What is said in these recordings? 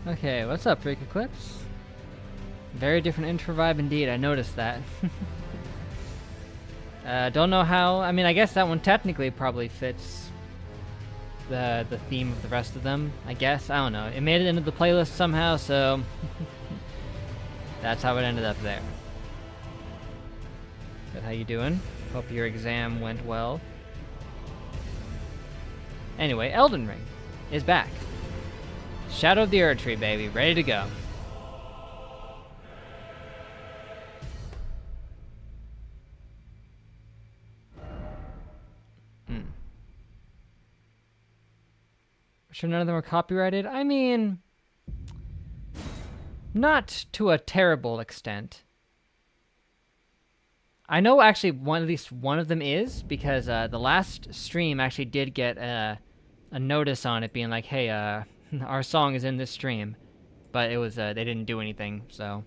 Okay, what's up, Freak Eclipse? Very different intro vibe indeed, I noticed that. Don't know how, I mean, I guess that one technically probably fits the theme of the rest of them, I guess. I don't know. It made it into the playlist somehow, so that's how it ended up there. But how you doing? Hope your exam went well. Anyway, Elden Ring is back. Shadow of the Erdtree, baby, ready to go. Sure none of them are copyrighted? I mean, not to a terrible extent. I know actually at least one of them is, because the last stream actually did get a notice on it being like, hey, our song is in this stream. But it was, they didn't do anything, so.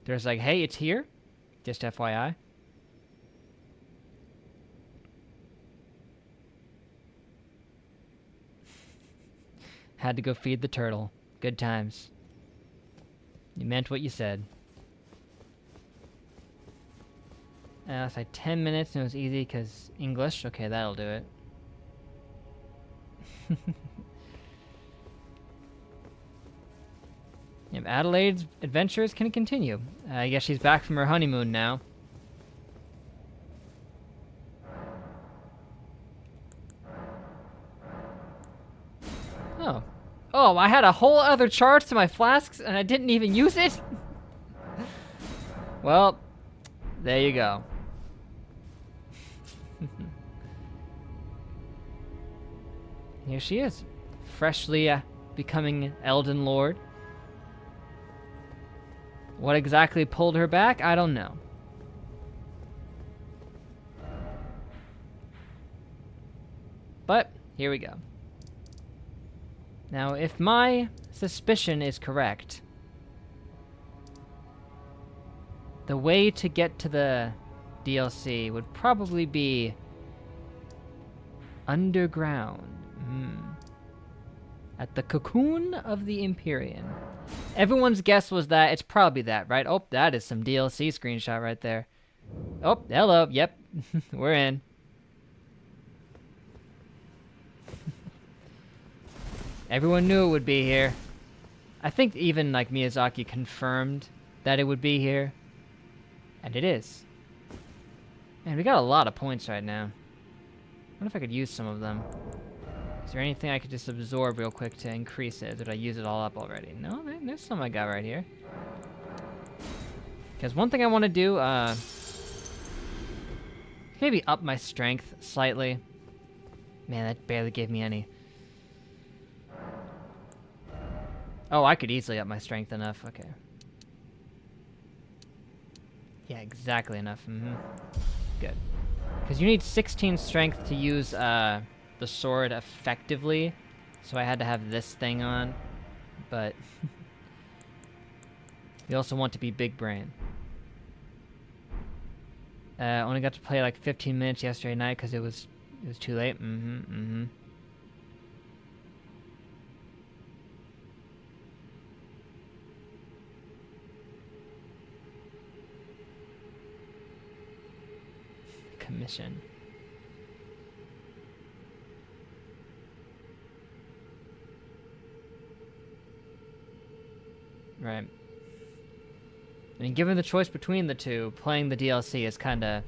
There's like, hey, it's here. Just FYI. Had to go feed the turtle. Good times. You meant what you said. It's like 10 minutes and it was easy because English. Okay, that'll do it. Yep, Adelaide's adventures can continue. I guess she's back from her honeymoon now. Oh. Oh, I had a whole other charge to my flasks and I didn't even use it? Well, there you go. Here she is, freshly becoming Elden Lord. What exactly pulled her back? I don't know. But, here we go. Now, if my suspicion is correct, the way to get to the DLC would probably be underground. At the cocoon of the Empyrean. Everyone's guess was that it's probably that, right? Oh, that is some DLC screenshot right there. Oh, hello. Yep, we're in. Everyone knew it would be here. I think even like Miyazaki confirmed that it would be here. And it is. Man, we got a lot of points right now. I wonder if I could use some of them. Is there anything I could just absorb real quick to increase it? Did I use it all up already? No, there's some I got right here. Because one thing I want to do, maybe up my strength slightly. Man, that barely gave me any. Oh, I could easily up my strength enough. Okay. Yeah, exactly enough. Good. Because you need 16 strength to use the sword effectively. So I had to have this thing on. But you also want to be big brain. Only got to play like 15 minutes yesterday night because it was too late. Commission. Right. I mean, given the choice between the two, playing the DLC is kind of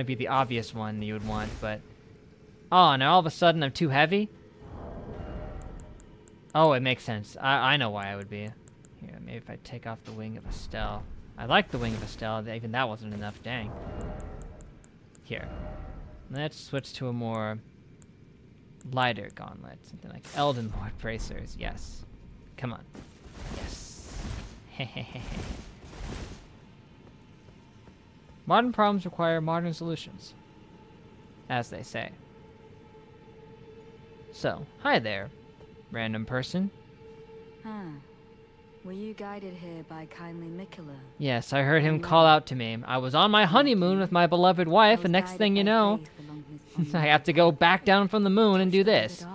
be the obvious one you would want, but oh, now all of a sudden I'm too heavy? Oh, it makes sense. I know why I would be. Here, maybe if I take off the wing of Estelle. I like the wing of Estelle, even that wasn't enough, dang. Here. Let's switch to a more lighter gauntlet. Something like Elden Lord bracers. Yes. Come on. Yes. Modern problems require modern solutions. As they say. So, hi there, random person. Were you guided here by kindly Mikola? Yes, I heard him call out to me. I was on my honeymoon with my beloved wife, and next thing you know, I have to go back down from the moon and do this.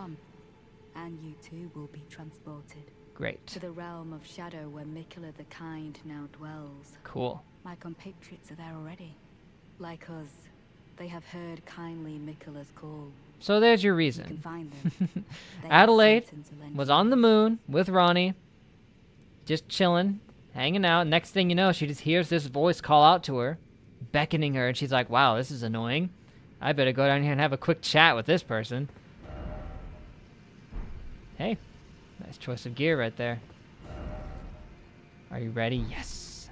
And you too too will be transported. Great. To the realm of shadow where Miquella the Kind now dwells. Cool. My compatriots are there already. Like us, they have heard kindly Miquella's call. So there's your You can reason. find them. They are Adelaide certain to lend was you on the aid. moon with Ranni, just chilling, hanging out. Next thing you know, she just hears this voice call out to her, beckoning her, and she's like, wow, this is annoying. I better go down here and have a quick chat with this person. Hey, nice choice of gear right there. Are you ready? Yes.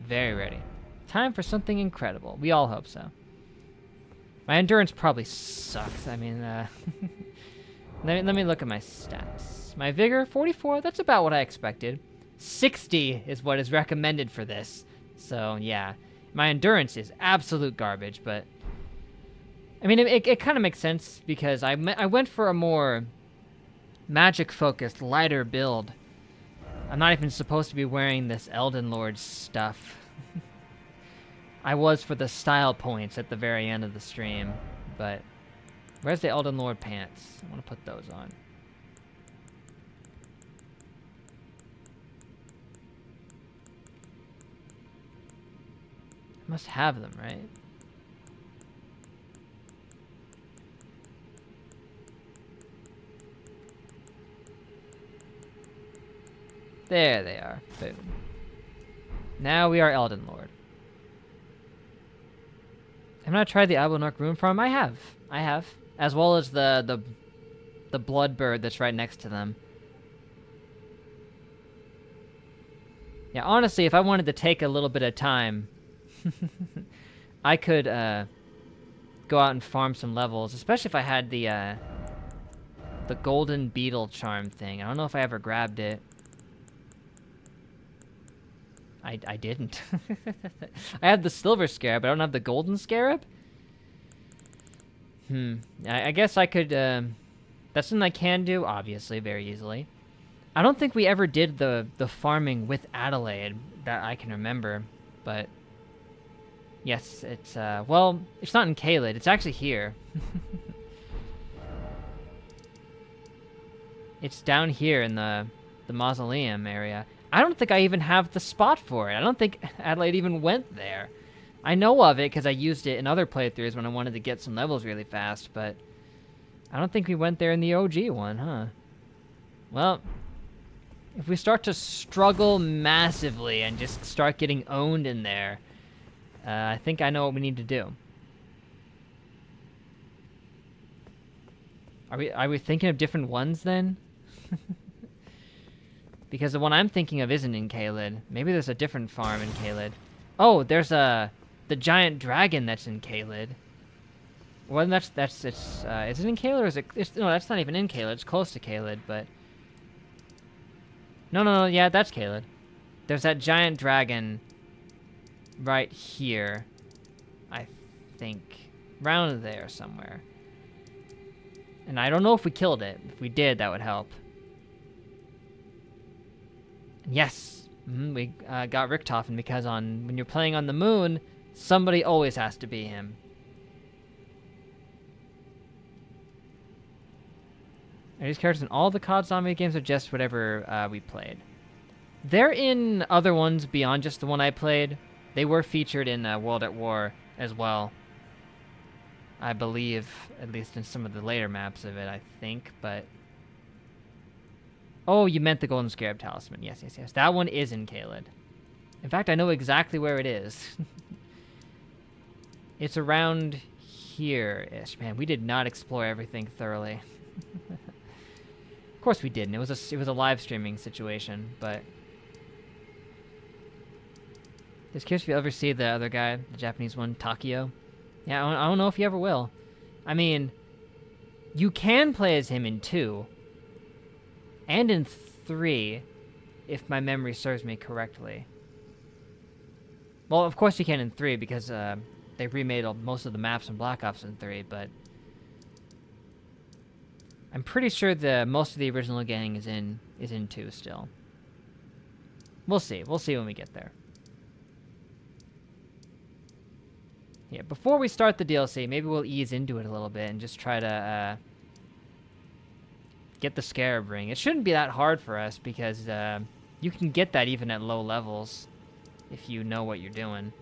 Very ready. Time for something incredible. We all hope so. My endurance probably sucks. I mean, let me look at my stats. My vigor, 44. That's about what I expected. 60 is what is recommended for this. So, yeah. My endurance is absolute garbage, but... I mean, it kind of makes sense because I went for a more magic-focused, lighter build. I'm not even supposed to be wearing this Elden Lord stuff. I was for the style points at the very end of the stream, but where's the Elden Lord pants? I want to put those on. I must have them, right? There they are. Boom. Now we are Elden Lord. Have I not tried the Abelnark Rune Farm? I have. As well as the blood bird that's right next to them. Yeah, honestly, if I wanted to take a little bit of time, I could go out and farm some levels, especially if I had the golden beetle charm thing. I don't know if I ever grabbed it. I didn't. I have the silver scarab, but I don't have the golden scarab? I guess I could, that's something I can do, obviously, very easily. I don't think we ever did the farming with Adelaide, that I can remember, but... Yes, it's, well, it's not in Caelid, it's actually here. It's down here in the mausoleum area. I don't think I even have the spot for it. I don't think Adelaide even went there. I know of it because I used it in other playthroughs when I wanted to get some levels really fast, but I don't think we went there in the OG one, huh? Well, if we start to struggle massively and just start getting owned in there, I think I know what we need to do. Are we thinking of different ones then? Because the one I'm thinking of isn't in Caelid. Maybe there's a different farm in Caelid. Oh, there's the giant dragon that's in Caelid. Well, is it in Caelid or is it? No, that's not even in Caelid. It's close to Caelid, but no, yeah, that's Caelid. There's that giant dragon right here, I think, around there somewhere. And I don't know if we killed it. If we did, that would help. Yes, we got Richtofen because when you're playing on the moon, somebody always has to be him. Are these characters in all the COD Zombie games or just whatever we played? They're in other ones beyond just the one I played. They were featured in World at War as well. I believe, at least in some of the later maps of it, I think, but... Oh, you meant the Golden Scarab Talisman. Yes. That one is in Caelid. In fact, I know exactly where it is. It's around here-ish. Man, we did not explore everything thoroughly. Of course we didn't. It was a live streaming situation, but... Just curious if you ever see the other guy, the Japanese one, Takio. Yeah, I don't know if you ever will. I mean, you can play as him in 2. And in 3, if my memory serves me correctly. Well, of course you can in 3, because they remade most of the maps in Black Ops in 3, but... I'm pretty sure most of the original gang is in 2 still. We'll see when we get there. Yeah, before we start the DLC, maybe we'll ease into it a little bit and just try to get the Scarab Ring. It shouldn't be that hard for us because you can get that even at low levels if you know what you're doing.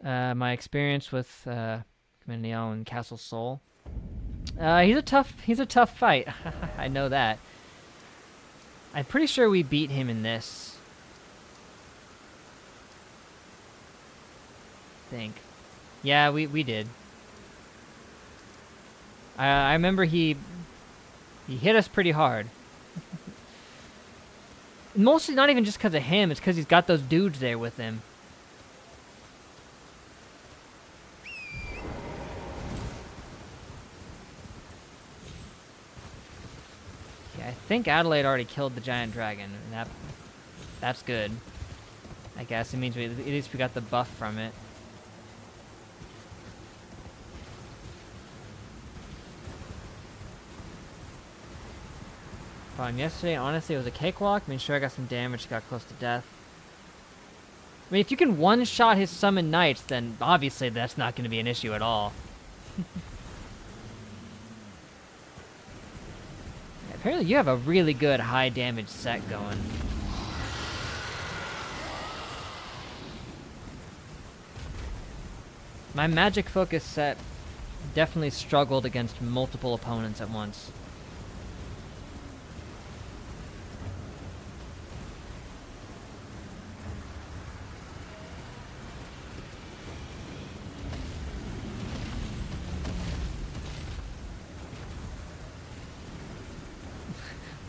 My experience with Commandeon and Castle Sol. He's a tough fight. I know that. I'm pretty sure we beat him in this. I think. Yeah, we did. I remember he hit us pretty hard. Mostly not even just because of him, it's because he's got those dudes there with him. I think Adelaide already killed the giant dragon, and that's good. I guess it means at least we got the buff from it. Yesterday, honestly, it was a cakewalk. I mean, sure, I got some damage, got close to death. I mean, if you can one-shot his summoned knights, then obviously that's not going to be an issue at all. Apparently you have a really good high damage set going. My magic focus set definitely struggled against multiple opponents at once.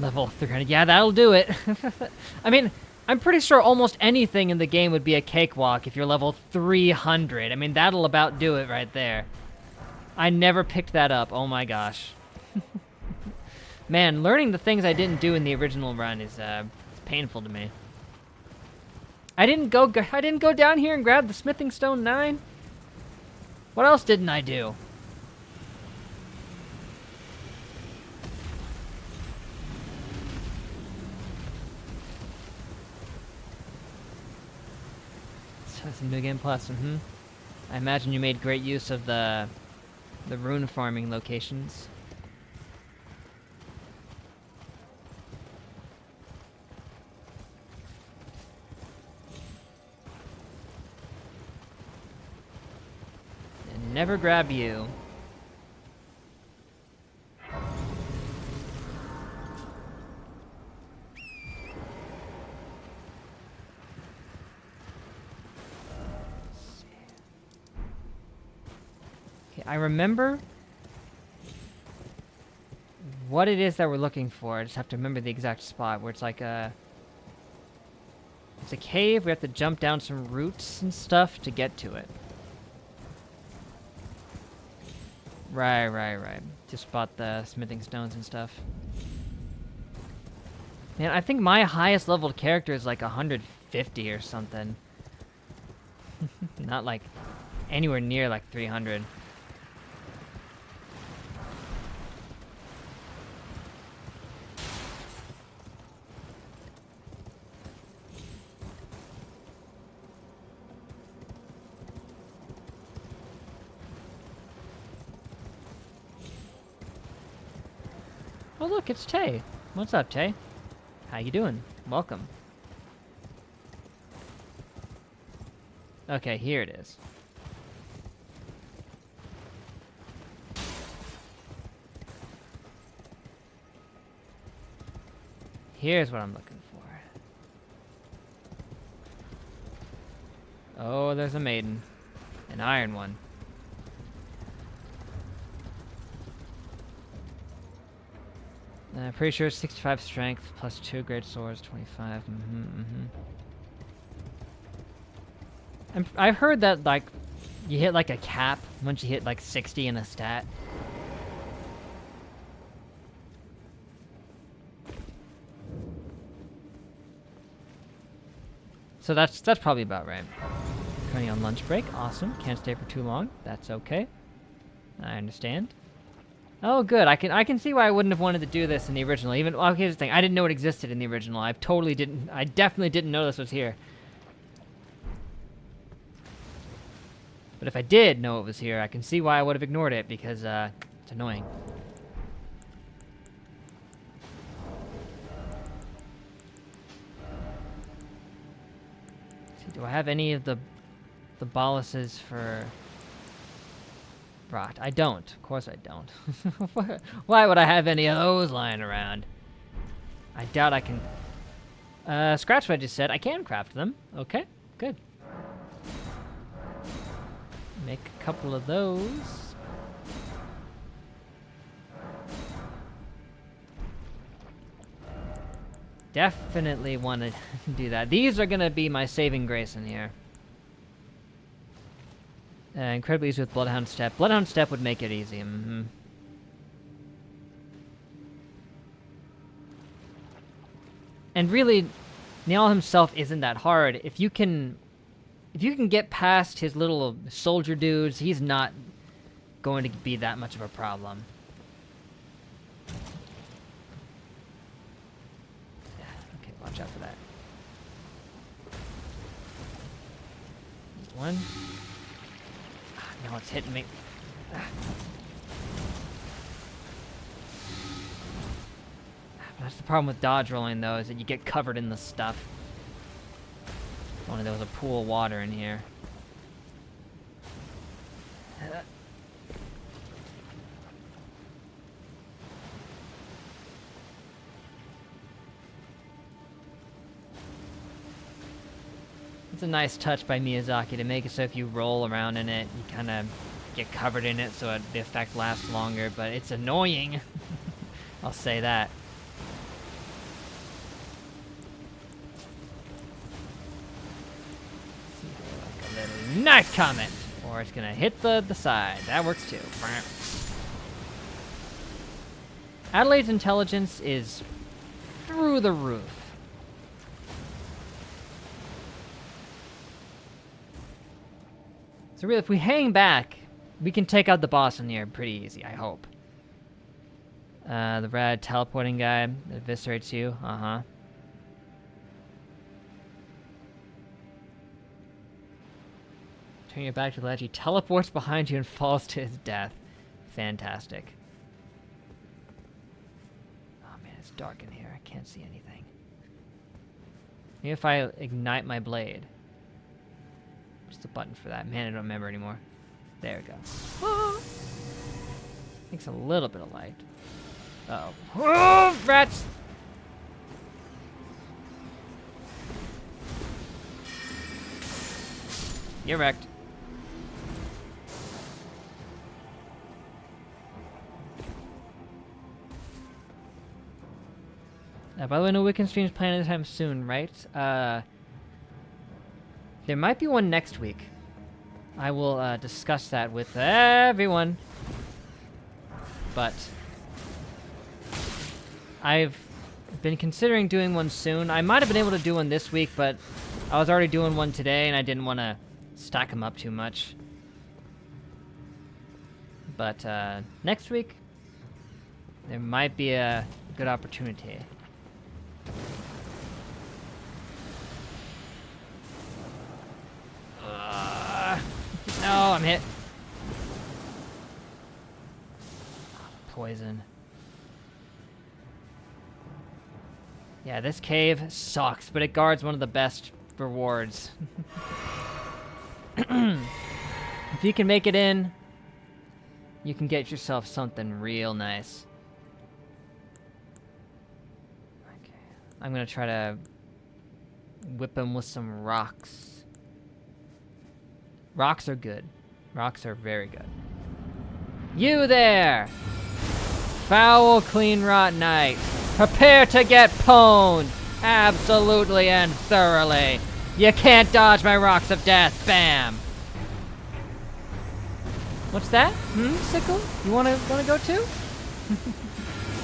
Level 300. Yeah, that'll do it. I mean, I'm pretty sure almost anything in the game would be a cakewalk if you're level 300. I mean, that'll about do it right there. I never picked that up. Oh my gosh. Man, learning the things I didn't do in the original run is it's painful to me. I didn't go down here and grab the Smithing Stone 9. What else didn't I do? Some New Game Plus, I imagine you made great use of the rune farming locations. And never grab you. I remember what it is that we're looking for. I just have to remember the exact spot where it's like it's a cave. We have to jump down some roots and stuff to get to it. Right. To spot the smithing stones and stuff. Man, I think my highest leveled character is like 150 or something. Not like anywhere near like 300. Oh look, it's Tay. What's up, Tay? How you doing? Welcome. Okay, here it is. Here's what I'm looking for. Oh, there's a maiden. An iron one. Pretty sure it's 65 strength plus 2 great swords, 25. I've heard that like you hit like a cap once you hit like 60 in a stat. So that's probably about right. Currently on lunch break. Awesome. Can't stay for too long. That's okay. I understand. Oh, good. I can see why I wouldn't have wanted to do this in the original. Even, well, here's the thing. I didn't know it existed in the original. I definitely didn't know this was here. But if I did know it was here, I can see why I would have ignored it, because it's annoying. See, do I have any of the boluses for rot? I don't. Of course I don't. Why would I have any of those lying around? I doubt I can... scratch what I just said. I can craft them. Okay, good. Make a couple of those. Definitely want to do that. These are going to be my saving grace in here. Incredibly easy with Bloodhound Step. Bloodhound Step would make it easy. And really, Niall himself isn't that hard. If you can get past his little soldier dudes, he's not going to be that much of a problem. Okay, watch out for that. One. No, it's hitting me. That's the problem with dodge rolling, though, is that you get covered in the stuff. If only there was a pool of water in here. It's a nice touch by Miyazaki to make it so if you roll around in it, you kind of get covered in it so the effect lasts longer, but it's annoying. I'll say that. Like a little knife comment, or it's gonna hit the side. That works too. Adelaide's intelligence is through the roof. So really, if we hang back, we can take out the boss in here pretty easy, I hope. The rad teleporting guy that eviscerates you. Turn your back to the ledge. He teleports behind you and falls to his death. Fantastic. Oh man, it's dark in here. I can't see anything. Maybe if I ignite my blade. Just a button for that. Man, I don't remember anymore. There we go. Ah! Makes a little bit of light. Uh-oh. Oh, rats! You're wrecked. By the way, no weekend streams planned anytime soon, right? There might be one next week. I will discuss that with everyone. But I've been considering doing one soon. I might have been able to do one this week, but I was already doing one today, and I didn't want to stack them up too much. But next week, there might be a good opportunity. No, I'm hit. Poison. Yeah, this cave sucks, but it guards one of the best rewards. If you can make it in, you can get yourself something real nice. Okay. I'm gonna try to whip him with some rocks. Rocks are good. Rocks are very good. You there! Foul, clean, rot knight. Prepare to get pwned! Absolutely and thoroughly. You can't dodge my rocks of death. Bam! What's that? Sickle? You wanna go too?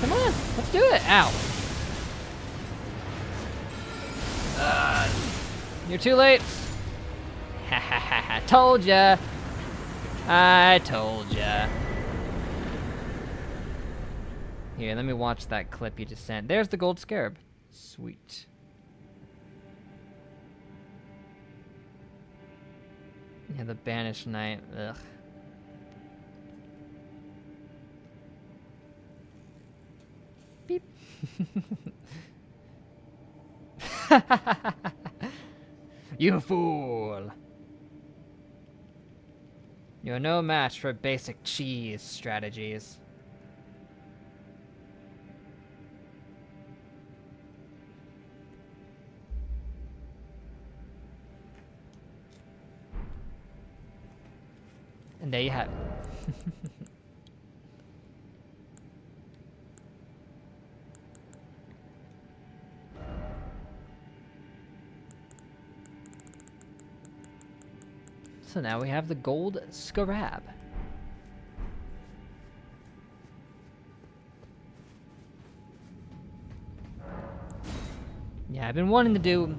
Come on, let's do it. Ow. You're too late. Ha ha ha ha. Told ya. I told ya. Here, let me watch that clip you just sent. There's the gold scarab. Sweet. Yeah, the banished knight. Ugh. Beep. You fool! You're no match for basic cheese strategies. And there you have it. So now we have the gold scarab. Yeah, I've been wanting to do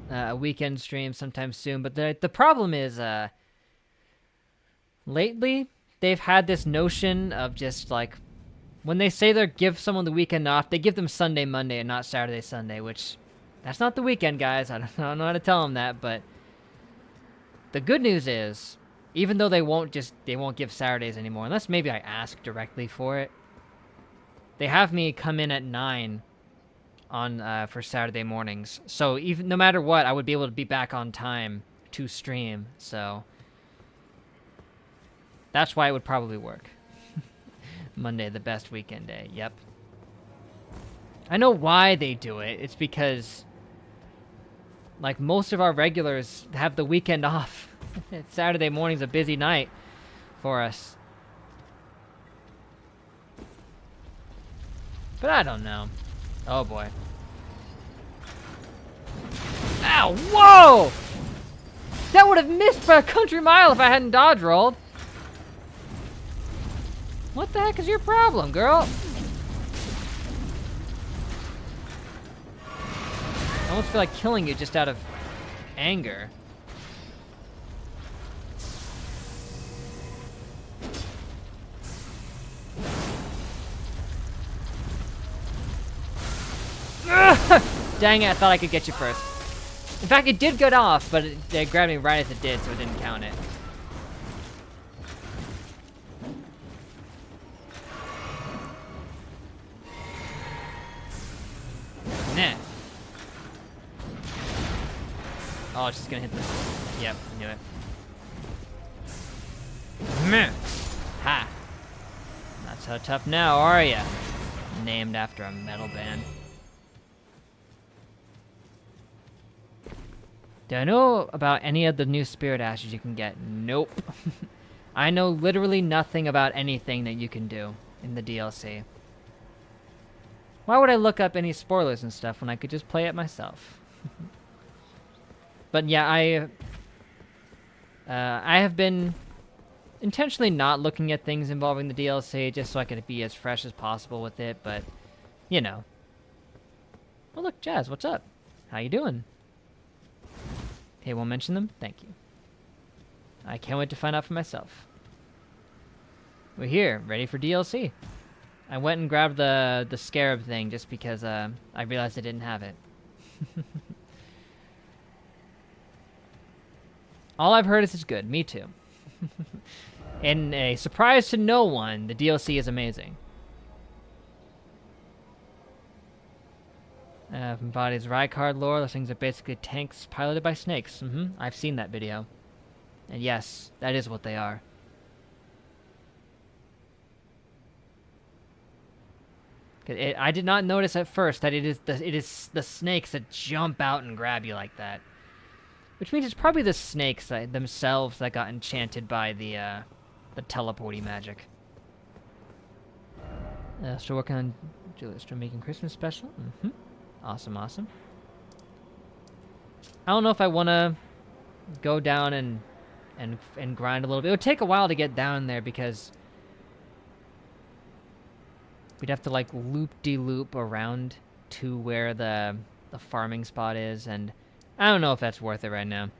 a weekend stream sometime soon, but the problem is, lately they've had this notion of just like, when they say they give someone the weekend off, they give them Sunday, Monday, and not Saturday, Sunday, which, that's not the weekend, guys. I don't know how to tell them that, but the good news is, even though they won't give Saturdays anymore, unless maybe I ask directly for it, they have me come in at 9 on for Saturday mornings. So even no matter what, I would be able to be back on time to stream. So that's why it would probably work. Monday, the best weekend day. Yep. I know why they do it. It's because, like, most of our regulars have the weekend off. Saturday morning's a busy night for us. But I don't know. Oh boy. Ow! Whoa! That would have missed by a country mile if I hadn't dodge rolled. What the heck is your problem, girl? I almost feel like killing you just out of anger. Dang it, I thought I could get you first. In fact, it did get off, but they grabbed me right as it did, so it didn't count it. Nah. Oh, it's just gonna hit this. Yep, I knew it. Meh. Ha. Not so tough now, are ya? Named after a metal band. Do I know about any of the new spirit ashes you can get? Nope. I know literally nothing about anything that you can do in the DLC. Why would I look up any spoilers and stuff when I could just play it myself? But yeah, I have been intentionally not looking at things involving the DLC just so I could be as fresh as possible with it, but, you know. Oh look, Jazz, what's up? How you doing? Hey, won't mention them? Thank you. I can't wait to find out for myself. We're here, ready for DLC. I went and grabbed the scarab thing just because I realized I didn't have it. All I've heard is it's good. Me too. And a surprise to no one, the DLC is amazing. From Body's Rykard lore, those things are basically tanks piloted by snakes. I've seen that video. And yes, that is what they are. I did not notice at first that it is the snakes that jump out and grab you like that. Which means it's probably the snakes themselves that got enchanted by the teleporty magic. Still working on still making Christmas special. Awesome, awesome. I don't know if I want to go down and grind a little bit. It would take a while to get down there because we'd have to like loop-de-loop around to where the farming spot is, and I don't know if that's worth it right now.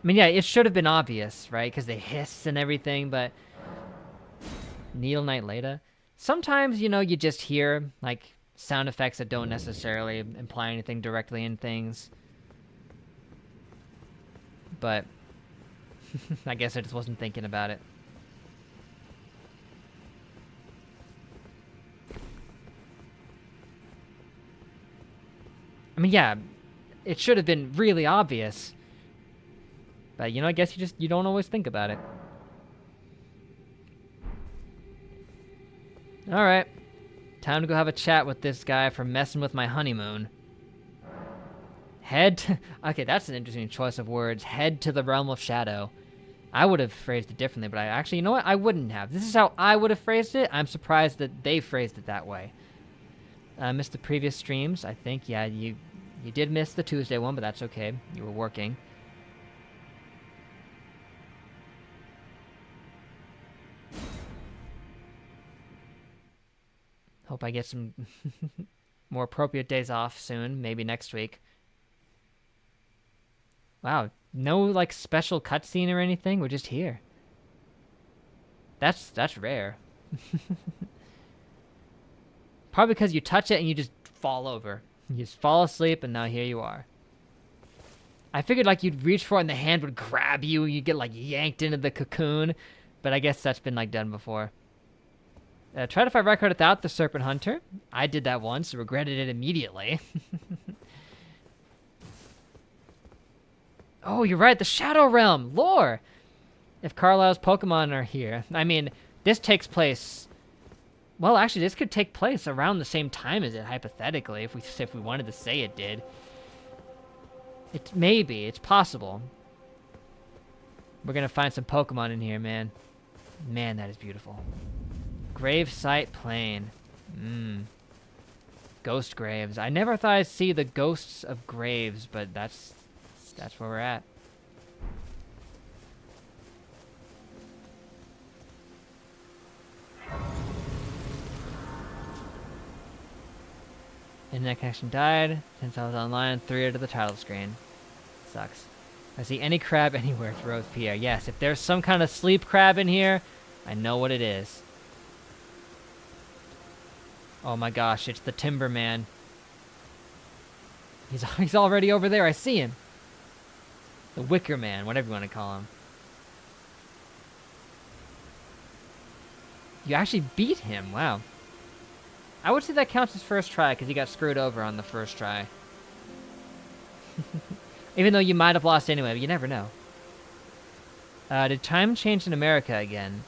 I mean, yeah, it should have been obvious, right? Because they hiss and everything, but Needle Knight Leda. Sometimes, you know, you just hear, like, sound effects that don't necessarily imply anything directly in things. but I guess I just wasn't thinking about it. I mean, yeah, it should have been really obvious. But, you know, I guess you don't always think about it. Alright. Time to go have a chat with this guy for messing with my honeymoon. Okay, that's an interesting choice of words. Head to the realm of shadow. I would have phrased it differently, but you know what? I wouldn't have. This is how I would have phrased it. I'm surprised that they phrased it that way. I missed the previous streams, I think. Yeah, you did miss the Tuesday one, but that's okay. You were working. Hope I get some more appropriate days off soon, maybe next week. Wow, no like special cutscene or anything. We're just here. That's rare. Probably because you touch it and you just fall over. You just fall asleep and now here you are. I figured like you'd reach for it and the hand would grab you and you'd get like yanked into the cocoon. But I guess that's been like done before. Try to fight record without the Serpent Hunter. I did that once, regretted it immediately. Oh, you're right, the Shadow Realm, lore! If Carlisle's Pokemon are here. I mean, this takes place... Well, actually, this could take place around the same time as it, hypothetically, if we wanted to say it did. It's possible. We're gonna find some Pokemon in here, man. Man, that is beautiful. Gravesite Plain. Ghost graves. I never thought I'd see the ghosts of graves, but that's where we're at. Internet connection died. Since I was online, 3 out of the title screen. Sucks. I see any crab anywhere, throws Pierre. Yes, if there's some kind of sleep crab in here, I know what it is. Oh my gosh, it's the Timberman. He's already over there, I see him. The Wicker Man, whatever you want to call him. You actually beat him, wow. I would say that counts as first try, because he got screwed over on the first try. Even though you might have lost anyway, but you never know. Did time change in America again?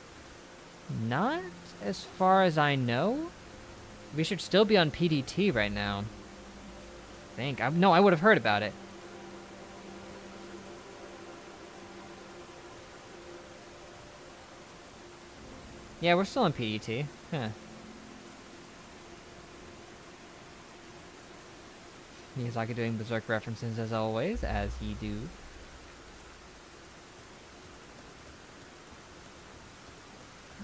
Not as far as I know. We should still be on PDT right now. No, I would have heard about it. Yeah, we're still on PDT. Huh. Miyazaki doing Berserk references as always, as he do.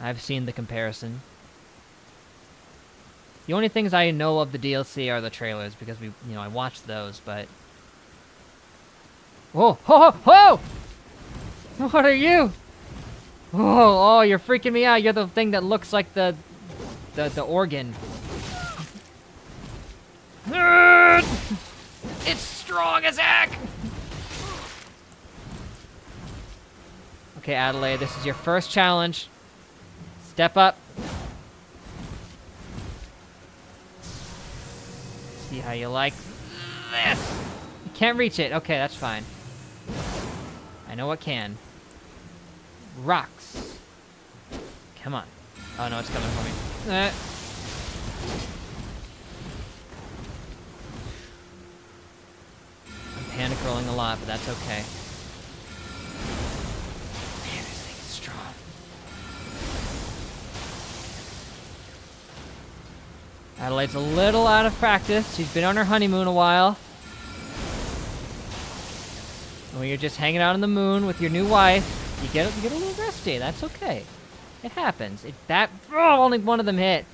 I've seen the comparison. The only things I know of the DLC are the trailers, because I watched those, but... Whoa! Ho! Ho! Ho! What are you? Oh, you're freaking me out. You're the thing that looks like the organ. It's strong as heck! Okay, Adelaide, this is your first challenge. Step up. See how you like this. You can't reach it. Okay, that's fine. I know what can. Rocks. Come on. Oh no, it's coming for me. I'm panic rolling a lot, but that's okay. Man, this thing is strong. Adelaide's a little out of practice. She's been on her honeymoon a while. When you're just hanging out on the moon with your new wife, you get a little rusty. That's okay. It happens. Only one of them hit.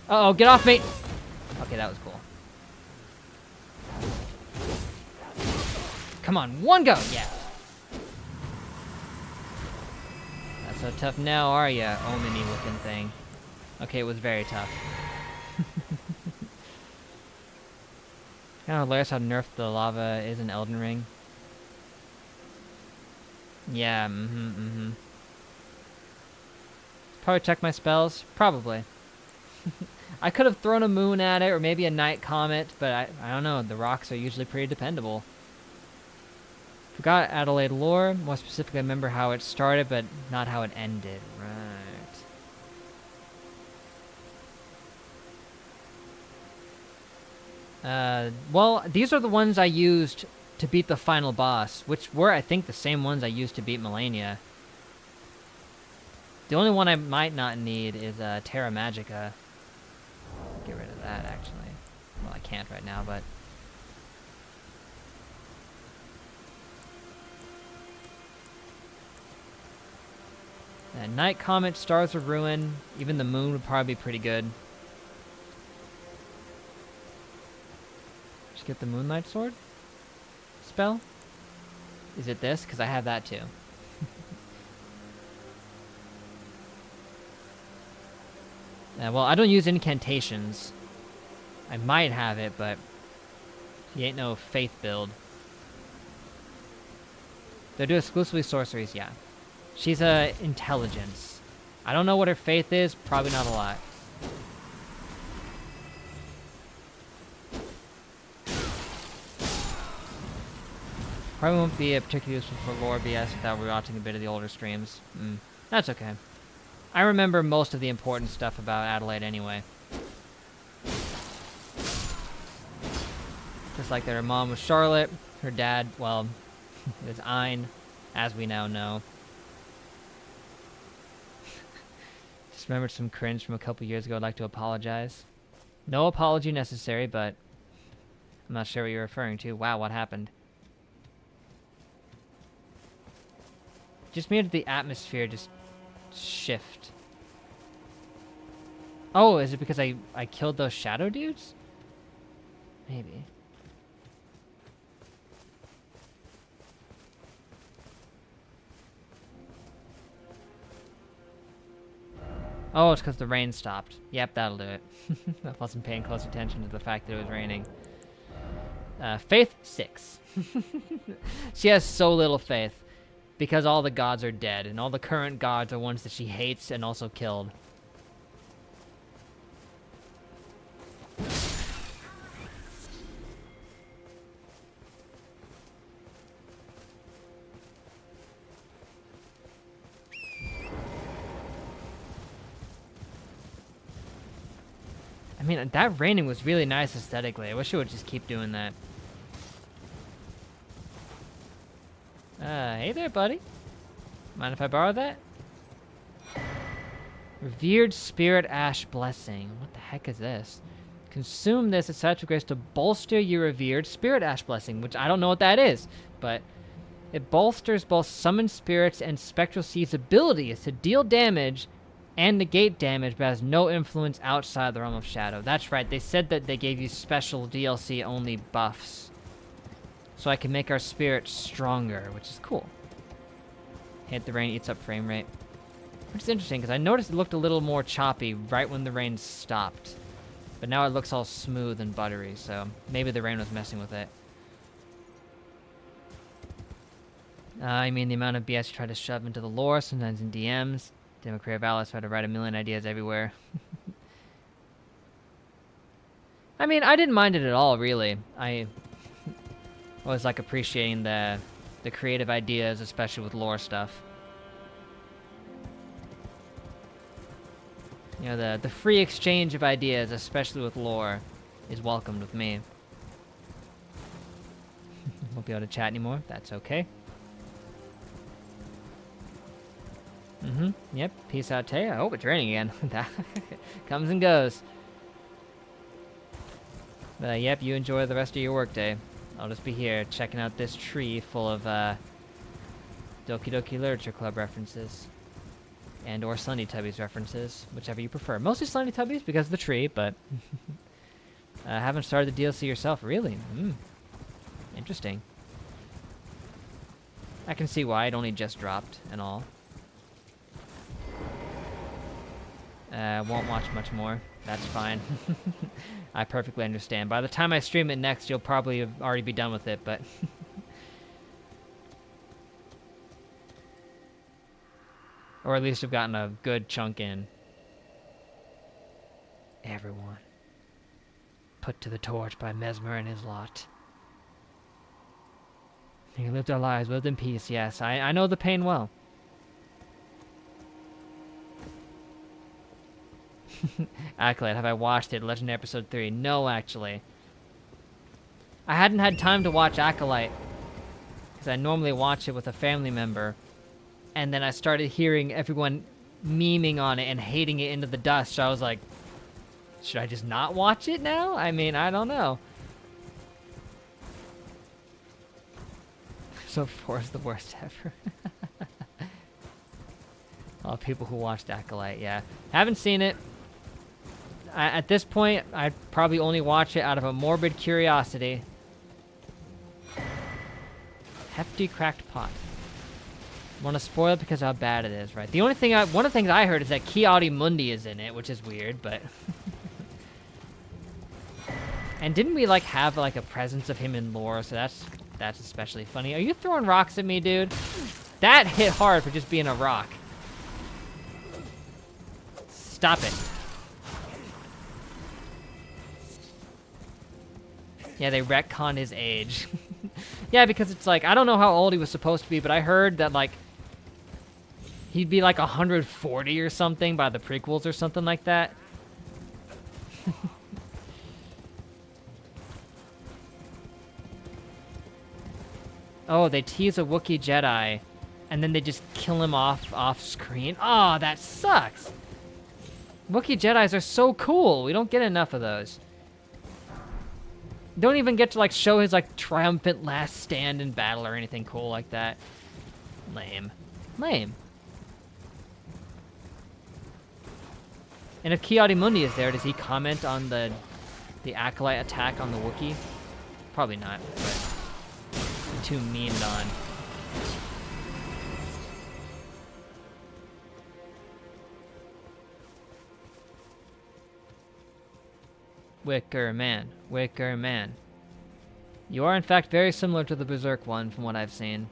Uh-oh, get off me. Okay, that was cool. Come on, one go. Yeah. Not so tough now, are ya, omni looking thing? Okay, it was very tough. Kind of hilarious how nerfed the lava is in Elden Ring. Yeah, Probably check my spells. Probably. I could have thrown a moon at it, or maybe a night comet, but I don't know. The rocks are usually pretty dependable. Forgot Adelaide lore. More specifically, I remember how it started, but not how it ended. Right. Well, these are the ones I used to beat the final boss, which were, I think, the same ones I used to beat Melania. The only one I might not need is Terra Magica. Get rid of that, actually. Well, I can't right now, but... Night Comet, Stars of Ruin, even the moon would probably be pretty good. Just get the Moonlight Sword spell? Is it this? Because I have that too. Well, I don't use incantations. I might have it, but he ain't no faith build. They do exclusively sorceries, yeah. She's a intelligence. I don't know what her faith is, probably not a lot. Probably won't be particularly useful for lore BS without rewatching a bit of the older streams. That's okay. I remember most of the important stuff about Adelaide anyway. Just like that her mom was Charlotte, her dad, well, is Ein, as we now know. Just remembered some cringe from a couple years ago. I'd like to apologize. No apology necessary, but I'm not sure what you're referring to. Wow, what happened? Just made the atmosphere just shift. Oh, is it because I killed those shadow dudes? Maybe. Oh, it's because the rain stopped. Yep, that'll do it. I wasn't paying close attention to the fact that it was raining. Faith 6. She has so little faith because all the gods are dead, and all the current gods are ones that she hates and also killed. I mean, that raining was really nice aesthetically. I wish it would just keep doing that. Hey there, buddy. Mind if I borrow that? Revered Spirit Ash Blessing. What the heck is this? Consume this at Satchel Grace to bolster your Revered Spirit Ash Blessing, which I don't know what that is, but it bolsters both Summoned Spirits and Spectral Seed's abilities to deal damage and negate damage, but has no influence outside the realm of shadow. That's right, they said that they gave you special DLC only buffs. So I can make our spirits stronger, which is cool. Hate the rain eats up frame rate. Which is interesting, because I noticed it looked a little more choppy right when the rain stopped. But now it looks all smooth and buttery, so maybe the rain was messing with it. I mean the amount of BS you try to shove into the lore, sometimes in DMs. Democrat Valis try to write a million ideas everywhere. I mean, I didn't mind it at all, really. I was like appreciating the creative ideas, especially with lore stuff. You know, the free exchange of ideas, especially with lore, is welcomed with me. Won't be able to chat anymore. That's okay. Yep. Peace out, Taya. Oh, it's raining again. That comes and goes. But yep, you enjoy the rest of your workday. I'll just be here checking out this tree full of Doki Doki Literature Club references. And or Slunny Tubbies references, whichever you prefer. Mostly Slunny Tubbies because of the tree, but haven't started the DLC yourself, really? Interesting. I can see why it only just dropped and all. Won't watch much more. That's fine. I perfectly understand. By the time I stream it next, you'll probably have already be done with it, but... or at least have gotten a good chunk in. Everyone. Put to the torch by Mesmer and his lot. We lived our lives, lived in peace, yes. I know the pain well. Adelaide, have I watched it? Legend Episode 3. No, actually. I hadn't had time to watch Acolyte, because I normally watch it with a family member, and then I started hearing everyone memeing on it and hating it into the dust, so I was like, should I just not watch it now? I mean, I don't know. So 4 is the worst ever. All people who watched Acolyte, yeah. Haven't seen it. At this point, I'd probably only watch it out of a morbid curiosity. Hefty cracked pot. Want to spoil it because of how bad it is, right? The only thing one of the things I heard is that Kiadi Mundi is in it, which is weird, but... And didn't we, like, have, like, a presence of him in lore, so that's especially funny. Are you throwing rocks at me, dude? That hit hard for just being a rock. Stop it. Yeah, they retconned his age. Yeah, because it's like, I don't know how old he was supposed to be, but I heard that, like, he'd be like 140 or something by the prequels or something like that. Oh, they tease a Wookiee Jedi, and then they just kill him off screen. Oh, that sucks. Wookiee Jedis are so cool. We don't get enough of those. Don't even get to, like, show his, like, triumphant last stand in battle or anything cool like that. Lame. Lame. And if Kiadi Mundi is there, does he comment on the Acolyte attack on the Wookiee? Probably not, but too memed on. Wicker Man. Wicker Man. You are, in fact, very similar to the Berserk one, from what I've seen.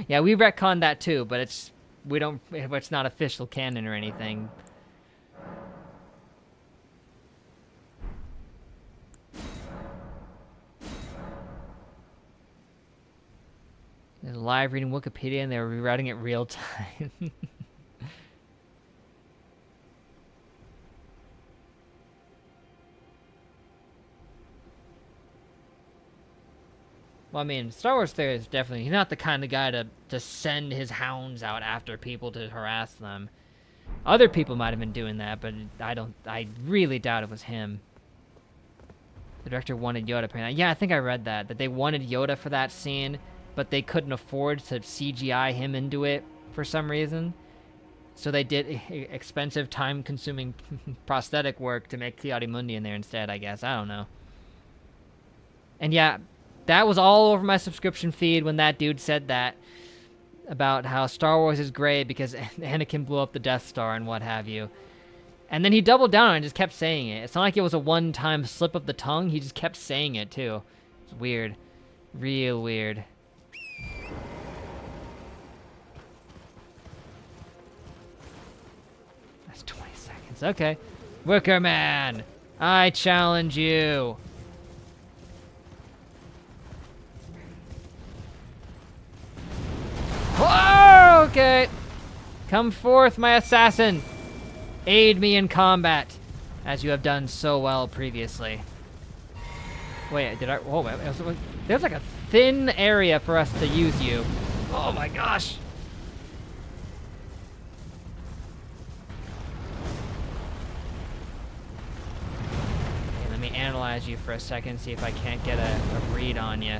Yeah, we retconned that too, but it's not official canon or anything. They're live reading Wikipedia and they were rewriting it real time. Well, I mean, Star Wars theory is definitely... He's not the kind of guy to send his hounds out after people to harass them. Other people might have been doing that, but I really doubt it was him. The director wanted Yoda apparently. Yeah, I think I read that they wanted Yoda for that scene, but they couldn't afford to CGI him into it for some reason. So they did expensive, time-consuming prosthetic work to make Kiadi Mundi in there instead, I guess. I don't know. And yeah... That was all over my subscription feed when that dude said that about how Star Wars is great because Anakin blew up the Death Star and what have you. And then he doubled down on it and just kept saying it. It's not like it was a one-time slip of the tongue. He just kept saying it, too. It's weird. Real weird. That's 20 seconds. Okay. Wicker Man, I challenge you. Whoa! Okay. Come forth, my assassin. Aid me in combat, as you have done so well previously. Wait, did I... Oh, there's like a thin area for us to use you. Oh my gosh. Okay, let me analyze you for a second, see if I can't get a read on you.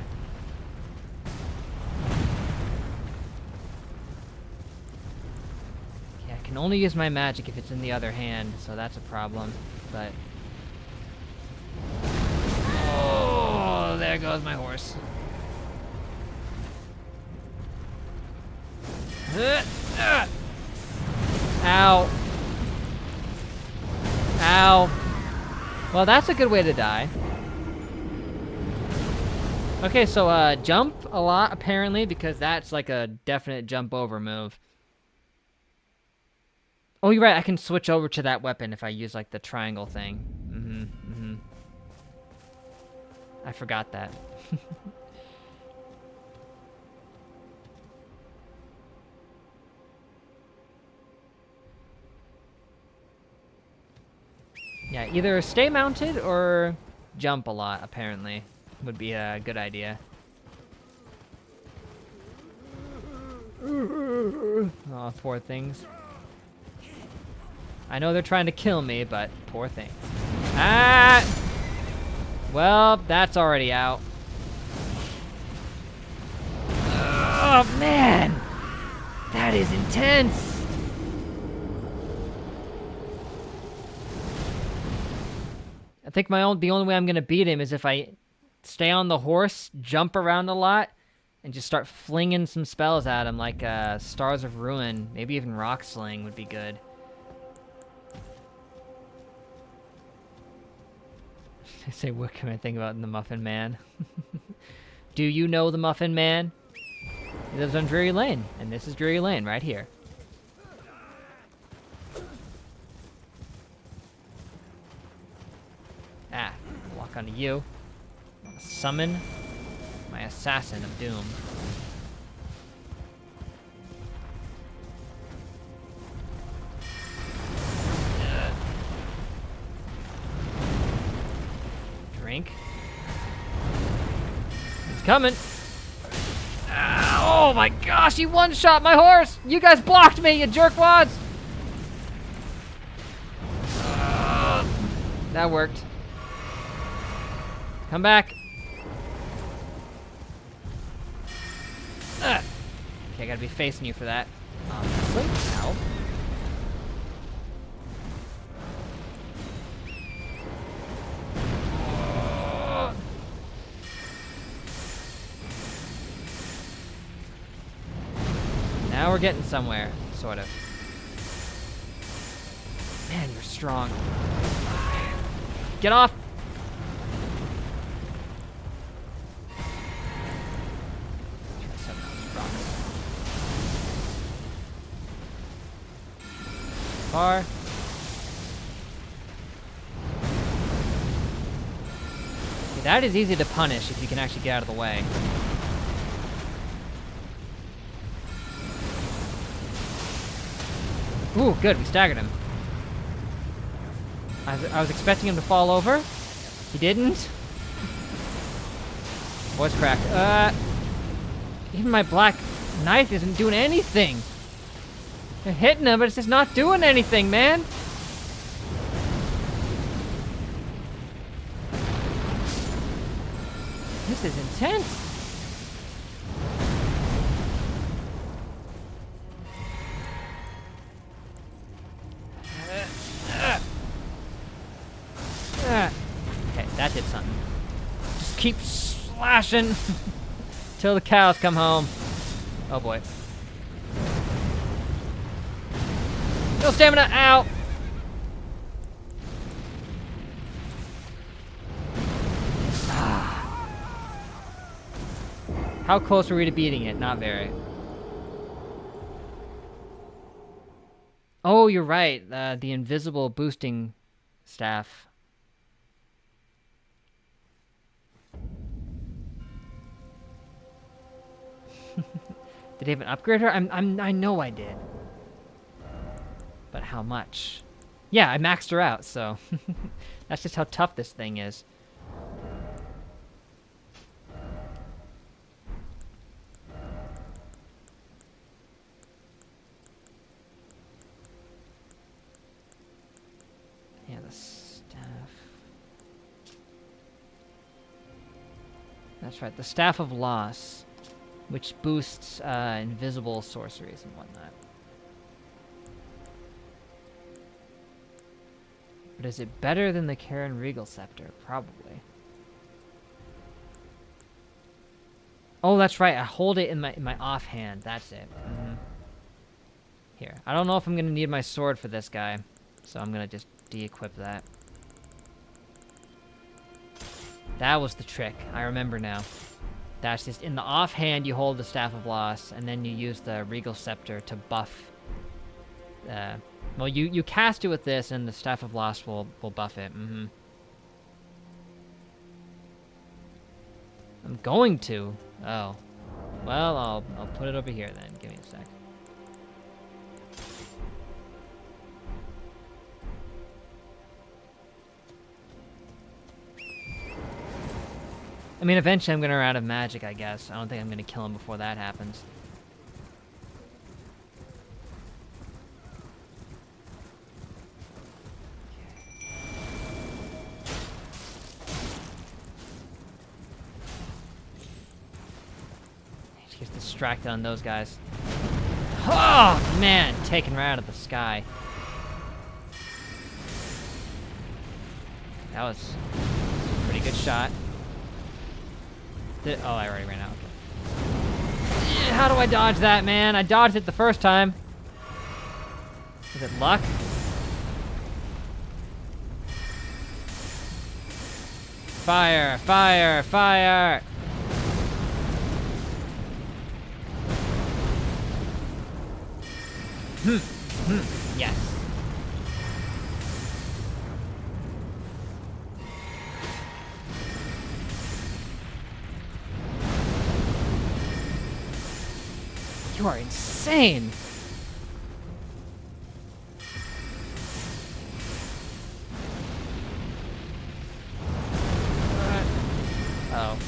can only use my magic if it's in the other hand, so that's a problem. But... oh, there goes my horse. Ow. Ow. Well, that's a good way to die. Okay, so jump a lot, apparently, because that's like a definite jump over move. Oh, you're right, I can switch over to that weapon if I use like the triangle thing. I forgot that. Yeah, either stay mounted or jump a lot, apparently, would be a good idea. Oh, poor things. I know they're trying to kill me, but poor things. Ah! Well, that's already out. Oh, man! That is intense! I think the only way I'm gonna beat him is if I stay on the horse, jump around a lot, and just start flinging some spells at him, like Stars of Ruin. Maybe even Rock Sling would be good. I say, what can I think about the Muffin Man? Do you know the Muffin Man? He lives on Drury Lane, and this is Drury Lane right here. Ah, walk onto you. Summon my Assassin of Doom. Drink. He's coming. Ah, oh my gosh, he one-shot my horse! You guys blocked me, you jerkwads! That worked. Come back. Okay, I gotta be facing you for that. Obviously. Ow. Now we're getting somewhere, sort of. Man, you're strong. Get off! Far. Okay, that is easy to punish if you can actually get out of the way. Ooh, good, we staggered him. I was expecting him to fall over. He didn't. Voice cracked. Even my black knife isn't doing anything. They're hitting him, but it's just not doing anything, man. This is intense. Okay, that did something. Just keep slashing till the cows come home. Oh boy. No stamina, ow! How close were we to beating it? Not very. Oh, you're right. The invisible boosting staff. Did I even upgrade her? I know I did. But how much? Yeah, I maxed her out, so that's just how tough this thing is. Yeah, the staff. That's right, the Staff of Loss, which boosts invisible sorceries and whatnot. But is it better than the Karen Regal Scepter? Probably. Oh, that's right. I hold it in my offhand. That's it. Here. I don't know if I'm going to need my sword for this guy. So I'm going to just de-equip that. That was the trick. I remember now. That's just in the offhand you hold the Staff of Loss, and then you use the Regal Scepter to buff. Well, you cast it with this, and the Staff of Loss will buff it. I'm going to. Oh. Well, I'll put it over here then. Give me a sec. I mean, eventually I'm gonna run out of magic, I guess. I don't think I'm gonna kill him before that happens. He gets distracted on those guys. Oh, man! Taken right out of the sky. That was a pretty good shot. Oh, I already ran out. Okay. How do I dodge that, man? I dodged it the first time. Was it luck? Fire! Fire! Fire! Yes. You are insane! Oh.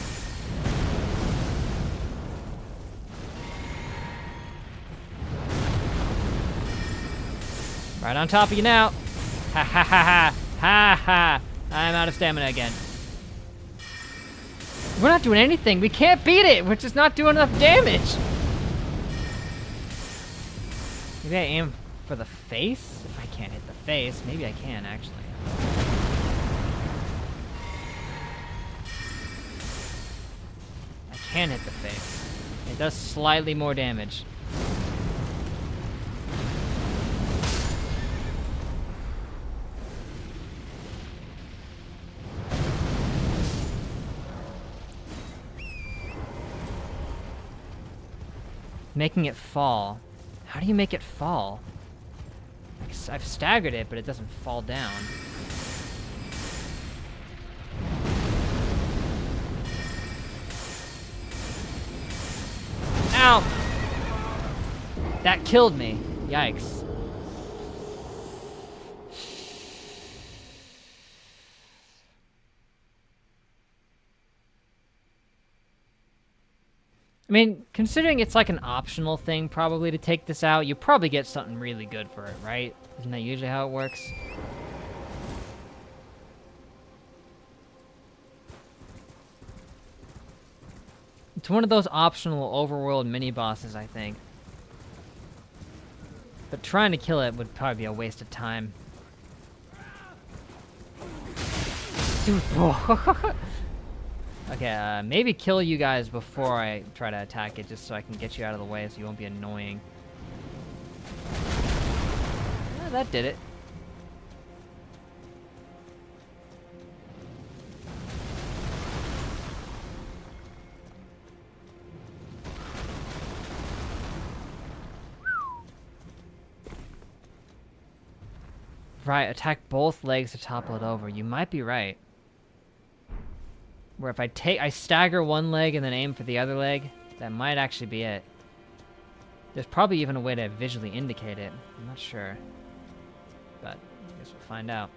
Right on top of you now. Ha ha ha ha. Ha ha. I'm out of stamina again. We're not doing anything. We can't beat it. We're just not doing enough damage. Maybe I aim for the face? I can't hit the face. Maybe I can, actually. I can hit the face. It does slightly more damage. Making it fall. How do you make it fall? I've staggered it, but it doesn't fall down. Ow! That killed me. Yikes. I mean, considering it's like an optional thing probably to take this out, you probably get something really good for it, right? Isn't that usually how it works? It's one of those optional overworld mini-bosses, I think. But trying to kill it would probably be a waste of time. Dude, okay, maybe kill you guys before I try to attack it, just so I can get you out of the way so you won't be annoying. Yeah, that did it. Right, attack both legs to topple it over. You might be right. Where if I stagger one leg and then aim for the other leg, that might actually be it. There's probably even a way to visually indicate it. I'm not sure. But I guess we'll find out.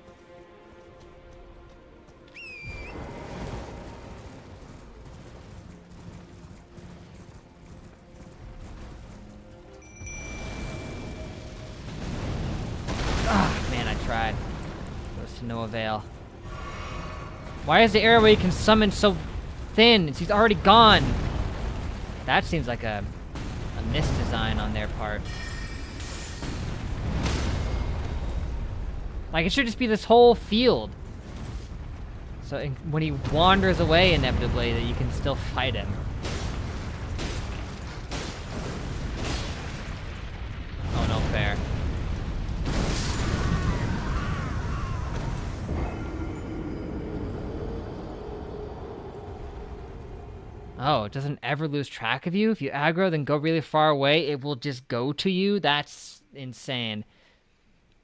Ah, man, I tried. It was to no avail. Why is the area where you can summon so thin? She's already gone. That seems like a misdesign on their part. Like, it should just be this whole field. So when he wanders away inevitably, that you can still fight him. Oh, no fair. Oh, it doesn't ever lose track of you? If you aggro, then go really far away, it will just go to you? That's insane.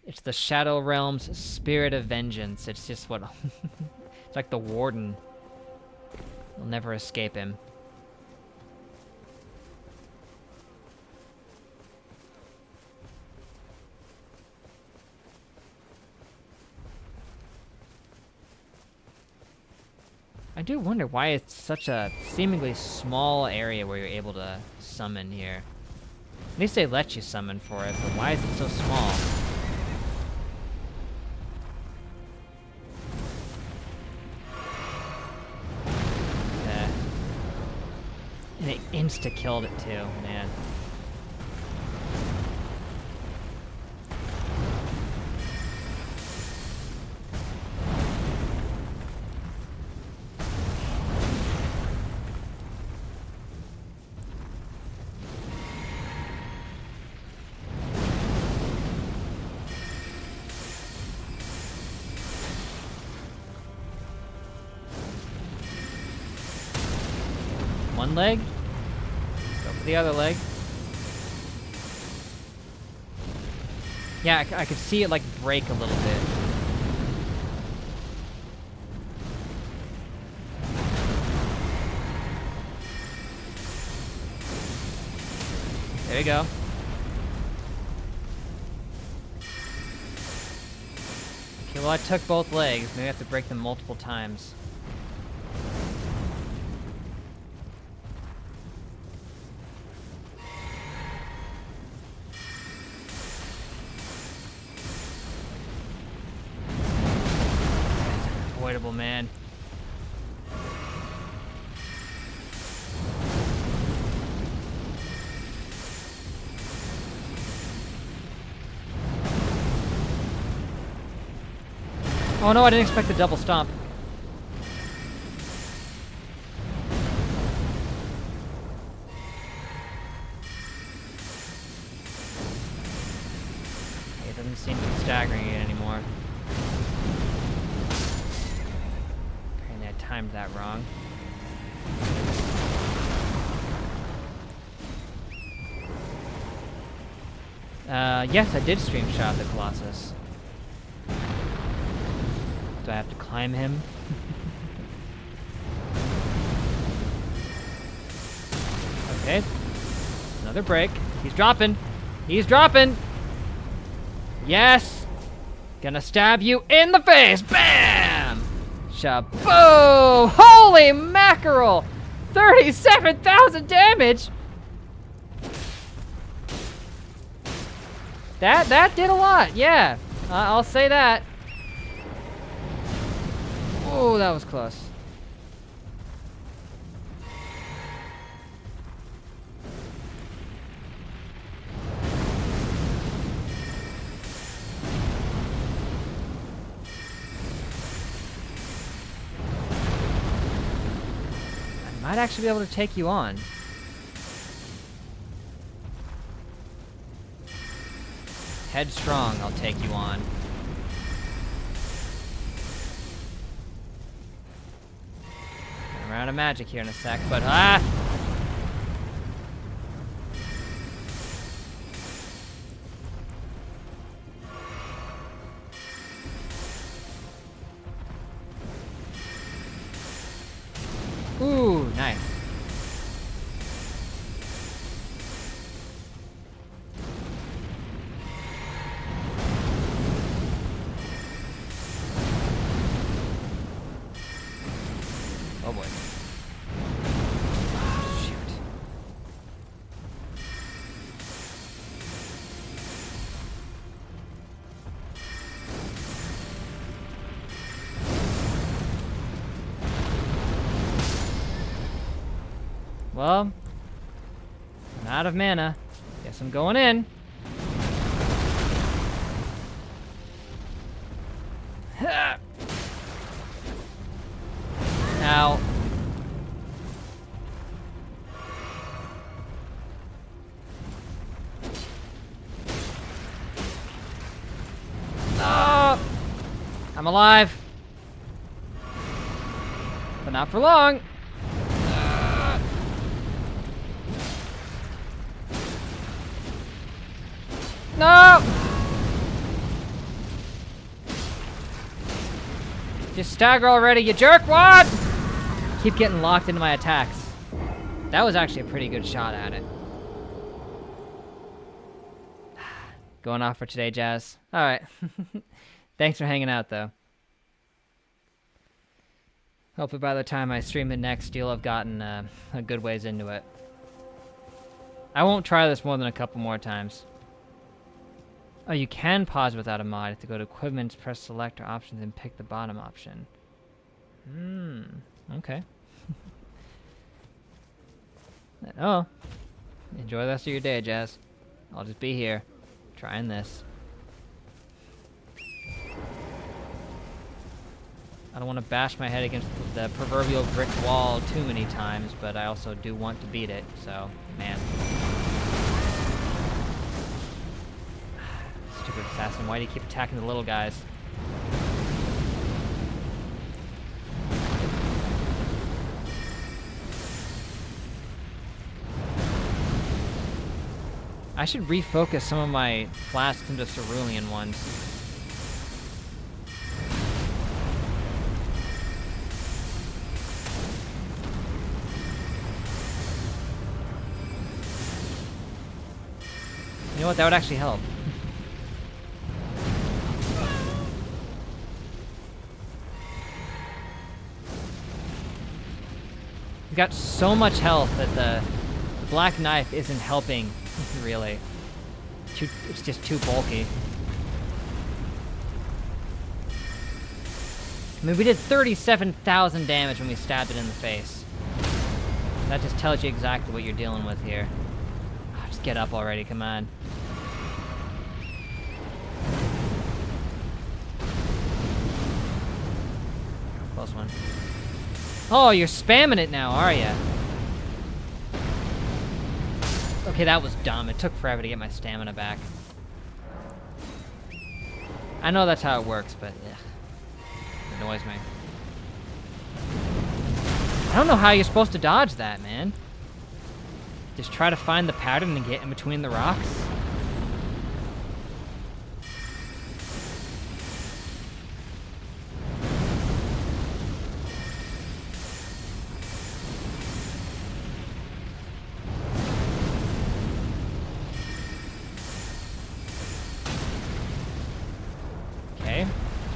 It's the Shadow Realm's Spirit of Vengeance. It's just what... It's like the Warden. You'll never escape him. I do wonder why it's such a seemingly small area where you're able to summon here. At least they let you summon for it, but why is it so small? Yeah. And it insta-killed it too, man. One leg? Go for the other leg. Yeah, I could see it like break a little bit. There you go. Okay, well I took both legs. Maybe I have to break them multiple times. Unavoidable, man. Oh no, I didn't expect the double stomp. It doesn't seem to be staggering it anymore. Apparently I timed that wrong. Yes, I did stream shot the Colossus. Do I have to climb him? Okay. Another break. He's dropping. He's dropping. Yes. Gonna stab you in the face. Bam! Shaboo! Holy mackerel! 37,000 damage! That did a lot, yeah. I'll say that. Oh, that was close. I might actually be able to take you on. Headstrong, I'll take you on. I'm out of magic here in a sec, but Ooh, nice. Oh boy. Shoot. Well, I'm out of mana. Guess I'm going in. Ow. No! I'm alive. But not for long. No! Just stagger already, you jerk! What? Keep getting locked into my attacks. That was actually a pretty good shot at it. Going off for today, Jazz. Alright. Thanks for hanging out, though. Hopefully by the time I stream it next, you'll have gotten a good ways into it. I won't try this more than a couple more times. Oh, you can pause without a mod. If you go to equipment, press select or options, and pick the bottom option. Okay. Oh. Enjoy the rest of your day, Jazz. I'll just be here, trying this. I don't want to bash my head against the proverbial brick wall too many times, but I also do want to beat it, so, man. Stupid assassin, why do you keep attacking the little guys? I should refocus some of my flasks into cerulean ones. You know what, that would actually help. He's got so much health that the black knife isn't helping, really. It's just too bulky. I mean, we did 37,000 damage when we stabbed it in the face. That just tells you exactly what you're dealing with here. Oh, just get up already, come on. Close one. Oh, you're spamming it now, are ya? Okay, that was dumb. It took forever to get my stamina back. I know that's how it works, but ugh, it annoys me. I don't know how you're supposed to dodge that, man. Just try to find the pattern and get in between the rocks.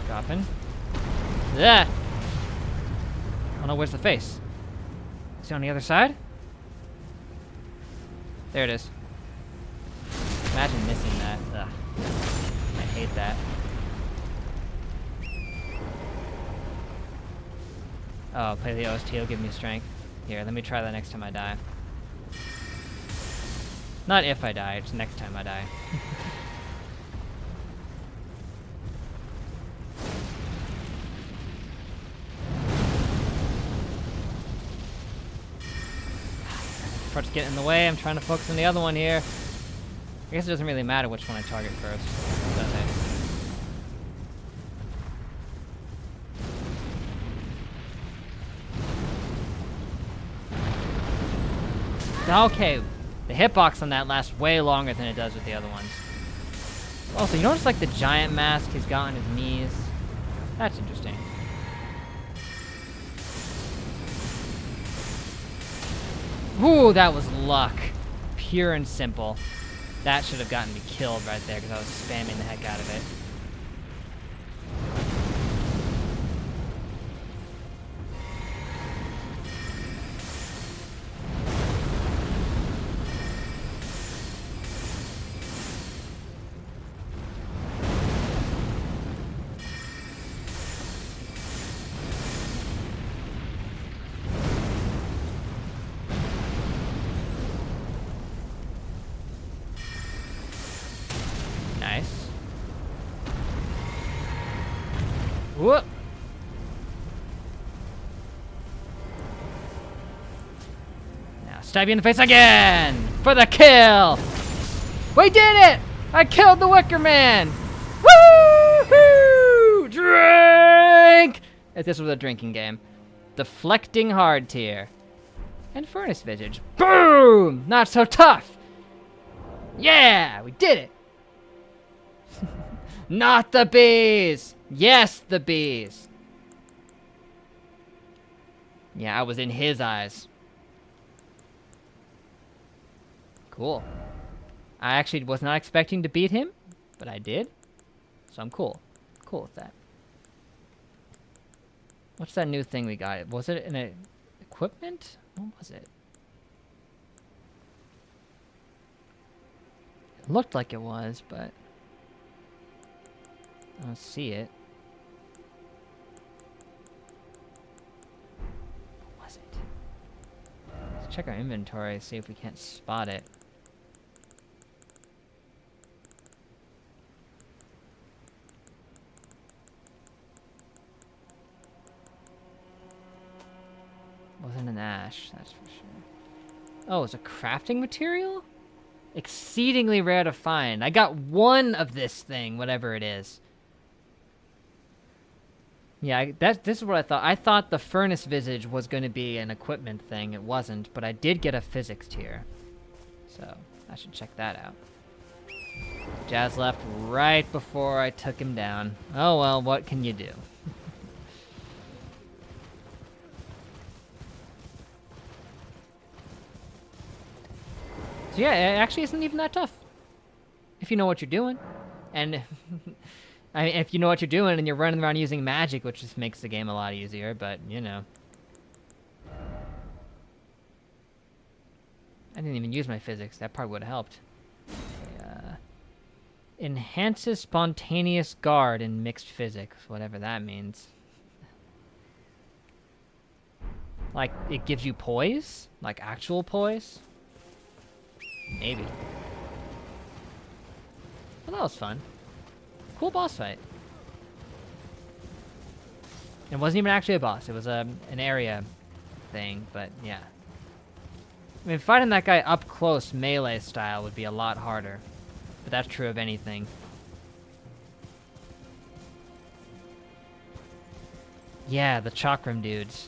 Dropping. Yeah. Oh no, where's the face? Is it on the other side? There it is. Imagine missing that. Ugh. I hate that. Oh, play the OST will give me strength. Here, let me try that next time I die. Not if I die, it's next time I die. Parts getting in the way. I'm trying to focus on the other one here. I guess it doesn't really matter which one I target first, does it? Okay, the hitbox on that lasts way longer than it does with the other ones. Also, you notice like the giant mask he's got on his knees? That's interesting. Ooh, that was luck. Pure and simple. That should have gotten me killed right there because I was spamming the heck out of it. Nice. Stab you in the face again! For the kill! We did it! I killed the Wicker Man! Woo-hoo! Drink! If this was a drinking game. Deflecting hard tier. And furnace visage. Boom! Not so tough! Yeah! We did it! Not the bees! Yes, the bees! Yeah, I was in his eyes. Cool. I actually was not expecting to beat him, but I did. So I'm cool. Cool with that. What's that new thing we got? Was it an equipment? What was it? It looked like it was, but I don't see it. What was it? Let's check our inventory, see if we can't spot it. Wasn't an ash, that's for sure. Oh, it's a crafting material? Exceedingly rare to find. I got one of this thing, whatever it is. Yeah, this is what I thought. I thought the furnace visage was going to be an equipment thing. It wasn't, but I did get a physics tier. So, I should check that out. Jazz left right before I took him down. Oh well, what can you do? So yeah, it actually isn't even that tough. If you know what you're doing. And I mean, if you know what you're doing and you're running around using magic, which just makes the game a lot easier, but you know. I didn't even use my physics. That probably would have helped. Okay, enhances spontaneous guard in mixed physics, whatever that means. Like, it gives you poise? Like actual poise? Maybe. Well, that was fun. Cool boss fight. It wasn't even actually a boss. It was an area thing, but yeah. I mean, fighting that guy up close melee style would be a lot harder. But that's true of anything. Yeah, the chakram dudes.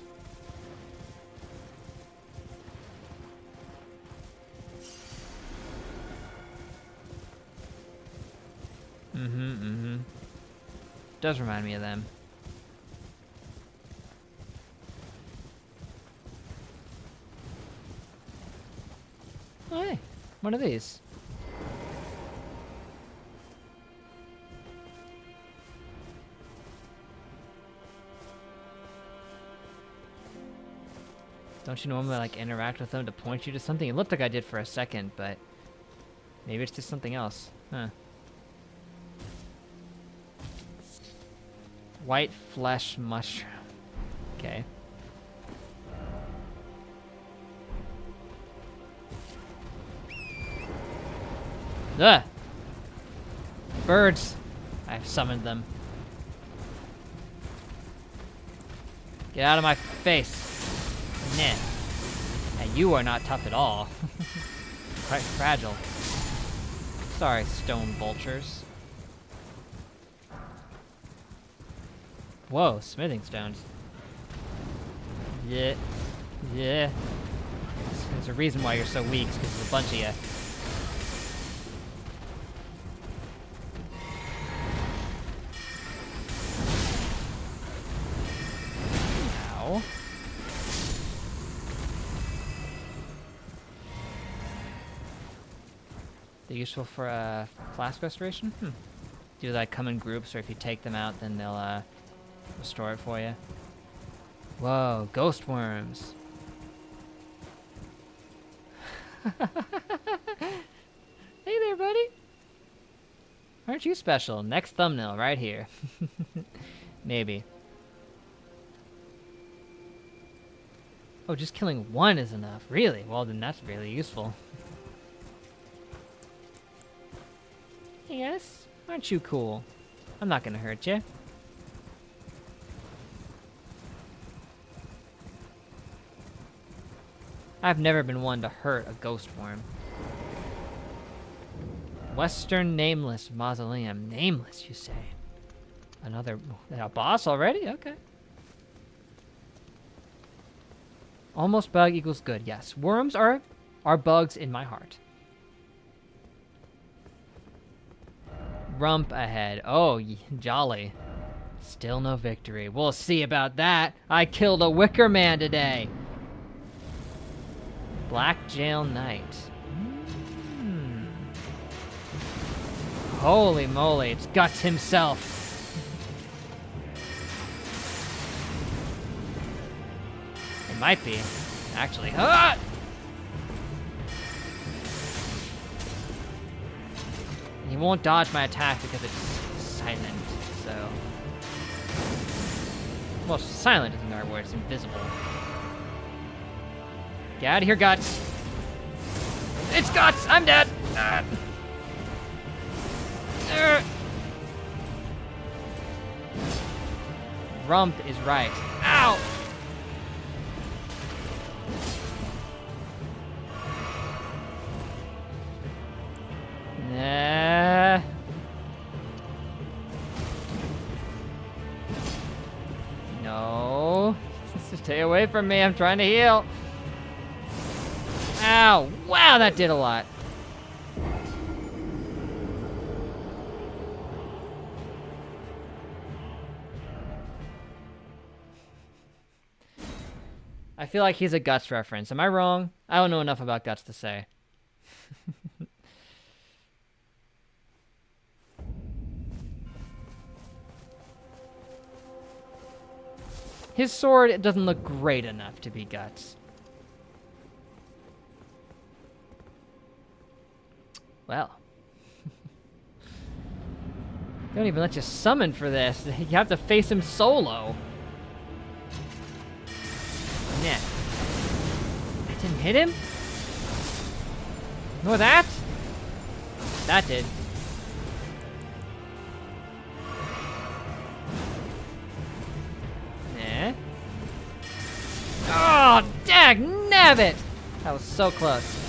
Does remind me of them. Oh, hey, one of these. Don't you normally like interact with them to point you to something? It looked like I did for a second, but maybe it's just something else. Huh. White flesh mushroom. Okay. Ugh! Birds! I've summoned them. Get out of my face! Nah. And you are not tough at all. Quite fragile. Sorry, stone vultures. Whoa, smithing stones. Yeah. Yeah. There's a reason why you're so weak, because there's a bunch of you. Ow. They're useful for flask restoration? Do they come in groups, or if you take them out, then they'll restore it for you? Whoa, ghost worms. Hey there, buddy. Aren't you special? Next thumbnail right here. Maybe. Oh, just killing one is enough. Really? Well, then that's really useful. Hey guys, aren't you cool? I'm not gonna hurt you. I've never been one to hurt a ghost worm. Western Nameless Mausoleum. Nameless, you say? Another a boss already? Okay. Almost bug equals good. Yes, worms are bugs in my heart. Rump ahead. Oh, jolly. Still no victory. We'll see about that. I killed a wicker man today. Black Jail Knight. Holy moly, it's Guts himself. It might be, actually. Ah! He won't dodge my attack because it's silent, so... Well, silent isn't the right word, it's invisible. Get out of here, Guts! It's Guts! I'm dead! Rump is right. Ow! Nah. No. Stay away from me. I'm trying to heal. Ow. Wow, that did a lot. I feel like he's a Guts reference. Am I wrong? I don't know enough about Guts to say. His sword doesn't look great enough to be Guts. Well. They don't even let you summon for this. You have to face him solo. Yeah. That didn't hit him? Nor that? That did. Nah. Oh, dag nabbit! That was so close.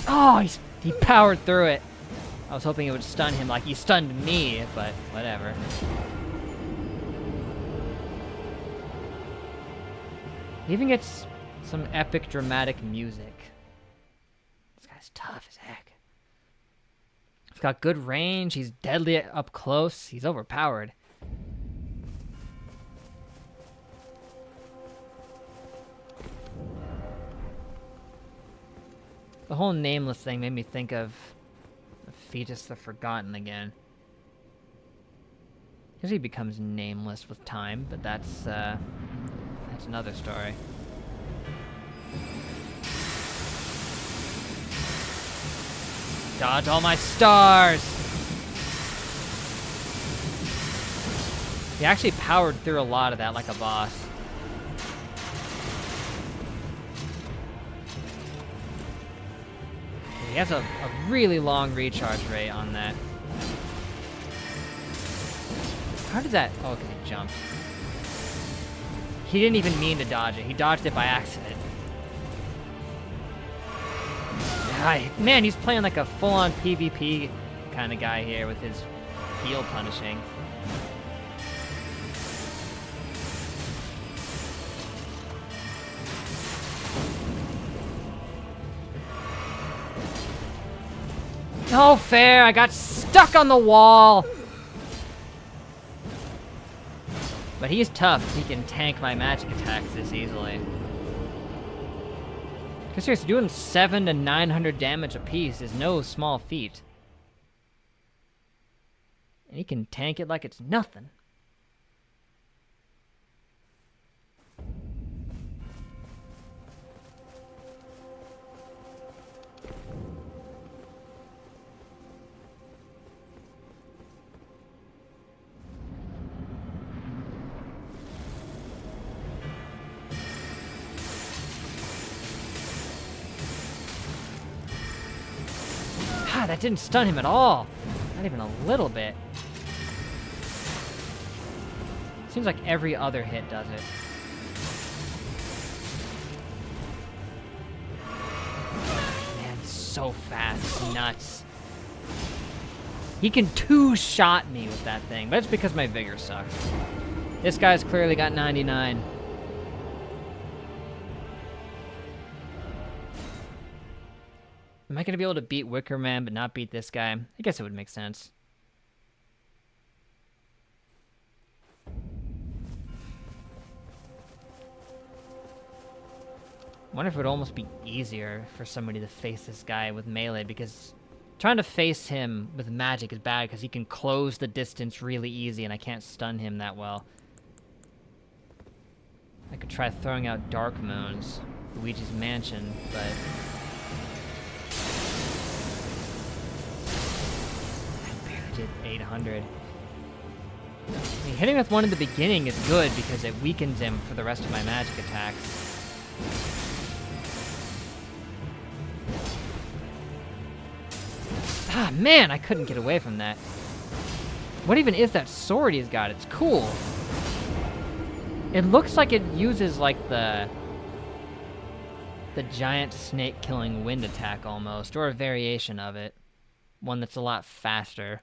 Oh, he powered through it. I was hoping it would stun him like he stunned me, but whatever. He even gets some epic dramatic music. This guy's tough as heck. He's got good range, he's deadly up close, he's overpowered. The whole nameless thing made me think of Fetus the Forgotten again. Because he becomes nameless with time, but that's another story. Dodge all my stars! He actually powered through a lot of that like a boss. He has a really long recharge rate on that. How did that... Oh, because he jumped. He didn't even mean to dodge it. He dodged it by accident. Man, he's playing like a full-on PvP kind of guy here with his heal punishing. No fair, I got stuck on the wall! But he's tough, he can tank my magic attacks this easily. Because seriously, doing 700 to 900 damage a piece is no small feat. And he can tank it like it's nothing. That didn't stun him at all. Not even a little bit. Seems like every other hit does it. so fast. It's nuts. He can two-shot me with that thing, but it's because my vigor sucks. This guy's clearly got 99. Am I going to be able to beat Wicker Man but not beat this guy? I guess it would make sense. I wonder if it would almost be easier for somebody to face this guy with melee, because trying to face him with magic is bad because he can close the distance really easy and I can't stun him that well. I could try throwing out Dark Moons, Luigi's Mansion, but... I barely did 800. I mean, hitting with one in the beginning is good because it weakens him for the rest of my magic attacks. Ah, man, I couldn't get away from that. What even is that sword he's got? It's cool. It looks like it uses, like, the giant snake-killing wind attack, almost, or a variation of it. One that's a lot faster.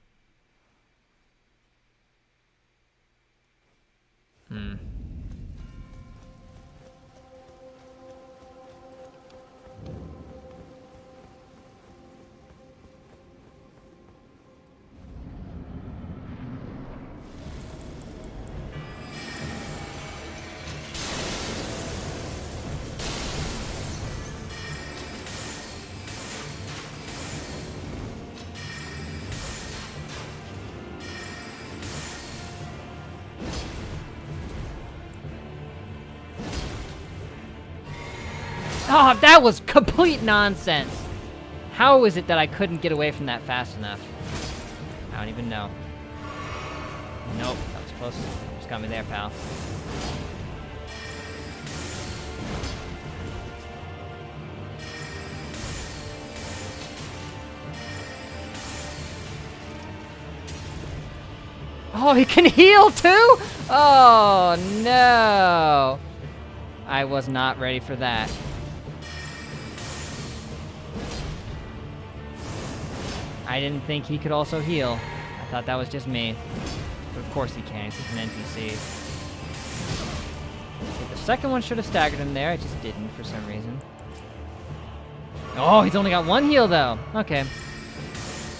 Oh, that was complete nonsense! How is it that I couldn't get away from that fast enough? I don't even know. Nope, that was close. Just got me there, pal. Oh, he can heal too? Oh, no. I was not ready for that. I didn't think he could also heal. I thought that was just me. But of course he can, he's an NPC. Okay, the second one should have staggered him there, I just didn't for some reason. Oh, he's only got one heal though. Okay.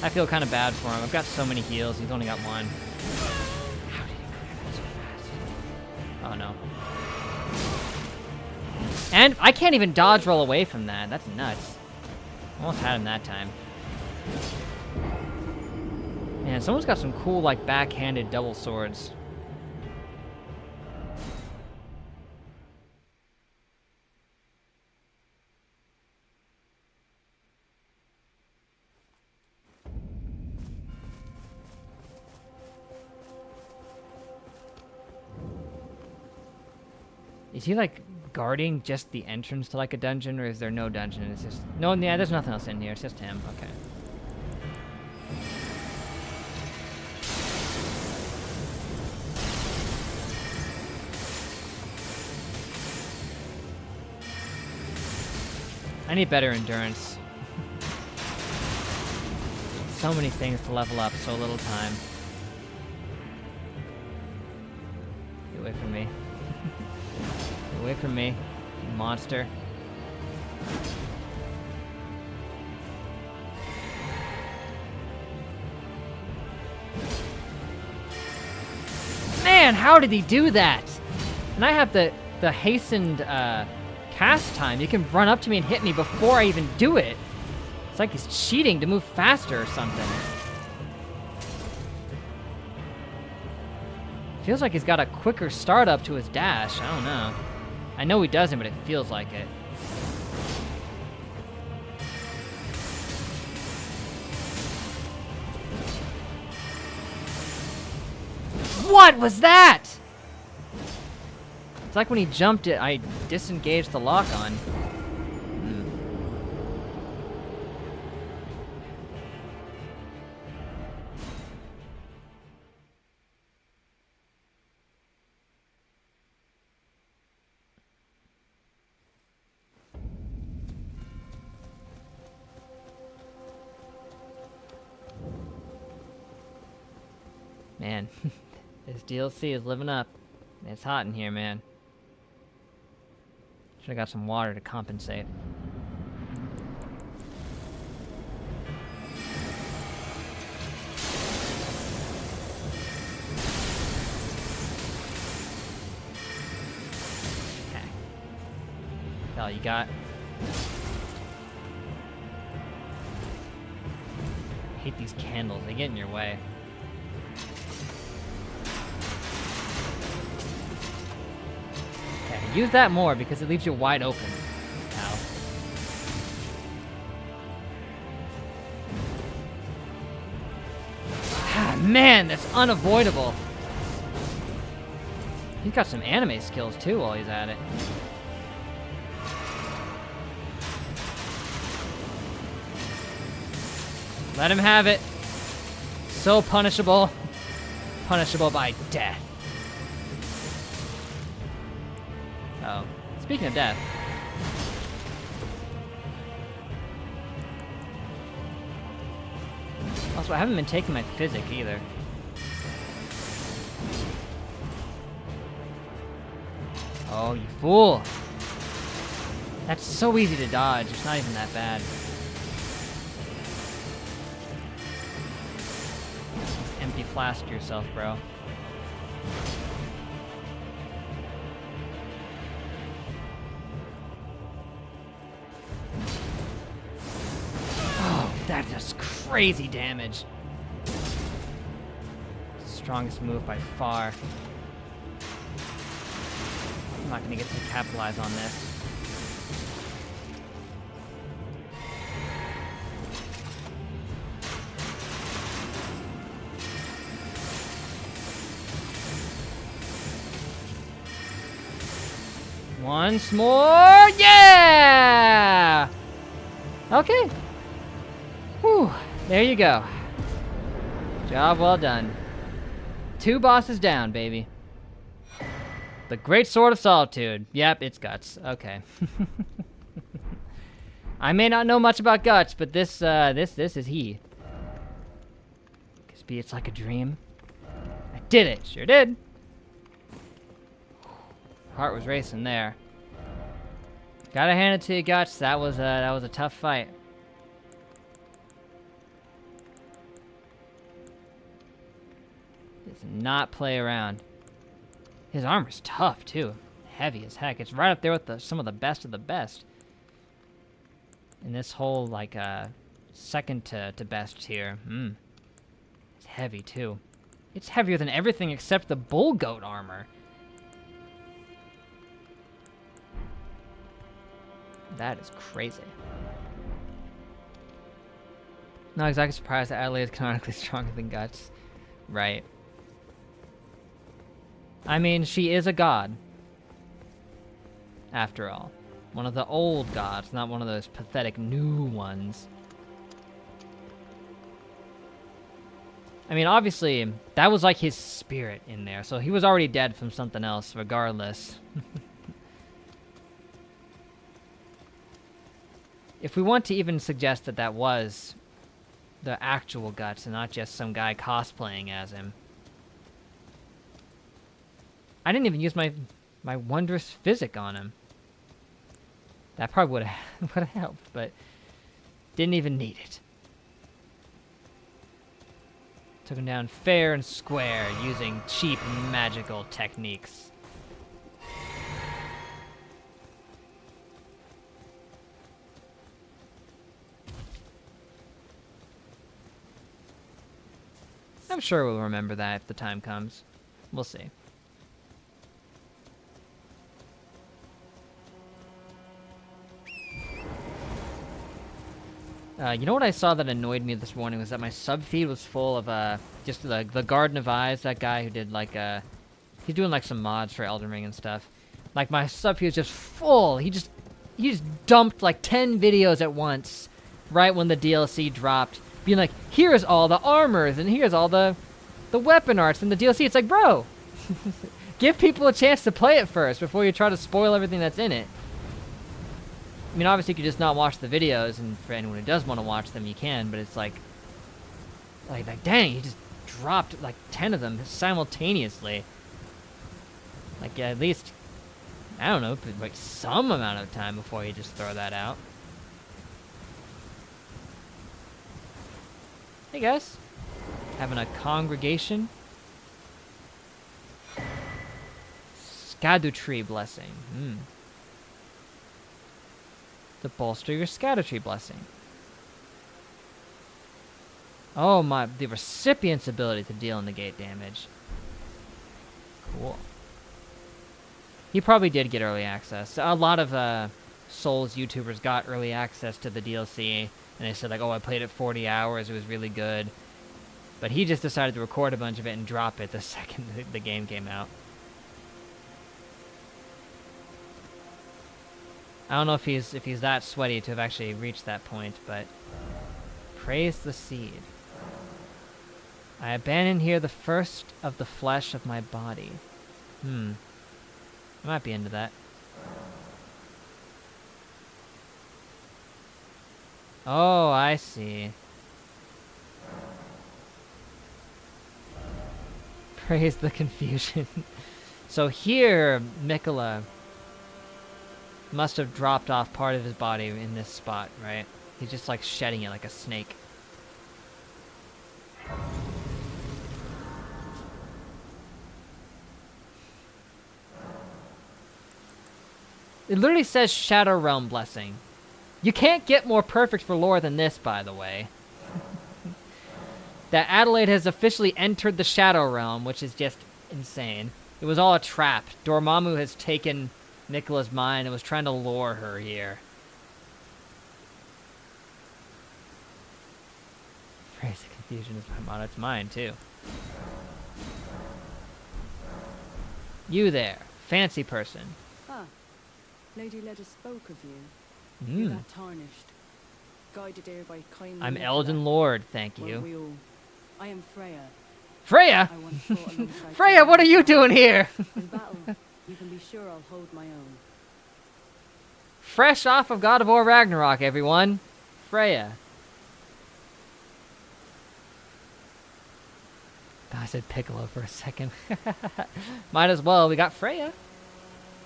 I feel kind of bad for him. I've got so many heals, he's only got one. How did he clear that so fast? Oh no. And I can't even dodge roll away from that. That's nuts. Almost had him that time. Man, someone's got some cool, like, backhanded double swords. Is he, like, guarding just the entrance to, like, a dungeon, or is there no dungeon? It's just... No, yeah, there's nothing else in here. It's just him. Okay. I need better endurance. So many things to level up, so little time. Get away from me. Get away from me, you monster. Man, how did he do that? And I have the hastened cast time. You can run up to me and hit me before I even do it. It's like he's cheating to move faster or something. Feels like he's got a quicker start up to his dash. I don't know. I know he doesn't, but it feels like it. What was that? It's like when he jumped it, I disengaged the lock on. Man, this DLC is living up. It's hot in here, man. Should've got some water to compensate. Okay. That's all you got. I hate these candles, they get in your way. Okay, use that more because it leaves you wide open. Ow. Ah, man, that's unavoidable. He's got some anime skills too while he's at it. Let him have it. So punishable. Punishable by death. Oh, speaking of death. Also, I haven't been taking my physic either. Oh, you fool. That's so easy to dodge. It's not even that bad. Just empty flask yourself, bro. Oh, that does crazy damage. Strongest move by far. I'm not gonna get to capitalize on this. Once more, yeah! Okay. Whew, there you go. Job well done. 2 bosses down, baby. The Great Sword of Solitude. Yep, it's Guts. Okay. I may not know much about Guts, but this is he. Be it's like a dream. I did it. Sure did. Heart was racing there. Gotta hand it to you, Guts. That was a tough fight. Does not play around. His armor's tough too. Heavy as heck. It's right up there with some of the best of the best. In this whole like second to best tier. It's heavy too. It's heavier than everything except the bull goat armor. That is crazy. Not exactly surprised that Adelaide is canonically stronger than Guts. Right. I mean, she is a god. After all. One of the old gods, not one of those pathetic new ones. I mean, obviously, that was like his spirit in there, so he was already dead from something else, regardless. If we want to even suggest that that was the actual Guts and not just some guy cosplaying as him. I didn't even use my wondrous physic on him. That probably would have helped, but didn't even need it. Took him down fair and square using cheap magical techniques. I'm sure we'll remember that if the time comes. We'll see. You know what I saw that annoyed me this morning was that my sub feed was full of just the Garden of Eyes, that guy who did like he's doing like some mods for Elden Ring and stuff. Like my sub feed was just full. He just dumped like 10 videos at once right when the DLC dropped, being like, here's all the armors and here's all the weapon arts in the DLC. It's like, bro, give people a chance to play it first before you try to spoil everything that's in it. I mean, obviously you could just not watch the videos, and for anyone who does want to watch them, you can, but it's like, dang, he just dropped like 10 of them simultaneously. Like, at least, I don't know, like some amount of time before you just throw that out. Hey guys, having a congregation. Scadutree blessing. To bolster your Scadutree blessing. Oh my, the recipient's ability to deal negate damage. Cool. He probably did get early access. A lot of Souls YouTubers got early access to the DLC, and they said like, oh, I played it 40 hours, it was really good. But he just decided to record a bunch of it and drop it the second the game came out. I don't know if he's that sweaty to have actually reached that point, but praise the seed. I abandon here the first of the flesh of my body. I might be into that. Oh, I see. Praise the confusion. So here, Mikola must have dropped off part of his body in this spot, right? He's just like shedding it like a snake. It literally says Shadow Realm Blessing. You can't get more perfect for lore than this, by the way. That Adelaide has officially entered the Shadow Realm, which is just insane. It was all a trap. Dormammu has taken Mikola's mind and was trying to lure her here. Praise the confusion is my motto. It's mine, too. You there, fancy person. Lady Leda spoke of you. You're that tarnished. Guided there by kindly I'm Mikola. Elden Lord, thank you. I am Freya. Freya? I once fought alongside Freya, what are you doing here? In battle, you can be sure I'll hold my own. Fresh off of God of War Ragnarok, everyone. Freya. I said Piccolo for a second. Might as well. We got Freya.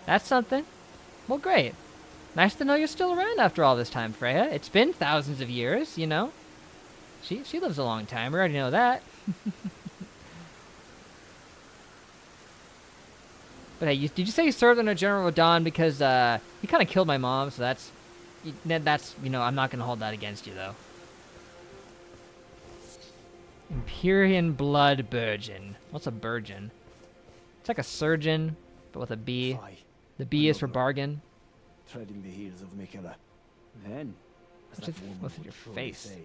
That's something. Well, great. Nice to know you're still around after all this time, Freya. It's been thousands of years, you know. She lives a long time. We already know that. But hey, did you say you served under General Radahn because he kind of killed my mom? So that's you know, I'm not gonna hold that against you though. Empyrean Blood Burgeon. What's a Burgeon? It's like a surgeon, but with a B. The B is for bargain. Treading the heels of Mikola. Then, What's with your face? Say,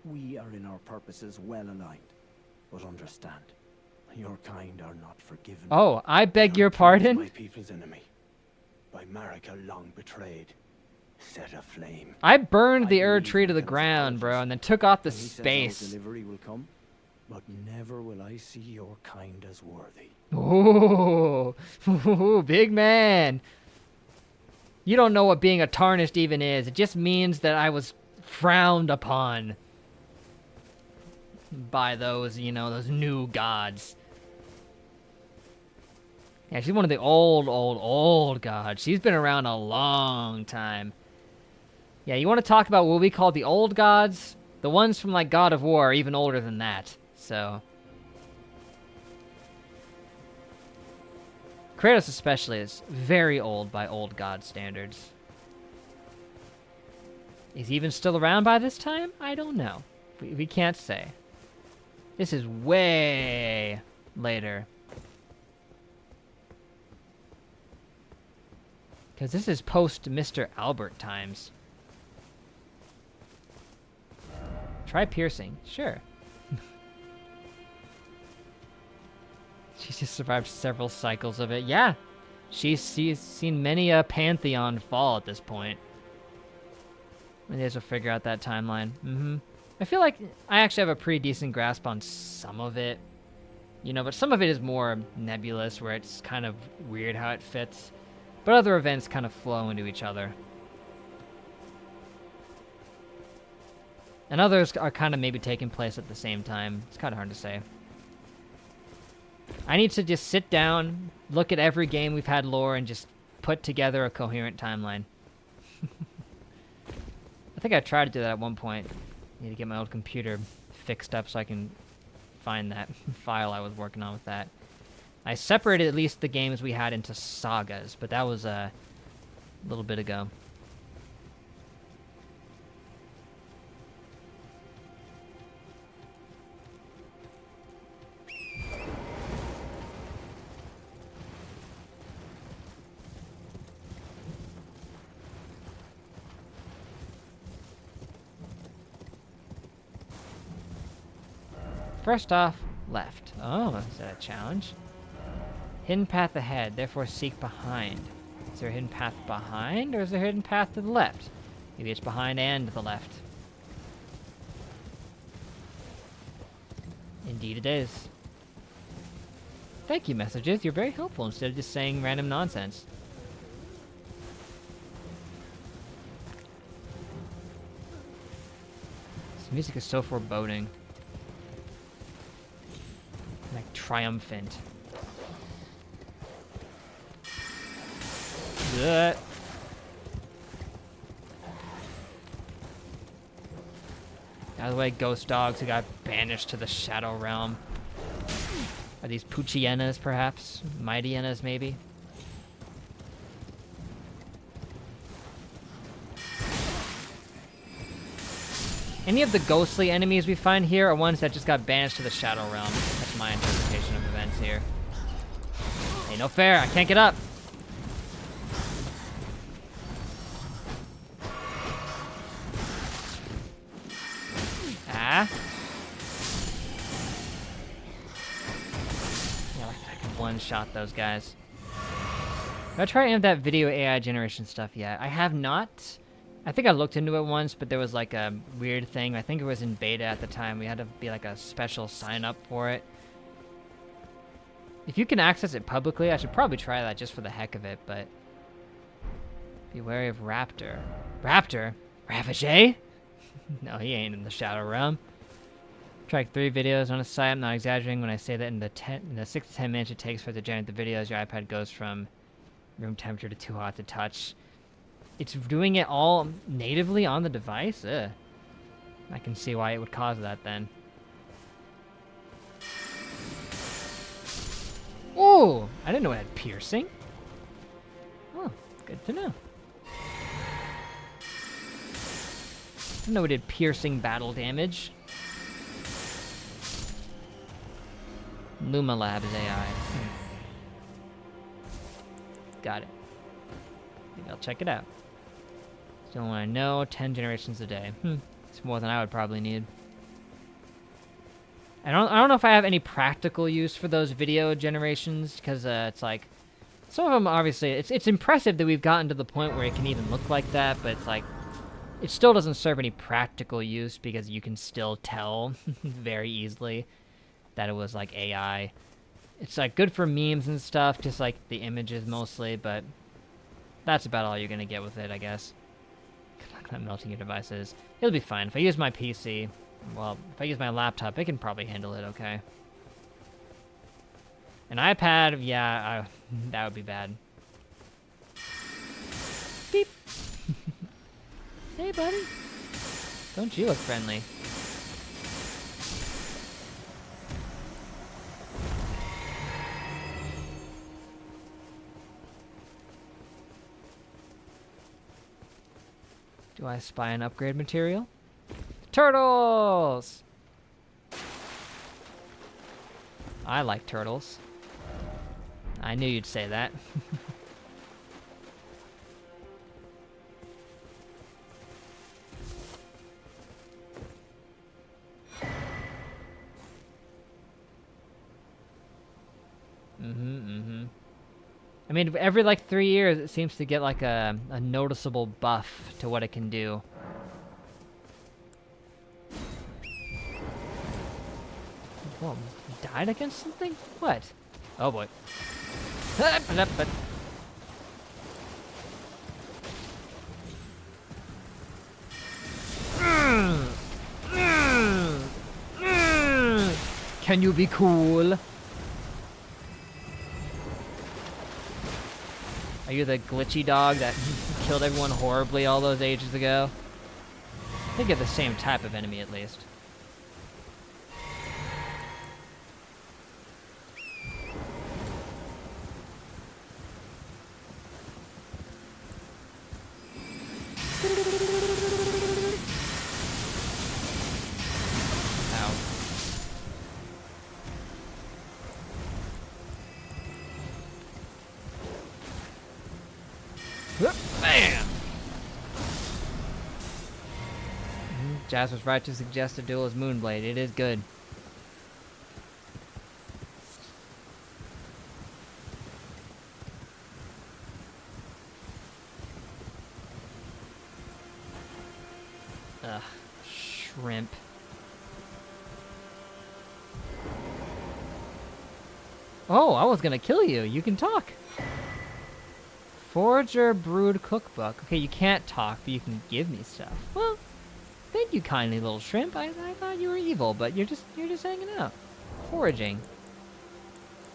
we are in our purposes well aligned. But understand, your kind are not forgiven. Oh, I beg your pardon? My people's enemy. By Marika long betrayed. Set aflame. I burned the Erdtree to the ground, bro, and then took off the space. Delivery will come, but never will I see your kind as worthy. Ooh, big man. You don't know what being a tarnished even is. It just means that I was frowned upon by those, you know, those new gods. Yeah, she's one of the old gods. She's been around a long time. Yeah, you want to talk about what we call the old gods? The ones from, like, God of War are even older than that, so... Kratos especially is very old by old god standards. Is he even still around by this time? I don't know. We can't say. This is way later. Because this is post Mr. Albert times. Try piercing. Sure. She's just survived several cycles of it. Yeah. She's seen many a pantheon fall at this point. Maybe will figure out that timeline. I feel like I actually have a pretty decent grasp on some of it. You know, but some of it is more nebulous, where it's kind of weird how it fits. But other events kind of flow into each other. And others are kind of maybe taking place at the same time. It's kind of hard to say. I need to just sit down, look at every game we've had lore, and just put together a coherent timeline. I think I tried to do that at one point. Need to get my old computer fixed up so I can find that file I was working on with that. I separated at least the games we had into sagas, but that was a little bit ago. First off, left. Oh, is that a challenge? Hidden path ahead, therefore seek behind. Is there a hidden path behind, or is there a hidden path to the left? Maybe it's behind and to the left. Indeed it is. Thank you, messages. You're very helpful instead of just saying random nonsense. This music is so foreboding. Like triumphant. Ugh. Out of the way, ghost dogs who got banished to the Shadow Realm. Are these Puchienas, perhaps? Mightienas, maybe? Any of the ghostly enemies we find here are ones that just got banished to the Shadow Realm. That's my interpretation of events here. Hey, no fair, I can't get up! Ah? Yeah, I can one-shot those guys. Have I tried any of that video AI generation stuff yet? I have not. I think I looked into it once, but there was like a weird thing. I think it was in beta at the time. We had to be like a special sign-up for it. If you can access it publicly, I should probably try that just for the heck of it, but... Be wary of Raptor. Raptor? Ravage? No, he ain't in the Shadow Realm. Track 3 videos on a site. I'm not exaggerating when I say that in the 6 to 10 minutes it takes for it to generate the videos, your iPad goes from room temperature to too hot to touch. It's doing it all natively on the device? Ugh. I can see why it would cause that then. Oh! I didn't know it had piercing. Oh, good to know. I didn't know it did piercing battle damage. Luma Labs AI. Got it. Maybe I'll check it out. Still want to know, 10 generations a day. It's more than I would probably need. I don't know if I have any practical use for those video generations, because it's like, some of them obviously, it's impressive that we've gotten to the point where it can even look like that, but it's like, it still doesn't serve any practical use because you can still tell very easily that it was like AI. It's like good for memes and stuff, just like the images mostly, but that's about all you're gonna get with it, I guess. Not melting your devices. It'll be fine. If I use my PC, well, if I use my laptop, it can probably handle it okay. An iPad, yeah, that would be bad. Beep. Hey, buddy. Don't you look friendly? Do I spy an upgrade material? Turtles! I like turtles. I knew you'd say that. I mean, every like 3 years, it seems to get like a noticeable buff to what it can do. Whoa, he died against something? What? Oh boy. Can you be cool? Are you the glitchy dog that killed everyone horribly all those ages ago? I think you're the same type of enemy at least. Ow. Whoop, bam! Jazz was right to suggest a duel as Moonblade. It is good. Ugh, shrimp. Oh, I was gonna kill you. You can talk. Forager Brood Cookbook. Okay, you can't talk, but you can give me stuff. Well, thank you, kindly little shrimp. I thought you were evil, but you're just hanging out, foraging,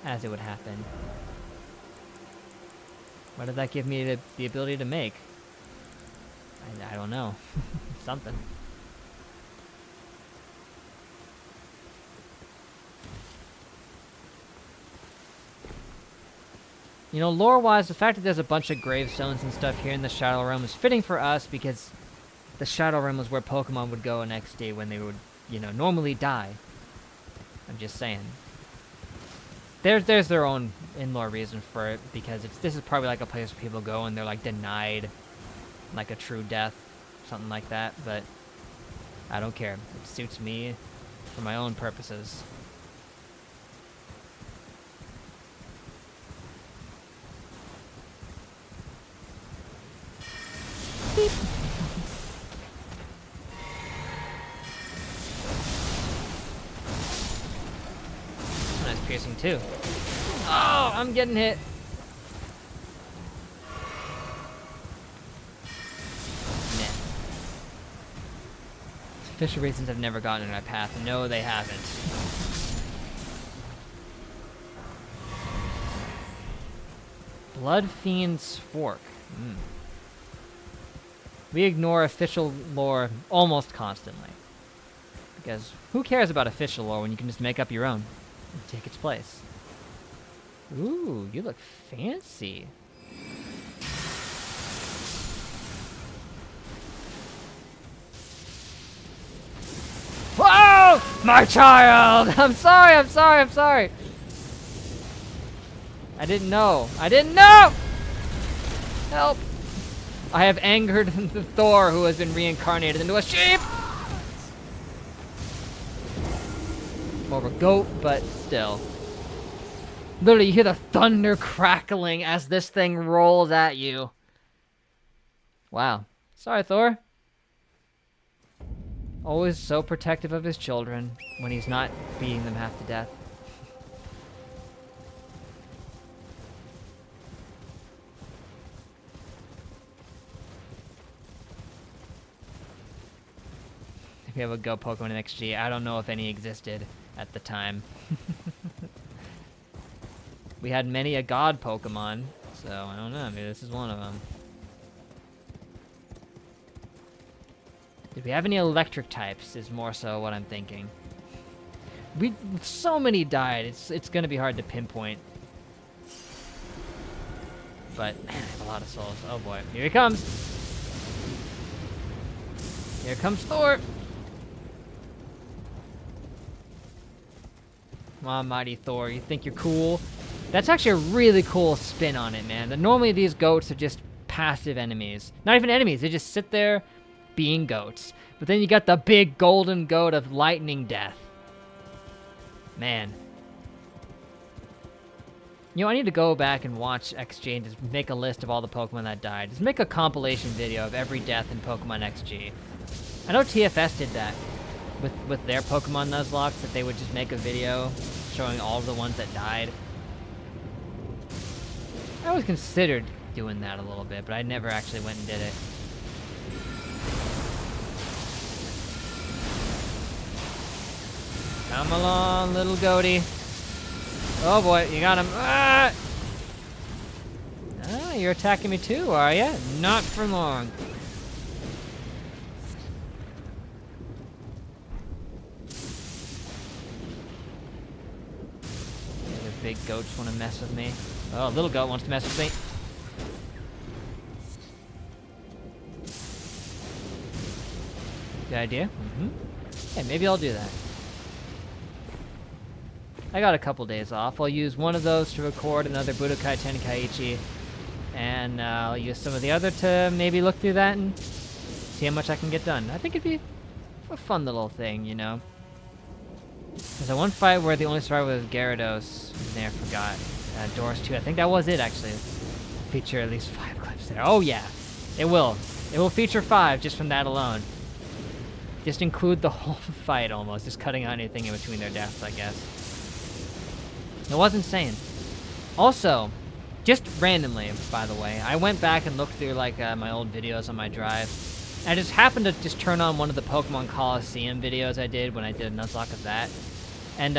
as it would happen. What did that give me the ability to make? I don't know. Something. You know, lore-wise, the fact that there's a bunch of gravestones and stuff here in the Shadow Realm is fitting for us because the Shadow Realm was where Pokemon would go in XD when they would, you know, normally die. I'm just saying. There's their own in-lore reason for it because this is probably like a place where people go and they're like denied like a true death, something like that, but I don't care. It suits me for my own purposes. Beep. Nice piercing too. Oh, I'm getting hit. Nah. Official reasons have never gotten in my path. No, they haven't. Blood Fiend's Fork. We ignore official lore almost constantly. Because who cares about official lore when you can just make up your own and take its place? Ooh, you look fancy. Whoa! My child! I'm sorry, I'm sorry, I'm sorry. I didn't know. I didn't know! Help! I have angered the Thor who has been reincarnated into a sheep! More of a goat, but still. Literally, you hear the thunder crackling as this thing rolls at you. Wow. Sorry, Thor. Always so protective of his children when he's not beating them half to death. We have a Go Pokemon in XG. I don't know if any existed at the time. We had many a God Pokemon, so I don't know. Maybe this is one of them. Did we have any electric types is more so what I'm thinking. So many died, it's gonna be hard to pinpoint. But, man, I have a lot of souls. Oh boy, here he comes! Here comes Thor! Come on, Mighty Thor, you think you're cool? That's actually a really cool spin on it, man. Normally these goats are just passive enemies. Not even enemies, they just sit there being goats. But then you got the big golden goat of lightning death. Man. You know, I need to go back and watch XG and just make a list of all the Pokemon that died. Just make a compilation video of every death in Pokemon XG. I know TFS did that with their Pokemon Nuzlocke, that they would just make a video showing all of the ones that died. I always considered doing that a little bit, but I never actually went and did it. Come along, little goaty. Oh boy, you got him. Ah! Ah, you're attacking me too, are ya? Not for long. The big goats want to mess with me. Oh, little goat wants to mess with me. Good idea. Yeah, maybe I'll do that. I got a couple days off. I'll use one of those to record another Budokai Tenkaichi, and I'll use some of the other to maybe look through that and see how much I can get done. I think it'd be a fun little thing, you know. There's a one fight where the only survivor was Gyarados. I forgot. Doors 2. I think that was it, actually. Feature at least 5 clips there. Oh, yeah. It will. It will feature 5 just from that alone. Just include the whole fight, almost. Just cutting out anything in between their deaths, I guess. It was insane. Also, just randomly, by the way, I went back and looked through, like, my old videos on my drive. And I just happened to just turn on one of the Pokemon Coliseum videos I did when I did a Nuzlocke of that. And,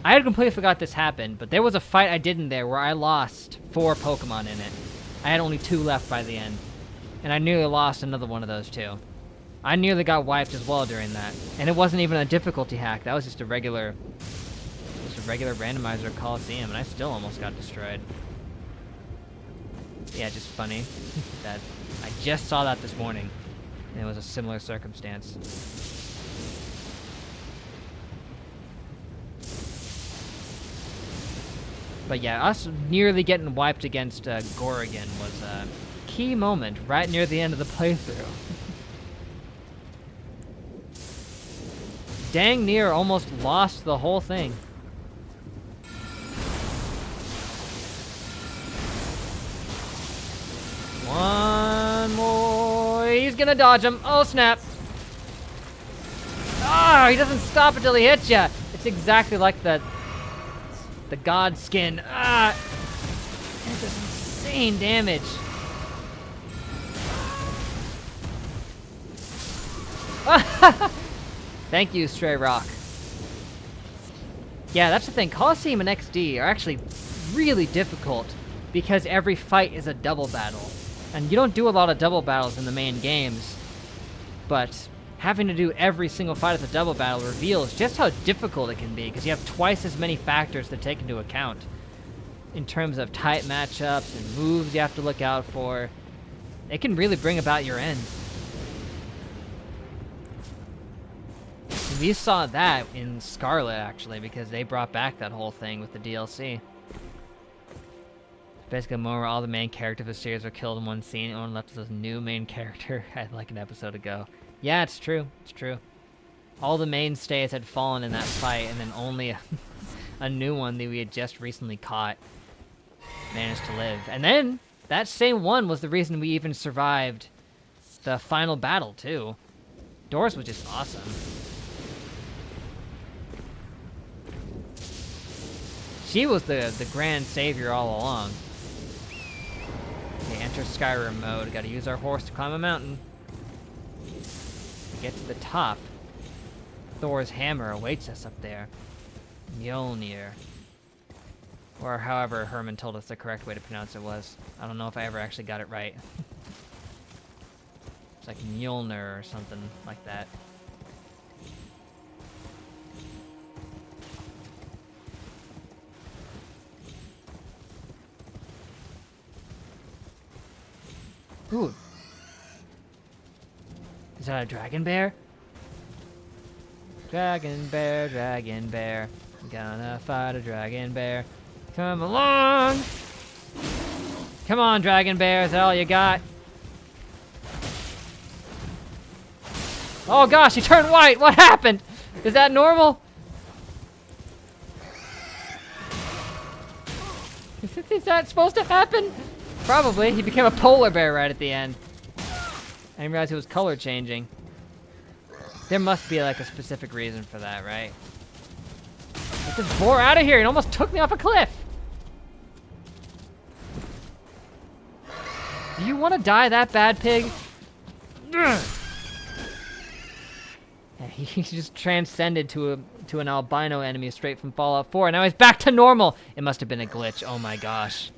I had completely forgot this happened, but there was a fight I did in there where I lost 4 Pokemon in it. I had only 2 left by the end. And I nearly lost another one of those, too. I nearly got wiped as well during that. And it wasn't even a difficulty hack. That was just a regular randomizer Coliseum, and I still almost got destroyed. Yeah, just funny that I just saw that this morning, and it was a similar circumstance. But yeah, us nearly getting wiped against Gorgon was a key moment right near the end of the playthrough. Dang near almost lost the whole thing. One more. He's gonna dodge him. Oh, snap. Ah, he doesn't stop until he hits ya. It's exactly like the god skin. Ah, it does insane damage. Thank you, Stray Rock. Yeah, that's the thing. Coliseum and XD are actually really difficult because every fight is a double battle. And you don't do a lot of double battles in the main games, but having to do every single fight as a double battle reveals just how difficult it can be, because you have twice as many factors to take into account in terms of tight matchups and moves you have to look out for. It can really bring about your end. And we saw that in Scarlet, actually, because they brought back that whole thing with the DLC. Basically, more where all the main characters of the series are killed in one scene, and only left is this new main character like an episode ago. Yeah, it's true. It's true. All the mainstays had fallen in that fight, and then only a new one that we had just recently caught managed to live. And then, that same one was the reason we even survived the final battle, too. Doris was just awesome. She was the grand savior all along. Okay, enter Skyrim mode. Gotta use our horse to climb a mountain. To get to the top, Thor's hammer awaits us up there. Mjolnir. Or however Herman told us the correct way to pronounce it was. I don't know if I ever actually got it right. It's like Mjolnir or something like that. Ooh. Is that a dragon bear? Dragon bear, dragon bear. I'm gonna fight a dragon bear. Come along! Come on, dragon bear, is that all you got? Oh gosh, he turned white! What happened? Is that normal? Is that supposed to happen? Probably. He became a polar bear right at the end. I didn't realize it was color changing. There must be like a specific reason for that, right? Get this boar out of here! It almost took me off a cliff! Do you want to die that bad, pig? Yeah, he just transcended to an albino enemy straight from Fallout 4. Now he's back to normal! It must have been a glitch. Oh my gosh.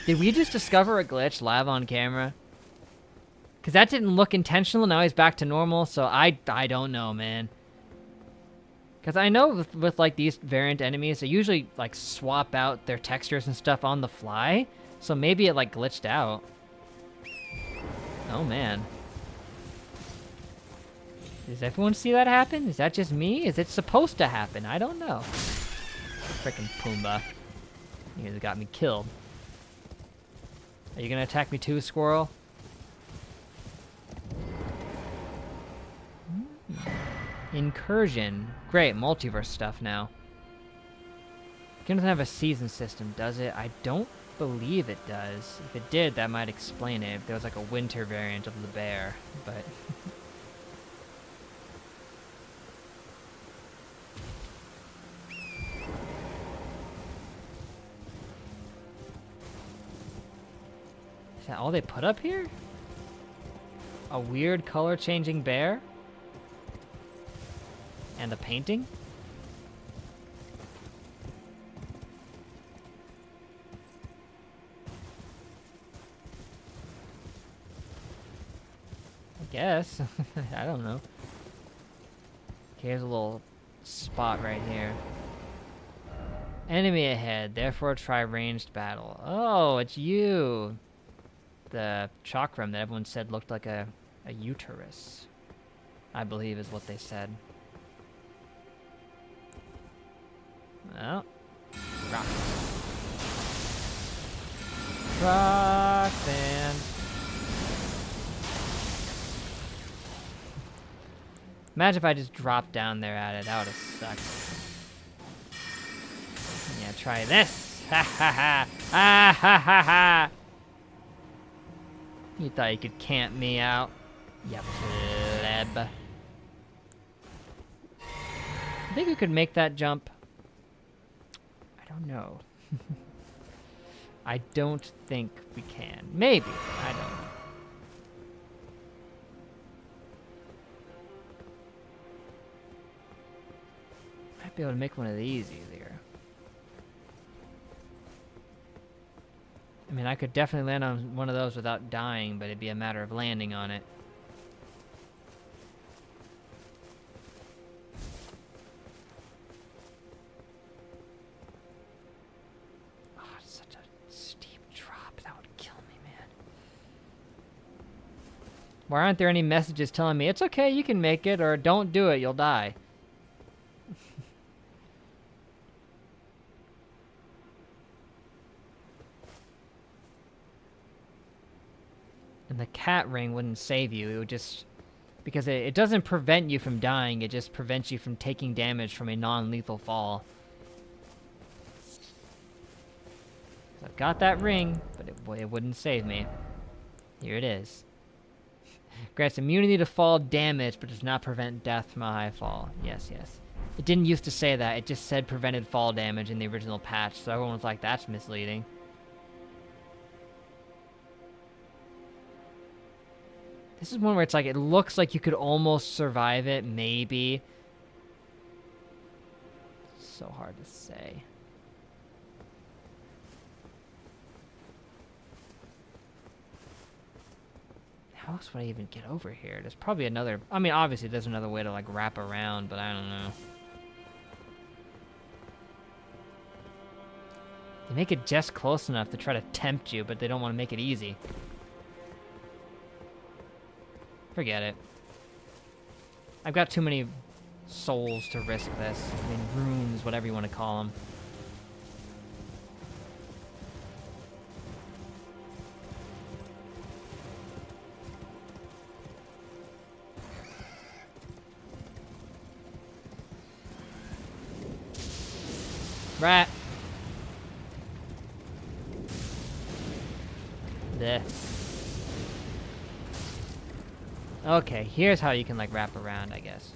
Did we just discover a glitch live on camera? Because that didn't look intentional. Now he's back to normal, so I don't know, man. Because I know with like these variant enemies, they usually like swap out their textures and stuff on the fly. So maybe it like glitched out. Oh man. Does everyone see that happen? Is that just me? Is it supposed to happen? I don't know. Frickin' Pumbaa. You guys got me killed. Are you gonna attack me too, squirrel? Incursion. Great, multiverse stuff now. It doesn't have a season system, does it? I don't believe it does. If it did, that might explain it. If there was like a winter variant of the bear, but... Is that all they put up here? A weird color-changing bear? And a painting? I guess. I don't know. Okay, here's a little spot right here. Enemy ahead, therefore try ranged battle. Oh, it's you! The chakram that everyone said looked like a uterus, I believe is what they said. Well, rock. Rock band. Imagine if I just dropped down there at it. That would have sucked. Yeah, try this. Ha ha ha. Ah ha ha ha. You thought you could camp me out? Ya pleb. I think we could make that jump. I don't know. I don't think we can. Maybe. I don't know. Might be able to make one of these easier. I mean, I could definitely land on one of those without dying, but it'd be a matter of landing on it. Oh, it's such a steep drop. That would kill me, man. Why aren't there any messages telling me, it's okay, you can make it, or don't do it, you'll die? And the cat ring wouldn't save you. It would just... Because it doesn't prevent you from dying. It just prevents you from taking damage from a non-lethal fall. So I've got that ring, but it wouldn't save me. Here it is. Grants immunity to fall damage, but does not prevent death from a high fall. Yes, yes. It didn't used to say that. It just said prevented fall damage in the original patch. So everyone was like, that's misleading. This is one where it's like, it looks like you could almost survive it, maybe. So hard to say. How else would I even get over here? There's probably another... I mean, obviously there's another way to like wrap around, but I don't know. They make it just close enough to try to tempt you, but they don't want to make it easy. Forget it. I've got too many souls to risk this. I mean, runes, whatever you want to call them. Rat. There. Okay, here's how you can, like, wrap around, I guess.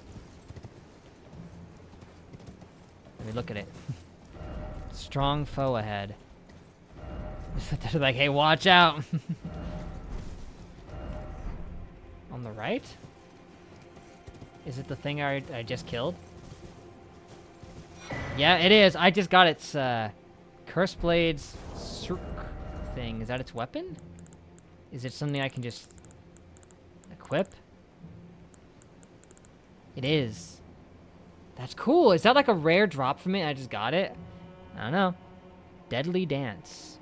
Let me look at it. Strong foe ahead. They're like, hey, watch out! On the right? Is it the thing I just killed? Yeah, it is. I just got its, Curse Blade's Cirque thing, is that its weapon? Is it something I can just equip? It is. That's cool. Is that like a rare drop for me? I just got it? I don't know. Deadly Dance.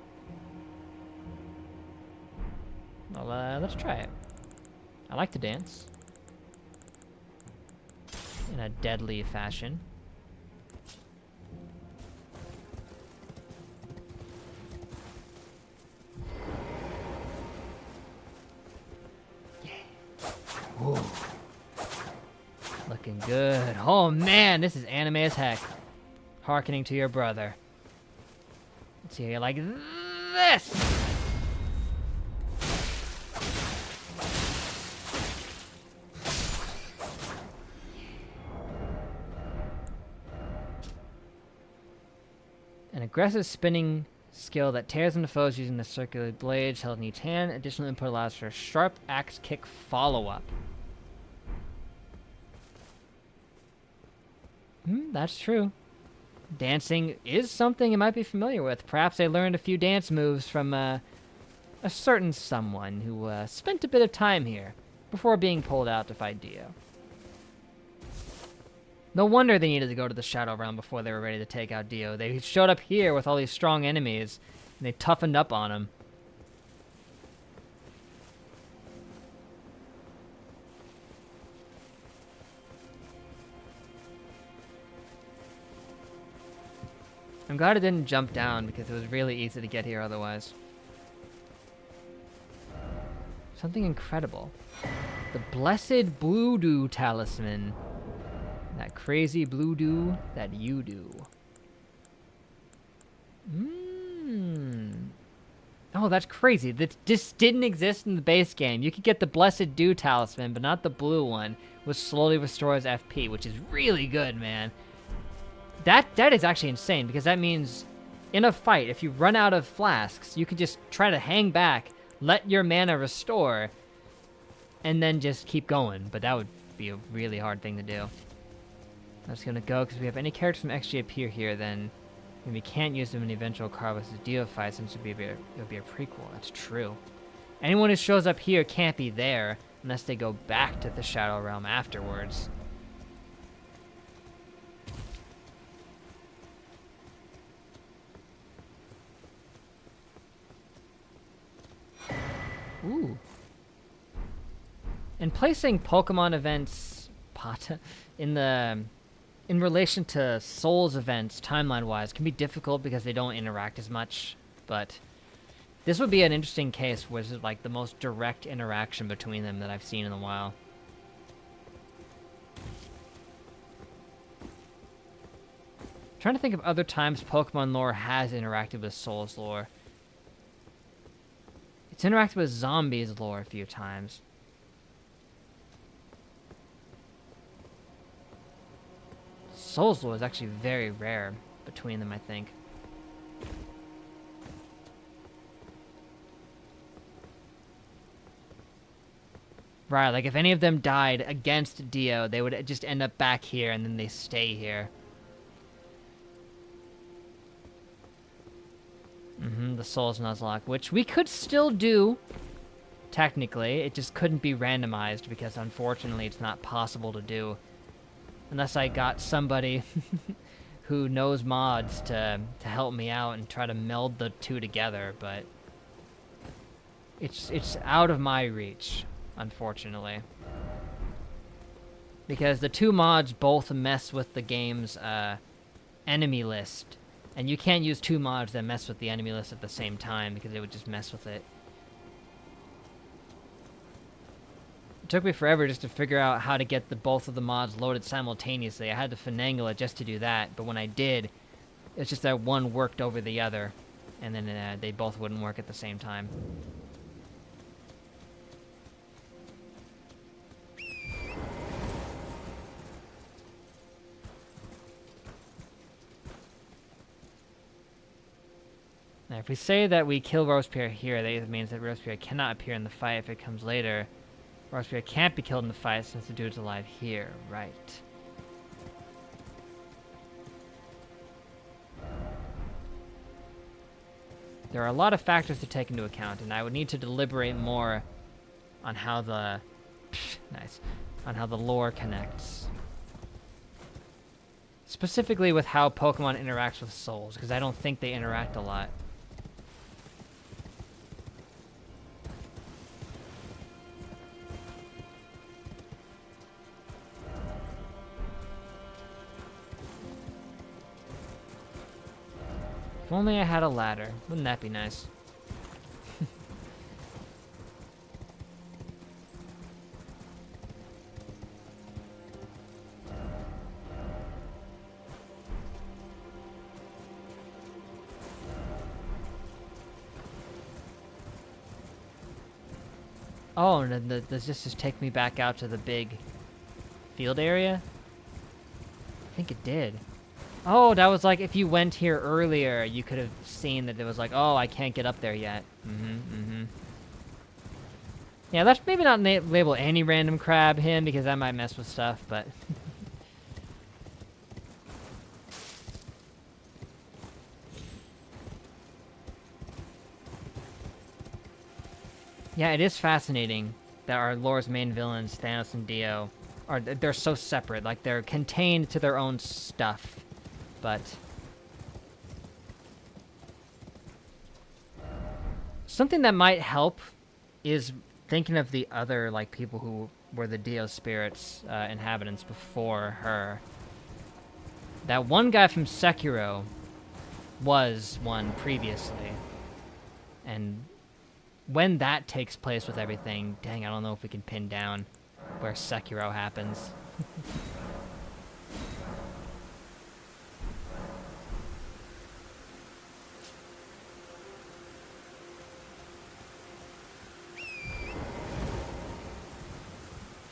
Well, let's try it. I like to dance. In a deadly fashion. Yeah. Ooh. Looking good. Oh man, this is anime as heck. Hearkening to your brother. Let's see here, like this! An aggressive spinning skill that tears into foes using the circular blades held in each hand. Additional input allows for a sharp axe kick follow-up. That's true. Dancing is something you might be familiar with. Perhaps I learned a few dance moves from a certain someone who spent a bit of time here before being pulled out to fight Dio. No wonder they needed to go to the Shadow Realm before they were ready to take out Dio. They showed up here with all these strong enemies, and they toughened up on him. I'm glad it didn't jump down, because it was really easy to get here otherwise. Something incredible. The Blessed Blue Dew Talisman. That crazy blue dew that you do. Oh, that's crazy. That just didn't exist in the base game. You could get the Blessed Dew Talisman, but not the blue one, which slowly restores FP, which is really good, man. That is actually insane, because that means in a fight, if you run out of flasks, you can just try to hang back, let your mana restore, and then just keep going. But that would be a really hard thing to do. I'm just gonna go, because if we have any characters from XG appear here, then we can't use them in the eventual Carlos Dio fight, since it would be a prequel. That's true. Anyone who shows up here can't be there, unless they go back to the Shadow Realm afterwards. Ooh. And placing Pokemon events in relation to Souls events, timeline-wise, can be difficult because they don't interact as much. But this would be an interesting case where it's like the most direct interaction between them that I've seen in a while. I'm trying to think of other times Pokemon lore has interacted with Souls lore. It's interacted with Zombies lore a few times. Souls lore is actually very rare between them, I think. Right, like if any of them died against Dio, they would just end up back here and then they stay here. The Souls Nuzlocke, which we could still do, technically. It just couldn't be randomized because unfortunately it's not possible to do. Unless I got somebody who knows mods to help me out and try to meld the two together, but it's out of my reach, unfortunately. Because the two mods both mess with the game's enemy list. And you can't use two mods that mess with the enemy list at the same time because it would just mess with it. It took me forever just to figure out how to get both of the mods loaded simultaneously. I had to finagle it just to do that, but when I did, it's just that one worked over the other, and then they both wouldn't work at the same time. Now, if we say that we kill Robespierre here, that means that Robespierre cannot appear in the fight if it comes later. Robespierre can't be killed in the fight since the dude's alive here, right? There are a lot of factors to take into account, and I would need to deliberate more on how the nice, on how the lore connects. Specifically with how Pokemon interacts with souls, because I don't think they interact a lot. If only I had a ladder. Wouldn't that be nice? Oh, and then does this just take me back out to the big field area? I think it did. Oh, that was like if you went here earlier, you could have seen that it was like, oh, I can't get up there yet. Yeah, let's maybe not label any random crab him because that might mess with stuff, but... Yeah, it is fascinating that our lore's main villains, Thanos and Dio, they're so separate. Like, they're contained to their own stuff. But... something that might help is thinking of the other, like, people who were the Dio spirits, inhabitants before her. That one guy from Sekiro was one previously. And... when that takes place with everything, dang, I don't know if we can pin down where Sekiro happens.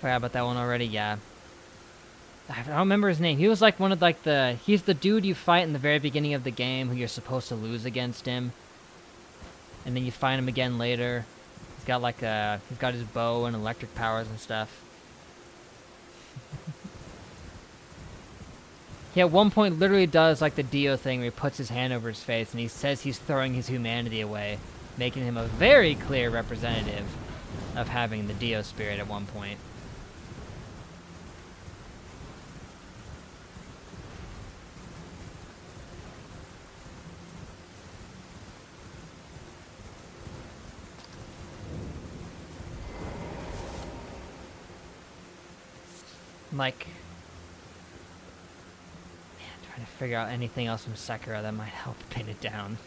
Forgot about that one already, yeah. I don't remember his name. He was like one of like he's the dude you fight in the very beginning of the game who you're supposed to lose against him. And then you find him again later. He's got like he's got his bow and electric powers and stuff. He at one point literally does like the Dio thing where he puts his hand over his face and he says he's throwing his humanity away, making him a very clear representative of having the Dio spirit at one point. Like, man, trying to figure out anything else from Sekiro that might help pin it down.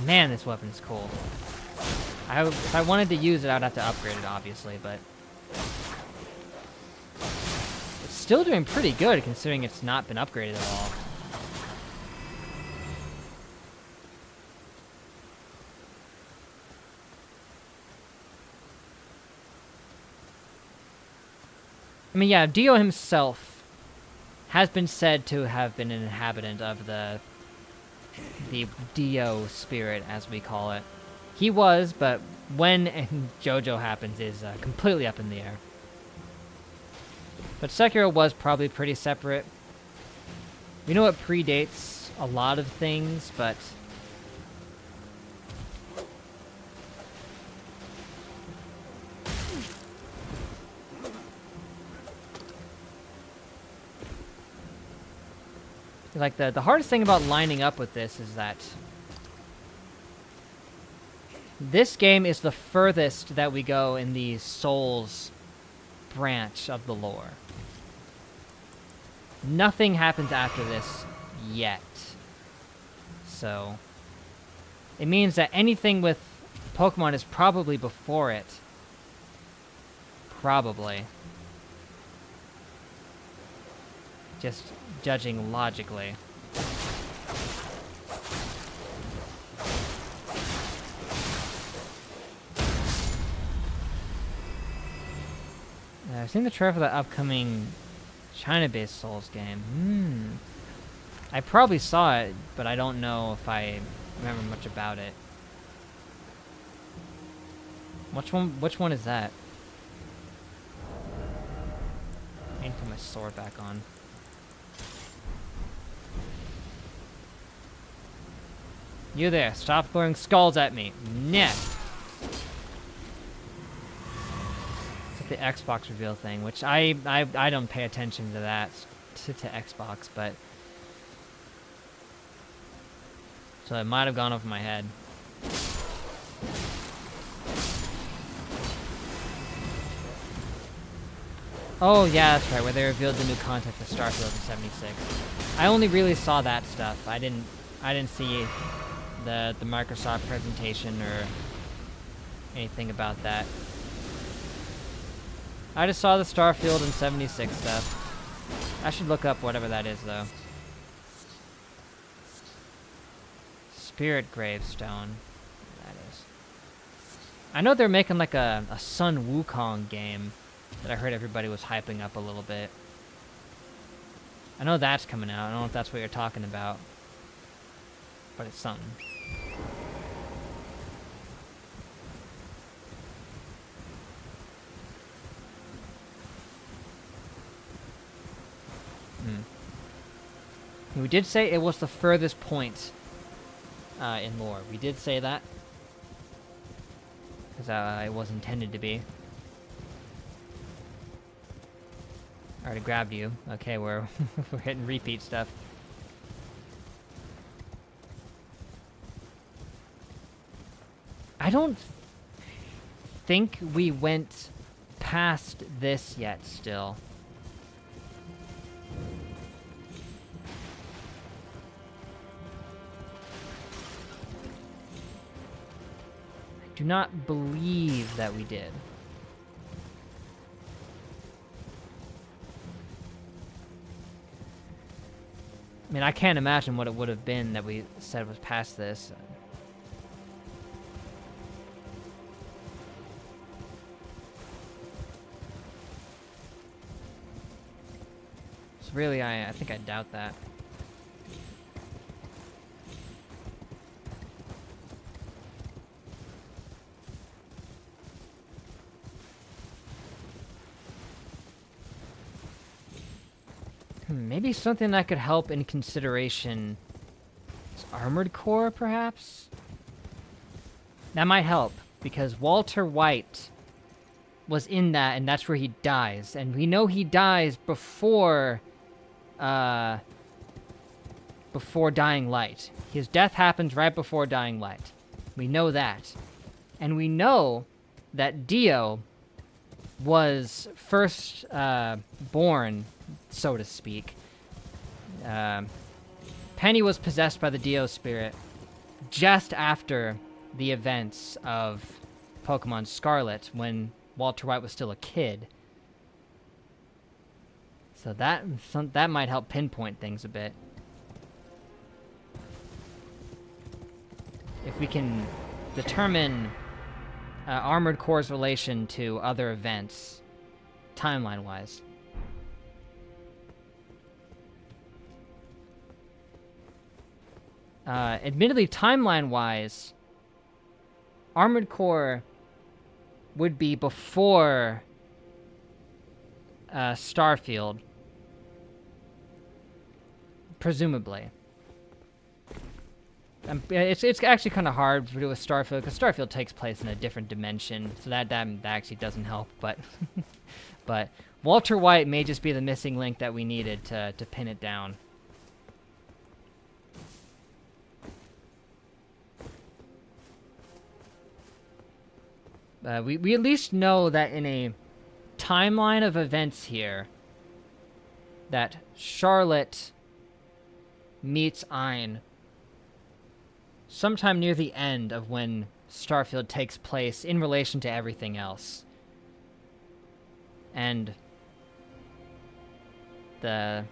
Man, this weapon is cool. If I wanted to use it, I would have to upgrade it, obviously, but... it's still doing pretty good, considering it's not been upgraded at all. I mean, yeah, Dio himself has been said to have been an inhabitant of the Dio spirit, as we call it. He was, but when JoJo happens is completely up in the air. But Sekiro was probably pretty separate. We know it predates a lot of things, but... like, the hardest thing about lining up with this is that this game is the furthest that we go in the Souls branch of the lore. Nothing happens after this yet. So, it means that anything with Pokemon is probably before it. Probably. Just judging logically. I've seen the trailer for the upcoming China-based Souls game. I probably saw it, but I don't know if I remember much about it. Which one is that? I need to put my sword back on. You there. Stop throwing skulls at me. Nah. It's like the Xbox reveal thing, which I don't pay attention to that, to Xbox, but... So it might have gone over my head. Oh yeah, that's right, where they revealed the new content for Starfield in 76. I only really saw that stuff. I didn't see the Microsoft presentation or anything about that. I just saw the Starfield in 76 stuff. I should look up whatever that is though. Spirit Gravestone. That is. I know they're making like a Sun Wukong game that I heard everybody was hyping up a little bit. I know that's coming out. I don't know if that's what you're talking about. But it's something. We did say it was the furthest point in lore. We did say that. Because it was intended to be. I already grabbed you. Okay, we're hitting repeat stuff. I don't think we went past this yet still. I do not believe that we did. I mean, I can't imagine what it would have been that we said was past this. So really, I think I doubt that. Maybe something that could help in consideration is Armored Core, perhaps? That might help, because Walter White was in that, and that's where he dies. And we know he dies before Dying Light. His death happens right before Dying Light. We know that. And we know that Dio was first born, so to speak. Penny was possessed by the Dio spirit just after the events of Pokemon Scarlet, when Walter White was still a kid. So that might help pinpoint things a bit. If we can determine Armored Core's relation to other events, timeline-wise. Admittedly, timeline-wise, Armored Core would be before Starfield, presumably. It's actually kind of hard to do with Starfield, because Starfield takes place in a different dimension, so that actually doesn't help, but but Walter White may just be the missing link that we needed to pin it down. We at least know that in a timeline of events here, that Charlotte meets Ein sometime near the end of when Starfield takes place in relation to everything else. And the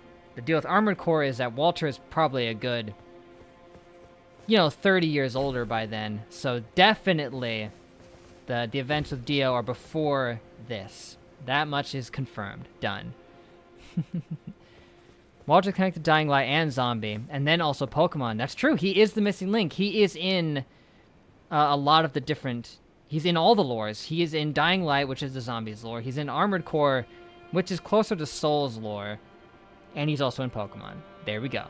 deal with Armored Core is that Walter is probably a good, 30 years older by then. So definitely the events with Dio are before this. That much is confirmed. Done. Walter connected Dying Light and Zombie, and then also Pokemon. That's true. He is the missing link. He is in a lot of the different... He's in all the lores. He is in Dying Light, which is the Zombies lore. He's in Armored Core, which is closer to Soul's lore. And he's also in Pokemon. There we go.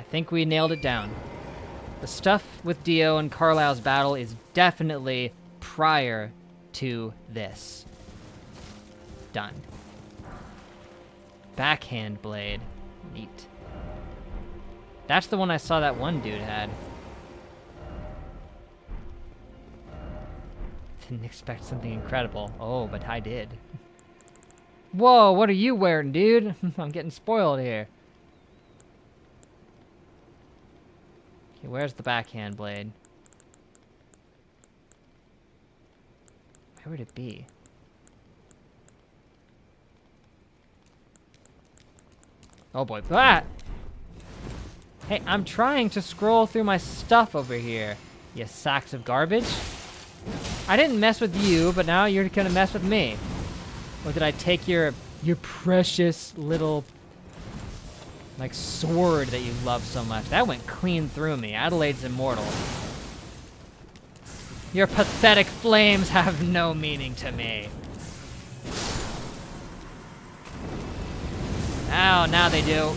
think we nailed it down. The stuff with Dio and Carlisle's battle is definitely prior to this. Done. Backhand blade. Neat. That's the one I saw that one dude had. Didn't expect something incredible. Oh, but I did. Whoa, what are you wearing, dude? I'm getting spoiled here. Okay, where's the backhand blade? Where would it be? Oh boy. Ah! Hey, I'm trying to scroll through my stuff over here, you sacks of garbage. I didn't mess with you, but now you're gonna mess with me. Or did I take your precious little, like, sword that you love so much? That went clean through me. Adelaide's immortal. Your pathetic flames have no meaning to me. Ow, now they do.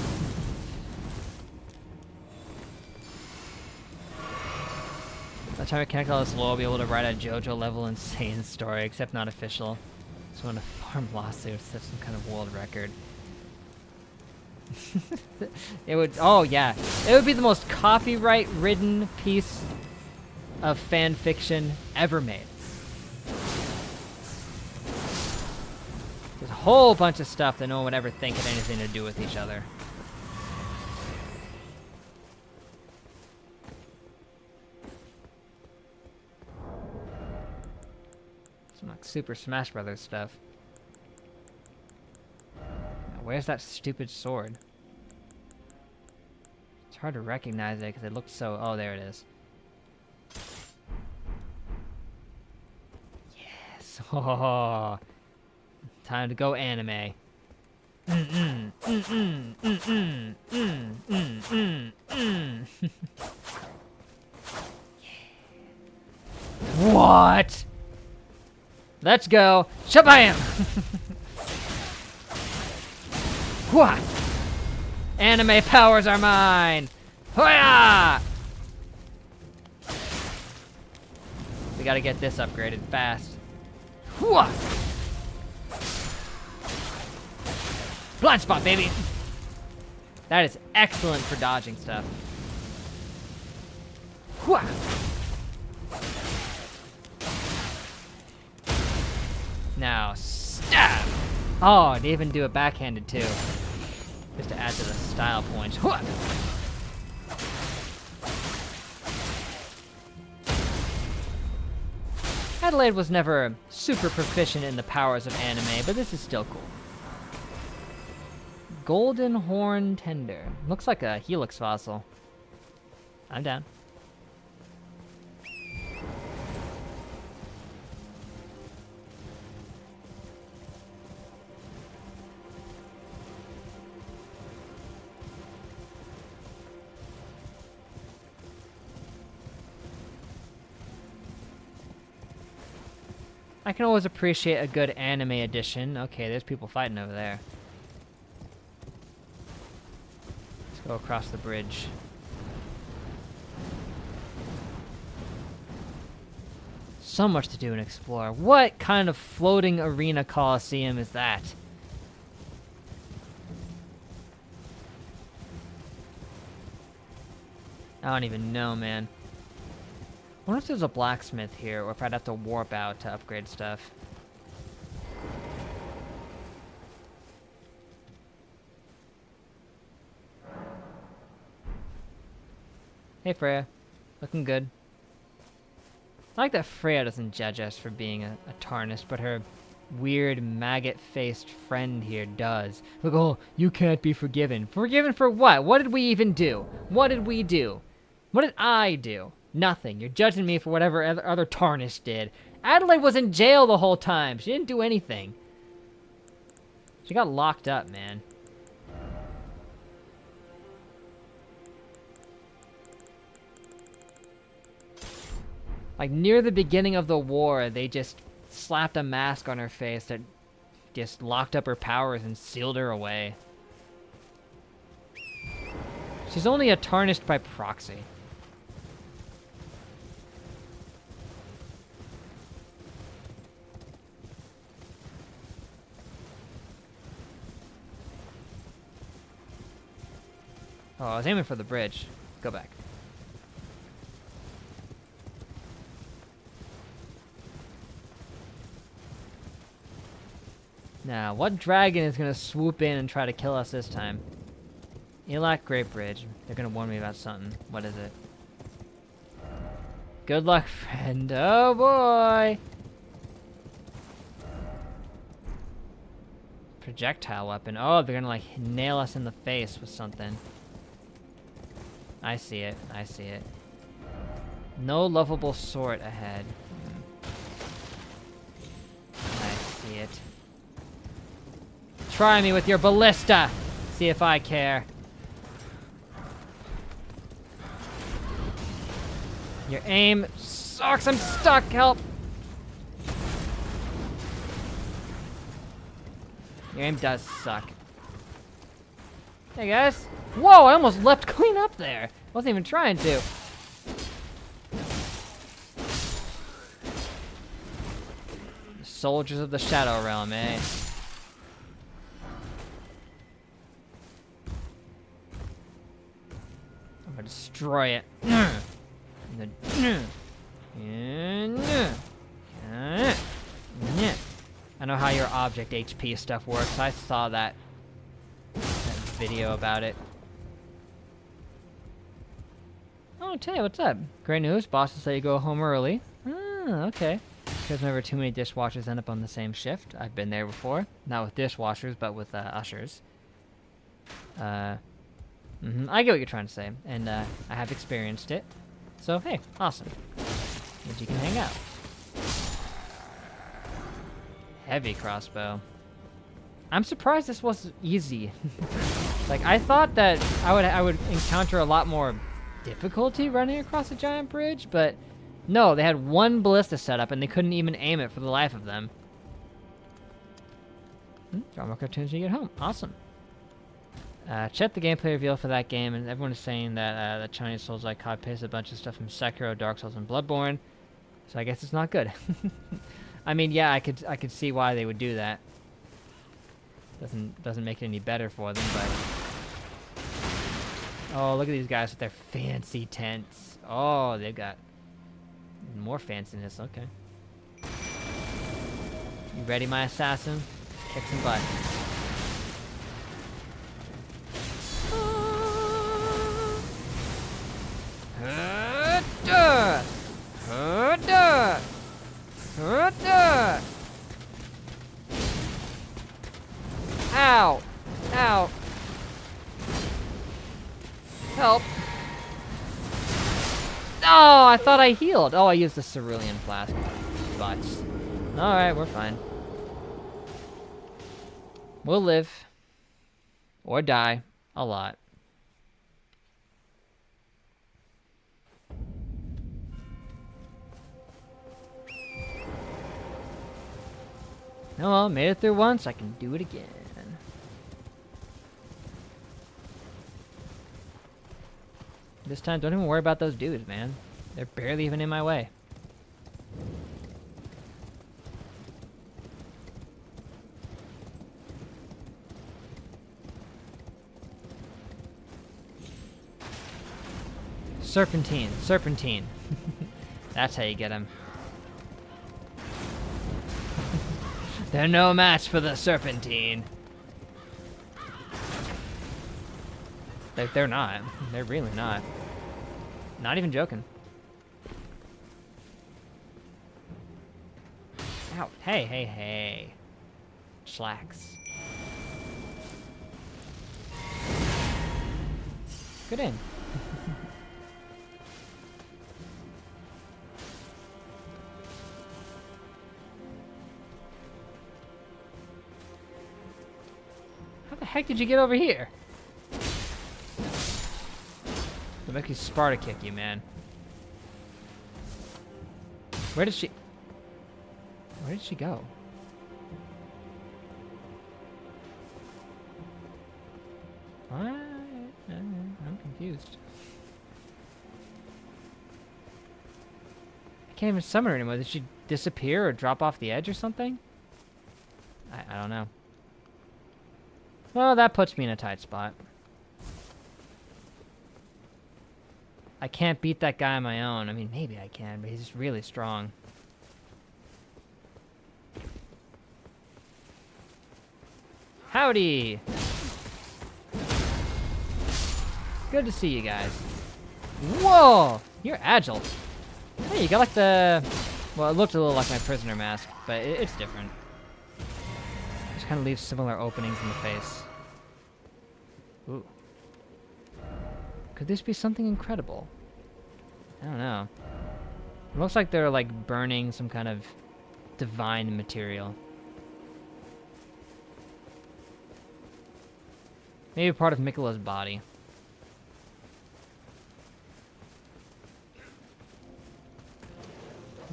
By the time I connect all this lore, I'll be able to write a JoJo level insane story, except not official. Just want to farm lawsuits, that's some kind of world record. It would, oh yeah, it would be the most copyright-ridden piece of fan fiction ever made. There's a whole bunch of stuff that no one would ever think had anything to do with each other. Some like Super Smash Brothers stuff. Now, where's that stupid sword? It's hard to recognize it because it looks so... Oh, there it is. Yes! Oh, time to go anime. What? Let's go. Shabam! What? Anime powers are mine! Hoya! We gotta get this upgraded fast. Hooah! Blind spot, baby! That is excellent for dodging stuff. Hooah! Now, stab! Oh, they even do it backhanded too. Just to add to the style points. Hooah! Adelaide was never super proficient in the powers of anime, but this is still cool. Golden Horn Tender. Looks like a Helix fossil. I'm down. I can always appreciate a good anime edition. Okay, there's people fighting over there. Let's go across the bridge. So much to do and explore. What kind of floating arena coliseum is that? I don't even know, man. I wonder if there's a blacksmith here, or if I'd have to warp out to upgrade stuff. Hey Freya, looking good. I like that Freya doesn't judge us for being a tarnished, but her weird maggot-faced friend here does. Like, oh, you can't be forgiven. Forgiven for what? What did we even do? What did we do? What did I do? Nothing. You're judging me for whatever other tarnished did. Adelaide was in jail the whole time. She didn't do anything. She got locked up, man. Like, near the beginning of the war, they just slapped a mask on her face that just locked up her powers and sealed her away. She's only a tarnished by proxy. Oh, I was aiming for the bridge. Go back. Now, what dragon is going to swoop in and try to kill us this time? Elak Great Bridge. They're going to warn me about something. What is it? Good luck, friend. Oh, boy. Projectile weapon. Oh, they're going to, like, nail us in the face with something. I see it. I see it. No lovable sword ahead. I see it. Try me with your ballista! See if I care. Your aim sucks! I'm stuck! Help! Your aim does suck. Hey guys! Whoa! I almost leapt clean up there! Wasn't even trying to. Soldiers of the Shadow Realm, eh? I'm gonna destroy it. I know how your object HP stuff works. I saw that video about it. Oh, Tay, what's up? Great news. Bosses say you go home early. Ah, okay. Because whenever too many dishwashers end up on the same shift. I've been there before. Not with dishwashers, but with ushers. I get what you're trying to say. And I have experienced it. So, hey, awesome. Means you can hang out. Heavy crossbow. I'm surprised this was easy. Like, I thought that I would encounter a lot more difficulty running across a giant bridge, but no, they had one ballista set up and they couldn't even aim it for the life of them. Draw more cartoons when you get home. Awesome. Check the gameplay reveal for that game, and everyone is saying that the Chinese Souls-like copy-pasted a bunch of stuff from Sekiro, Dark Souls, and Bloodborne. So I guess it's not good. I mean, yeah, I could see why they would do that. Doesn't make it any better for them, but oh, look at these guys with their fancy tents. Oh, they've got more fanciness. Okay. You ready, my assassin? Kick some butt. Ow! Ow! Help! Oh, I thought I healed. Oh, I used the cerulean flask. Butts. Alright, we're fine. We'll live. Or die. A lot. Oh well, made it through once, I can do it again. This time, don't even worry about those dudes, man. They're barely even in my way. Serpentine, serpentine. That's how you get them. They're no match for the serpentine. They're not. They're really not. Not even joking. Ow. Hey, hey, hey. Slacks. Good aim. How the heck did you get over here? They'll make you Sparta kick you, man. Where did she go? What? I'm confused. I can't even summon her anymore. Did she disappear or drop off the edge or something? I don't know. Well, that puts me in a tight spot. I can't beat that guy on my own. I mean, maybe I can, but he's really strong. Howdy! Good to see you guys. Whoa! You're agile. Hey, you got like the... Well, it looked a little like my prisoner mask, but it's different. Just kind of leaves similar openings in the face. Ooh. Could this be something incredible? I don't know. It looks like they're like burning some kind of divine material. Maybe part of Mikola's body.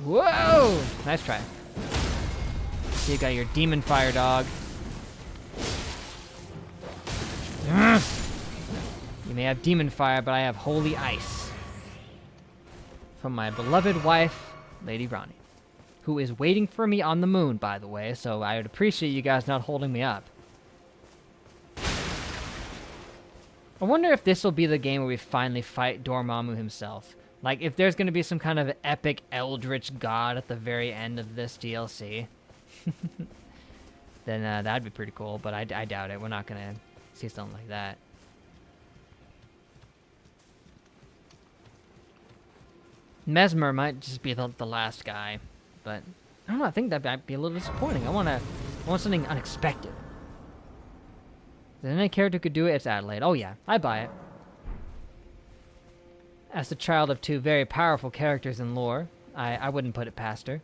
Whoa! Nice try. So you got your demon fire dog. You may have demon fire, but I have holy ice. From my beloved wife, Lady Ranni. Who is waiting for me on the moon, by the way, so I would appreciate you guys not holding me up. I wonder if this will be the game where we finally fight Dormammu himself. Like, if there's going to be some kind of epic eldritch god at the very end of this DLC, then that'd be pretty cool, but I doubt it. We're not going to see something like that. Mesmer might just be the last guy, but I don't know. I think that might be a little disappointing. I want something unexpected. If there's any character who could do it, it's Adelaide. Oh yeah, I buy it. As the child of two very powerful characters in lore, I wouldn't put it past her.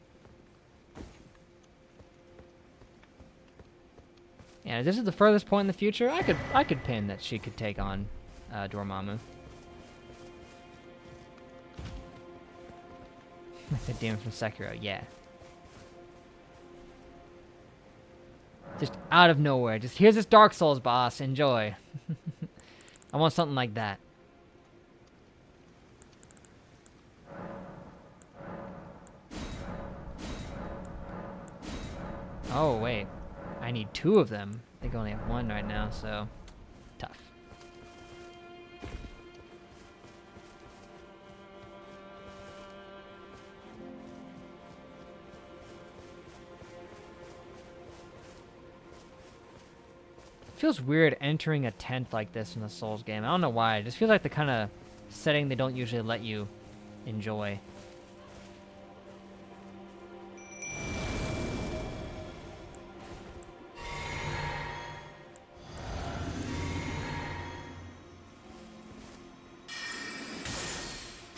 And if this is the furthest point in the future, I could pin that she could take on Dormammu. The demon from Sekiro, yeah. Just out of nowhere, just here's this Dark Souls boss, enjoy. I want something like that. Oh, wait. I need two of them. I think I only have one right now, so... tough. It feels weird entering a tent like this in a Souls game. I don't know why. It just feels like the kind of setting they don't usually let you enjoy.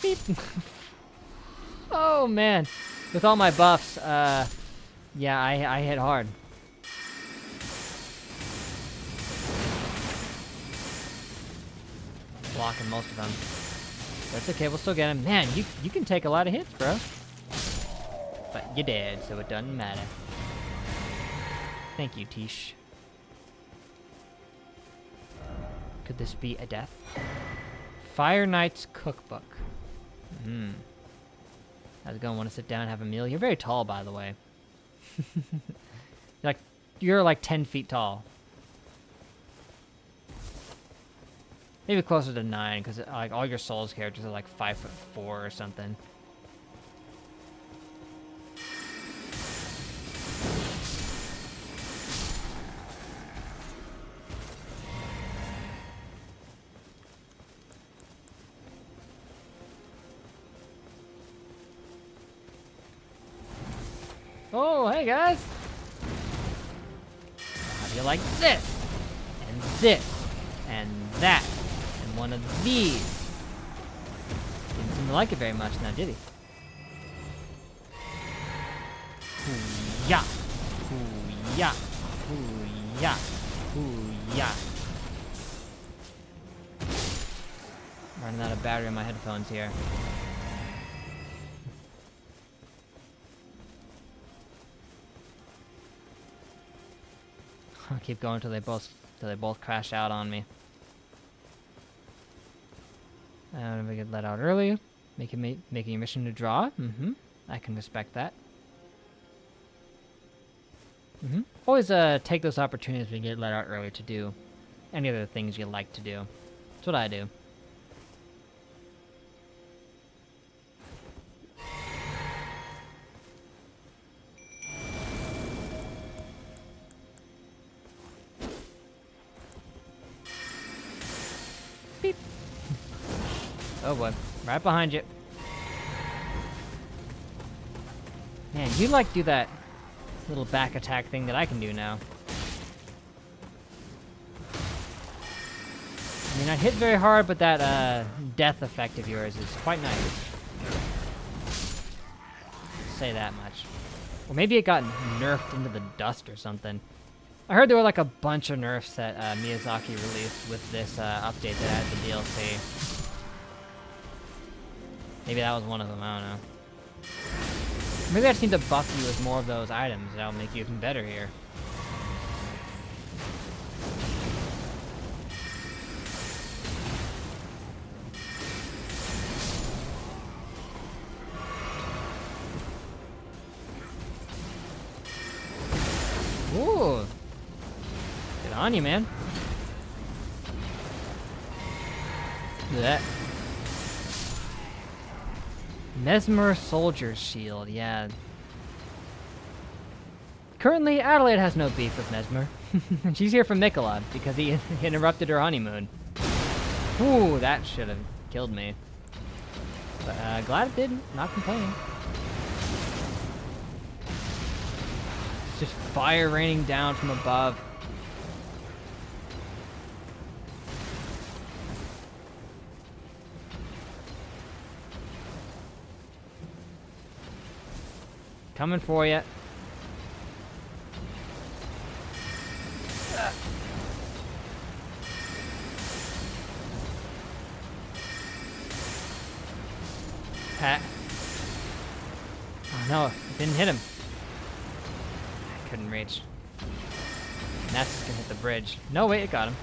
Beep. Oh man, with all my buffs, yeah, I hit hard. Blocking most of them. That's okay, we'll still get him. Man, you can take a lot of hits, bro. But you're dead, so it doesn't matter. Thank you, Tish. Could this be a death? Fire Knight's Cookbook. I was gonna want to sit down and have a meal. You're very tall, by the way. You're like 10 feet tall. Maybe closer to 9, because like all your Souls characters are like 5'4" or something. Oh, hey guys! How do you like this? And this? And that? And one of these? Didn't seem to like it very much now, did he? Hoo-yah! Hoo-yah! Hoo-yah! Hoo-yah! Running out of battery on my headphones here. I'll keep going till they both crash out on me. And we get let out early, making your mission to draw. I can respect that. Always take those opportunities when you get let out early to do any other things you like to do. That's what I do. Beep. Oh boy, right behind you. Man, you like do that little back attack thing that I can do now. I mean, I hit very hard, but that death effect of yours is quite nice. Say that much. Or maybe it got nerfed into the dust or something. I heard there were like a bunch of nerfs that Miyazaki released with this update that added the DLC. Maybe that was one of them, I don't know. Maybe I just need to buff you with more of those items. That'll make you even better here. Ooh. Good on you, man. Look at that. Mesmer Soldier's Shield, yeah. Currently, Adelaide has no beef with Mesmer. She's here for Mikola because he interrupted her honeymoon. Ooh, that should have killed me. But glad it didn't. Not complaining. It's just fire raining down from above. Coming for you. Pat. Oh no, it didn't hit him. I couldn't reach. And that's just gonna hit the bridge. No, wait, it got him.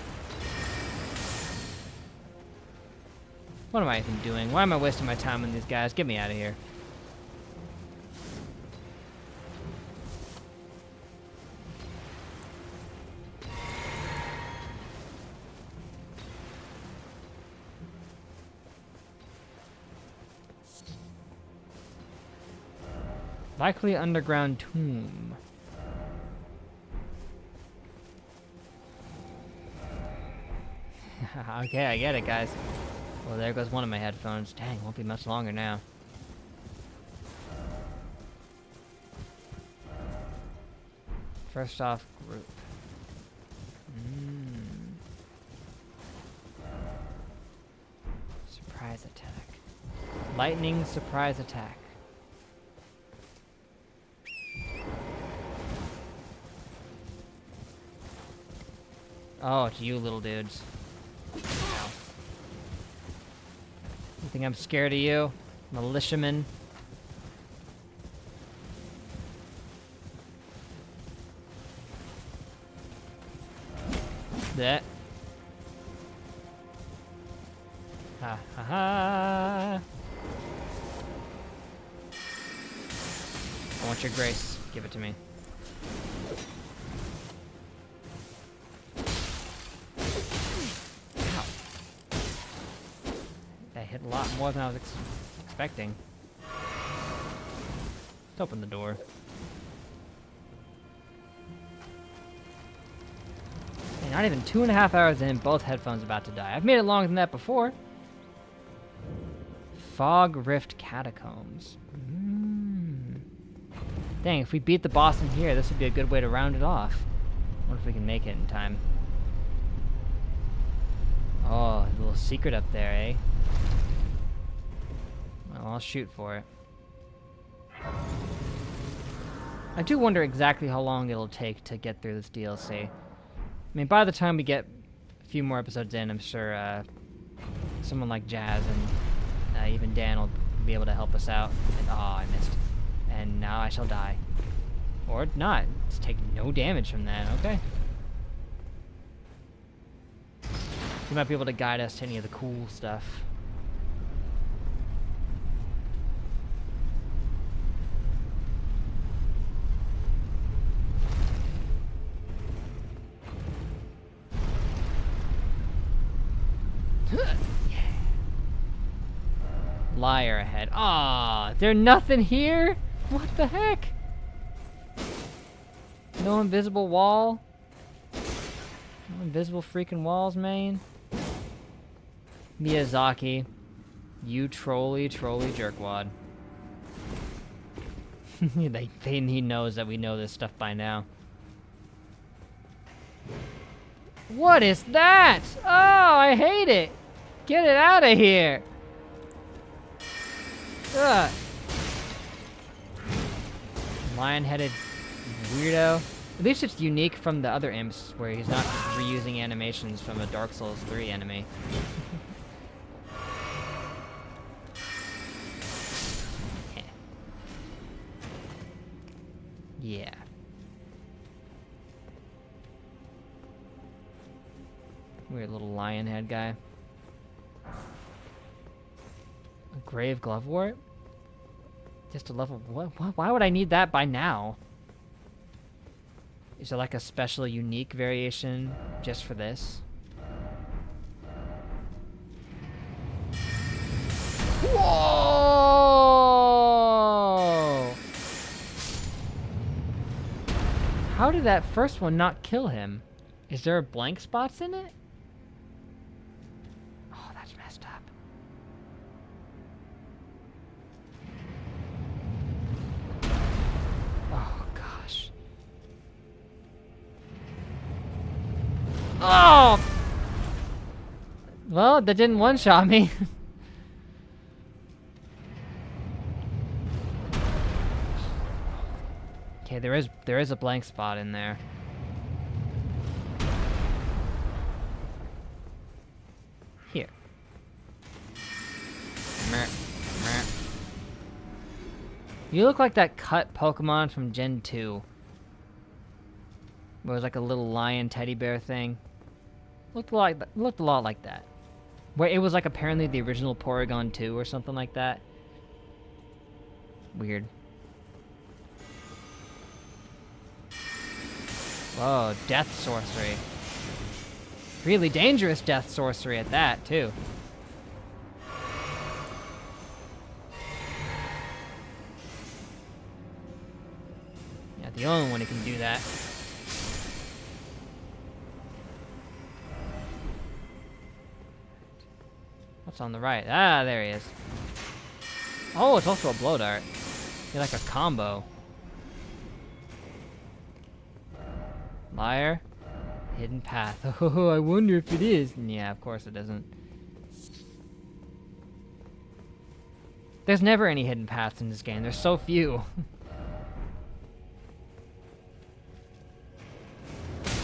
What am I even doing? Why am I wasting my time on these guys? Get me out of here. Likely underground tomb. Okay, I get it, guys. Well, there goes one of my headphones. Dang, won't be much longer now. First off, group. Surprise attack. Lightning surprise attack. Oh, it's you little dudes. Ow. You think I'm scared of you? Militiaman? That. Ha ha ha. I want your grace. Give it to me. Hit a lot more than I was expecting. Let's open the door. And not even 2.5 hours in, both headphones about to die. I've made it longer than that before. Fog Rift Catacombs. Dang, if we beat the boss in here, this would be a good way to round it off. I wonder if we can make it in time. Oh, a little secret up there, eh? Well, I'll shoot for it. I do wonder exactly how long it'll take to get through this DLC. I mean, by the time we get a few more episodes in, I'm sure someone like Jazz and even Dan will be able to help us out. And, oh, I missed. And now I shall die. Or not. It's taking no damage from that. Okay. You might be able to guide us to any of the cool stuff. Liar ahead. Aw, there nothing here? What the heck? No invisible wall? No invisible freaking walls, man. Miyazaki, you trolly jerkwad. He knows that we know this stuff by now. What is that? Oh, I hate it. Get it out of here. Ugh. Lion-headed weirdo. At least it's unique from the other imps, where he's not reusing animations from a Dark Souls 3 enemy. Yeah. Weird little lion head guy. A grave glovewort? Just a level. What? Why would I need that by now? Is there like a special unique variation just for this? Whoa! How did that first one not kill him? Is there blank spots in it? Oh, that's messed up. Oh, gosh. Oh! Well, that didn't one-shot me. Okay, there is a blank spot in there. Here. Meh, meh. You look like that cut Pokemon from Gen 2. Where it was like a little lion teddy bear thing. Looked a lot like that. Where it was like apparently the original Porygon 2 or something like that. Weird. Whoa, death sorcery. Really dangerous death sorcery at that, too. Yeah, the only one who can do that. What's on the right? Ah, there he is. Oh, it's also a blow dart. You're like a combo. Liar. Hidden path. Oh, I wonder if it is. Yeah, of course it isn't. There's never any hidden paths in this game. There's so few.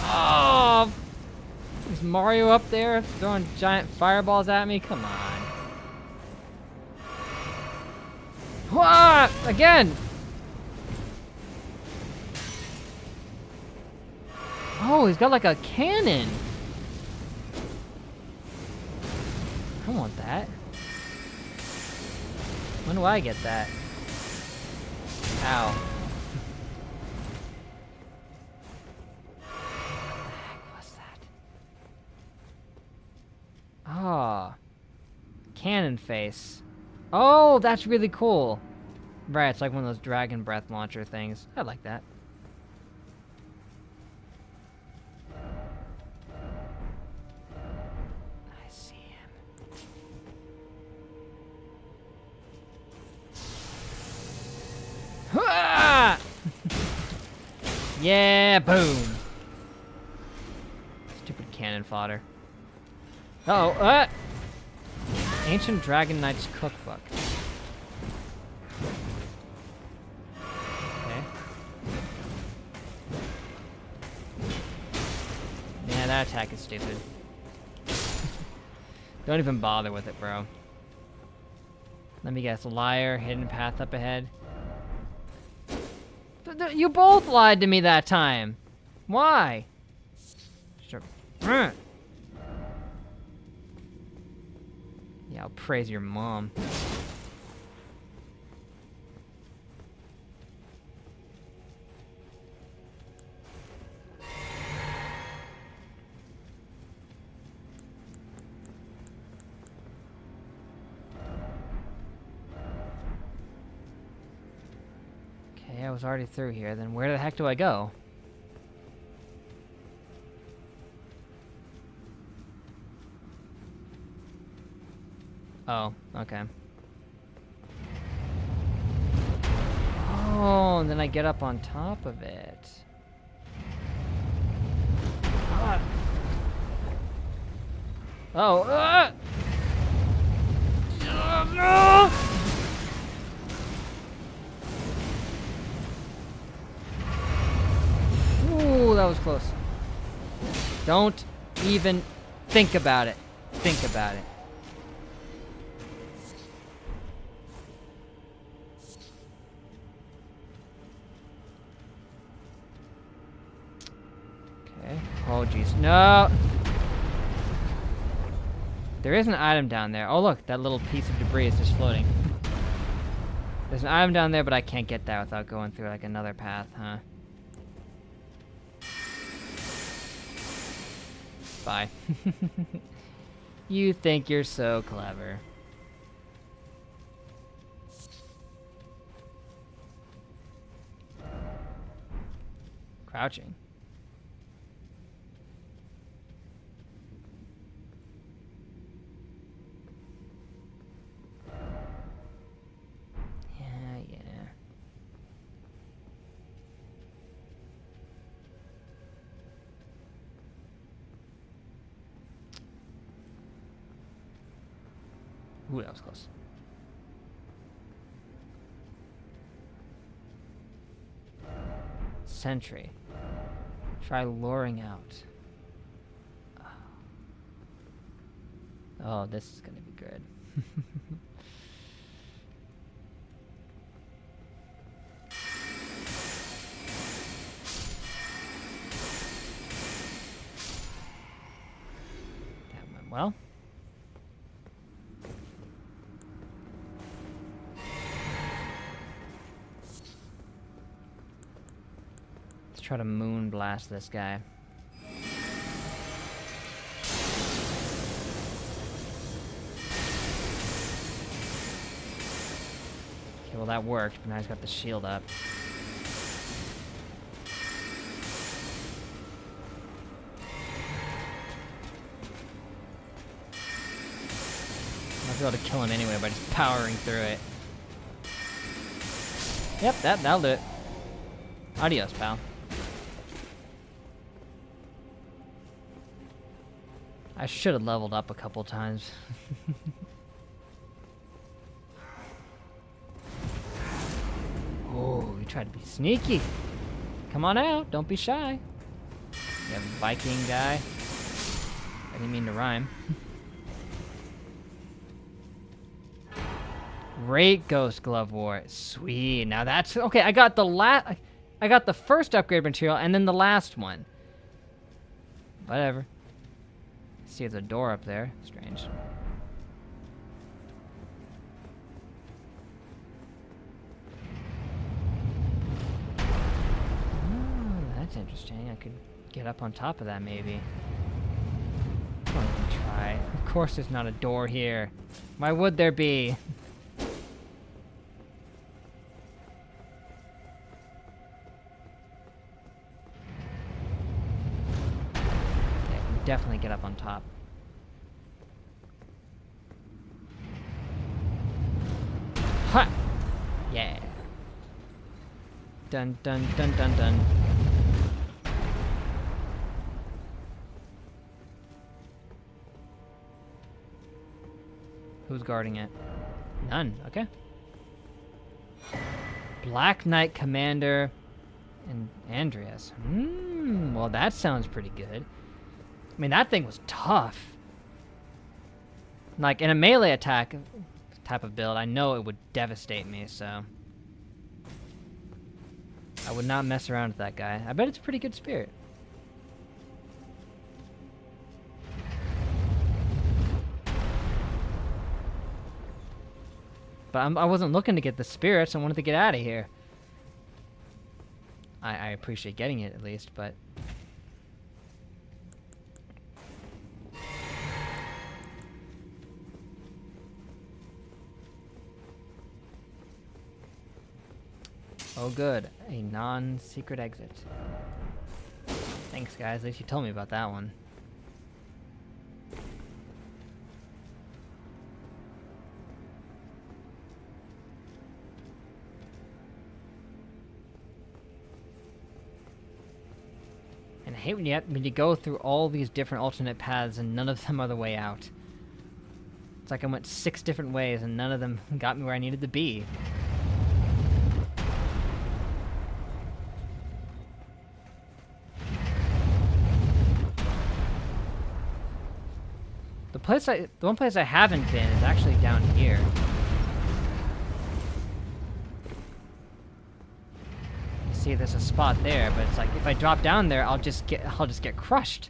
Oh! Is Mario up there throwing giant fireballs at me? Come on. What? Again! Oh, he's got like a cannon. I want that. When do I get that? Ow. What the heck was that? Ah. Cannon face. Oh, that's really cool. Right, it's like one of those dragon breath launcher things. I like that. Yeah, boom. Stupid cannon fodder. Uh-oh, Ancient Dragon Knight's Cookbook. Okay. Yeah, that attack is stupid. Don't even bother with it, bro. Let me guess. Liar, hidden path up ahead. You both lied to me that time. Why? Sure. Yeah, I'll praise your mom. Okay, I was already through here. Then where the heck do I go? Oh, okay. Oh, and then I get up on top of it. Ah. Oh, no! Ooh, that was close. Don't even think about it. Think about it. Okay. Oh, jeez. No! There is an item down there. Oh, look. That little piece of debris is just floating. There's an item down there, but I can't get that without going through, like, another path, huh? Bye. You think you're so clever. Crouching. Yeah. Ooh, that was close. Sentry. Try luring out. Oh, this is gonna be good. That went well. Let's try to moon blast this guy. Okay, well that worked, but now he's got the shield up. I'll be able to kill him anyway by just powering through it. Yep, that'll do it. Adios, pal. I should have leveled up a couple times. Oh, you tried to be sneaky. Come on out, don't be shy. You have a Viking guy. I didn't mean to rhyme. Great Ghost Glove War. Sweet. Now that's okay. I got the first upgrade material and then the last one. Whatever. See, there's a door up there. Strange. Oh, that's interesting. I could get up on top of that, maybe. I don't even try. Of course there's not a door here. Why would there be? Definitely get up on top. Ha! Yeah. Dun dun dun dun dun. Who's guarding it? None. Okay. Black Knight Commander and Andreas. Well, that sounds pretty good. I mean, that thing was tough. Like, in a melee attack type of build, I know it would devastate me, so... I would not mess around with that guy. I bet it's a pretty good spirit. But I wasn't looking to get the spirits, I wanted to get out of here. I appreciate getting it, at least, but... Oh good, a non-secret exit. Thanks guys, at least you told me about that one. And I hate when you go through all these different alternate paths and none of them are the way out. It's like I went 6 different ways and none of them got me where I needed to be. The one place I haven't been is actually down here. You see, there's a spot there, but it's like if I drop down there, I'll just get crushed.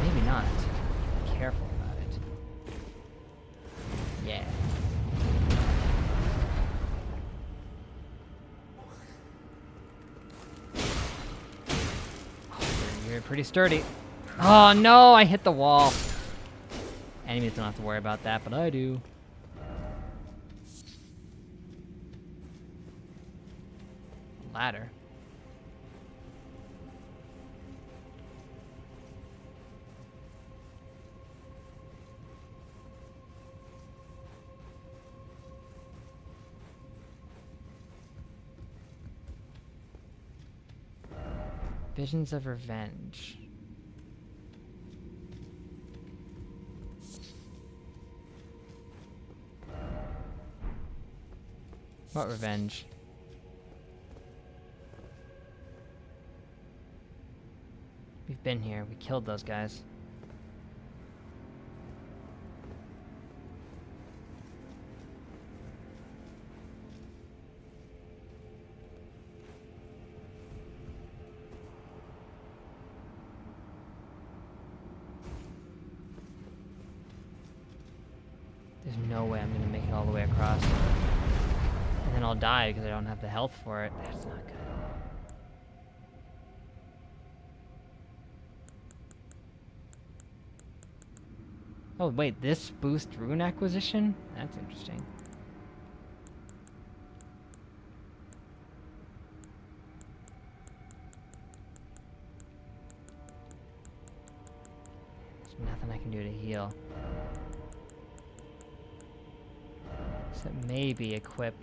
Maybe not. Be careful about it. Yeah. Oh, you're pretty sturdy. Oh no, I hit the wall. Enemies don't have to worry about that, but I do. Ladder. Visions of revenge. What revenge? We've been here. We killed those guys. There's no way I'm gonna make it all the way across. And then I'll die because I don't have the health for it. That's not good. Oh wait, this boosts rune acquisition? That's interesting. There's nothing I can do to heal. Except maybe equip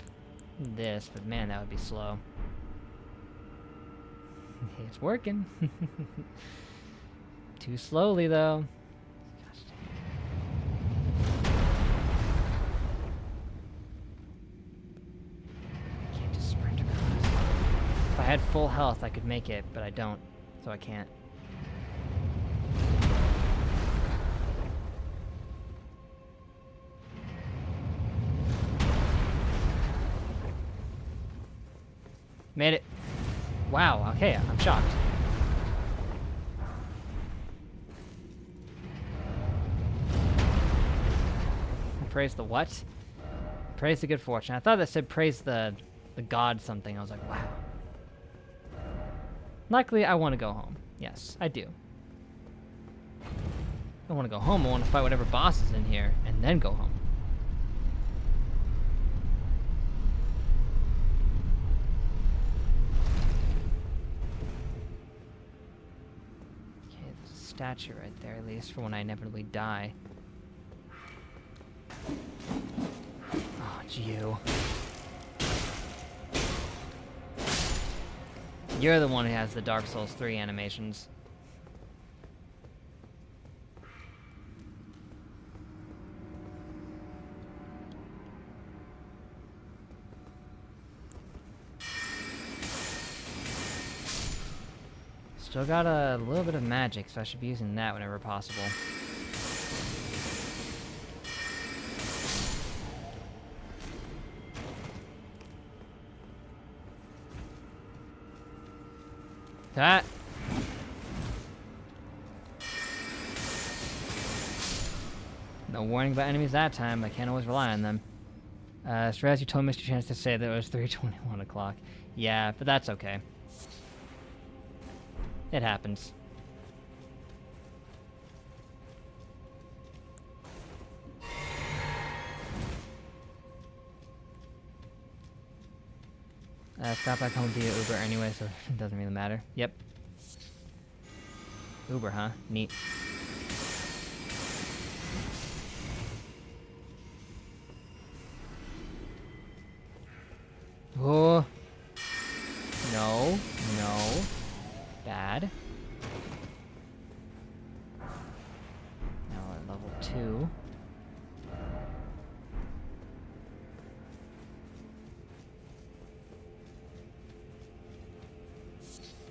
this, but man, that would be slow. It's working. Too slowly, though. Gosh dang. I can't just sprint across. If I had full health, I could make it, but I don't, so I can't. Made it. Wow, okay, I'm shocked. Praise the what? Praise the good fortune. I thought that said praise the god something. I was like, wow. Luckily, I want to go home. Yes, I do. I want to go home. I want to fight whatever boss is in here and then go home. Statue right there, at least, for when I inevitably die. Oh, it's you. You're the one who has the Dark Souls 3 animations. Still got a little bit of magic, so I should be using that whenever possible. That. No warning about enemies that time. I can't always rely on them. Straz, you told Mr. Chance to say that it was 3:21 o'clock. Yeah, but that's okay. It happens. Stop back home via Uber anyway, so it doesn't really matter. Yep. Uber, huh? Neat. Oh. No. No. Bad. Now we're at level 2.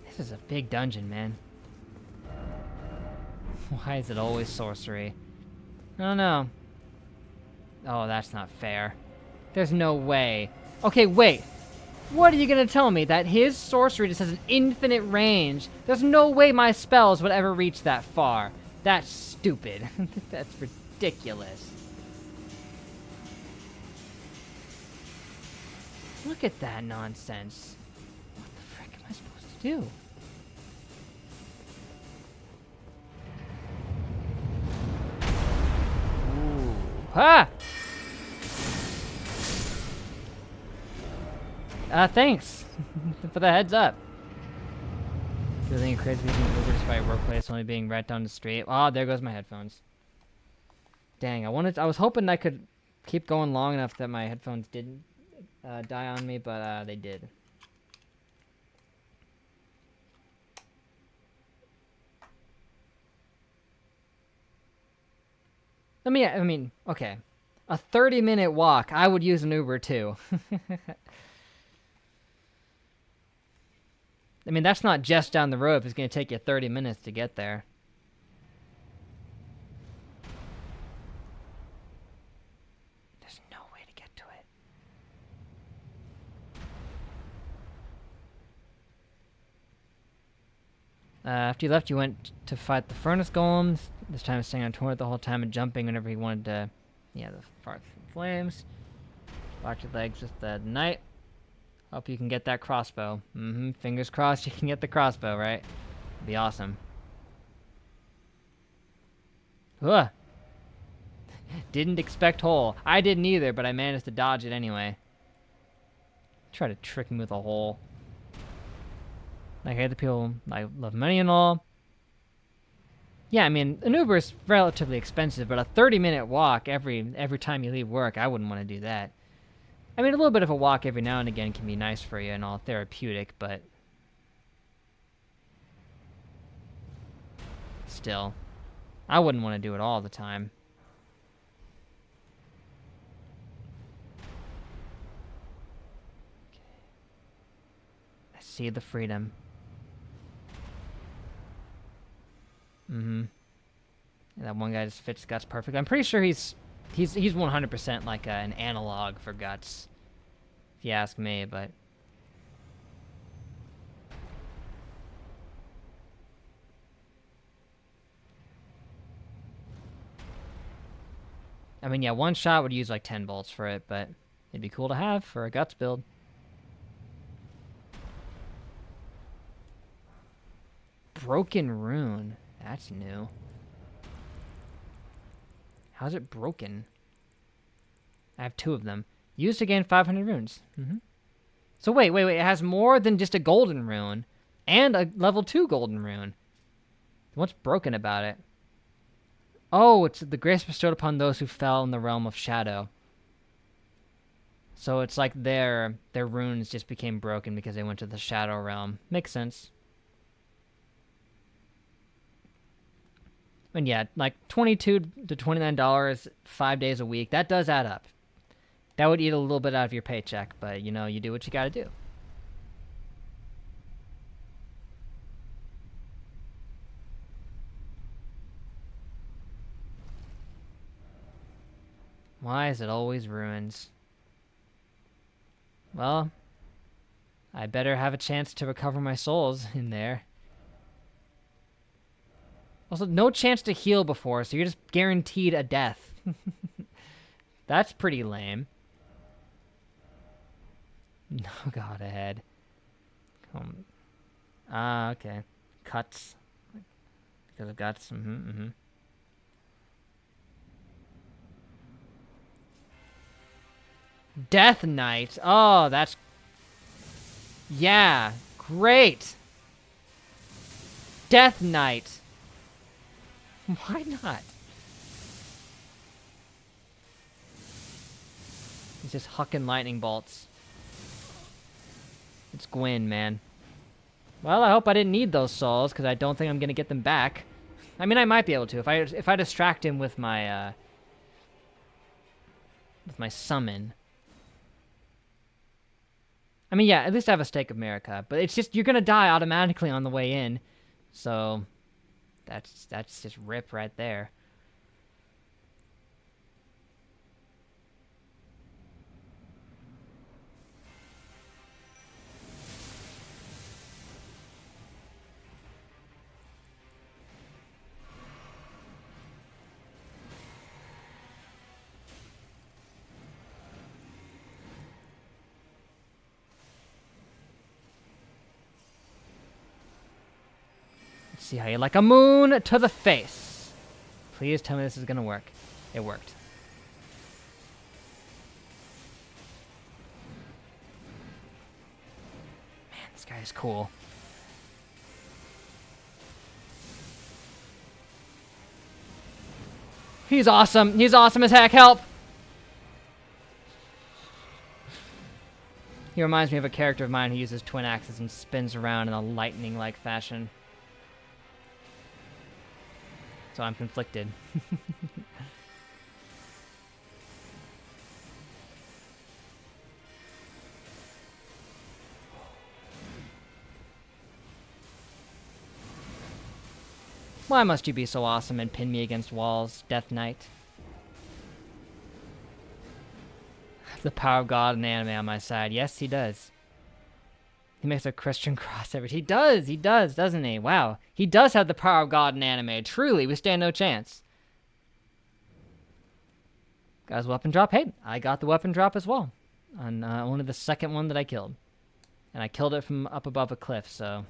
This is a big dungeon, man. Why is it always sorcery? I don't know. Oh, that's not fair. There's no way. Okay, wait. What are you gonna tell me? That his sorcery just has an infinite range? There's no way my spells would ever reach that far. That's stupid. That's ridiculous. Look at that nonsense. What the frick am I supposed to do? Ooh. Ah! Thanks for the heads up. Feeling crazy using Uber despite workplace only being right down the street. Oh, there goes my headphones. Dang, I was hoping I could keep going long enough that my headphones didn't die on me, but they did. I mean, okay. A 30-minute walk, I would use an Uber too. I mean, that's not just down the road if it's going to take you 30 minutes to get there. There's no way to get to it. After you left, you went to fight the furnace golems. This time staying on torrent the whole time and jumping whenever he wanted to. Yeah, the flames. Watch your legs with the knight. Hope you can get that crossbow. Fingers crossed you can get the crossbow, right? Be awesome. Ugh. Didn't expect hole. I didn't either, but I managed to dodge it anyway. Try to trick me with a hole. Like, I hate the people I love money and all. Yeah, I mean, an Uber is relatively expensive, but a 30-minute walk every time you leave work, I wouldn't want to do that. I mean, a little bit of a walk every now and again can be nice for you and all therapeutic, but still, I wouldn't want to do it all the time. Okay. I see the freedom. That one guy just fits Guts perfect. I'm pretty sure he's 100% like an analog for Guts, if you ask me, but I mean, yeah, one shot would use like 10 bolts for it, but it'd be cool to have for a Guts build. Broken rune. That's new. How's it broken? I have 2 of them. Used to gain 500 runes. So wait. It has more than just a golden rune. And a level 2 golden rune. What's broken about it? Oh, it's the grace bestowed upon those who fell in the realm of shadow. So it's like their runes just became broken because they went to the shadow realm. Makes sense. And yeah, like $22 to $29, 5 days a week, that does add up. That would eat a little bit out of your paycheck, but you know, you do what you gotta do. Why is it always ruins? Well, I better have a chance to recover my souls in there. Also, no chance to heal before, so you're just guaranteed a death. That's pretty lame. No god ahead. Okay. Cuts. Because of guts. Death Knight. Oh, that's Yeah, great. Death Knight. Why not? He's just hucking lightning bolts. It's Gwyn, man. Well, I hope I didn't need those souls, because I don't think I'm gonna get them back. I mean, I might be able to if I distract him with my summon. I mean, yeah, at least I have a stake of America, but it's just you're gonna die automatically on the way in, so that's just rip right there. See how you like a moon to the face. Please tell me this is gonna work. It worked. Man, this guy is cool. He's awesome. He's awesome as heck. Help! He reminds me of a character of mine who uses twin axes and spins around in a lightning-like fashion. So I'm conflicted. Why must you be so awesome and pin me against walls, Death Knight? The power of God and anime on my side. Yes, he does. He makes a Christian cross every... He does, doesn't he? Wow. He does have the power of God in anime. Truly, we stand no chance. Got his weapon drop. Hey, I got the weapon drop as well. On only the second one that I killed. And I killed it from up above a cliff, so...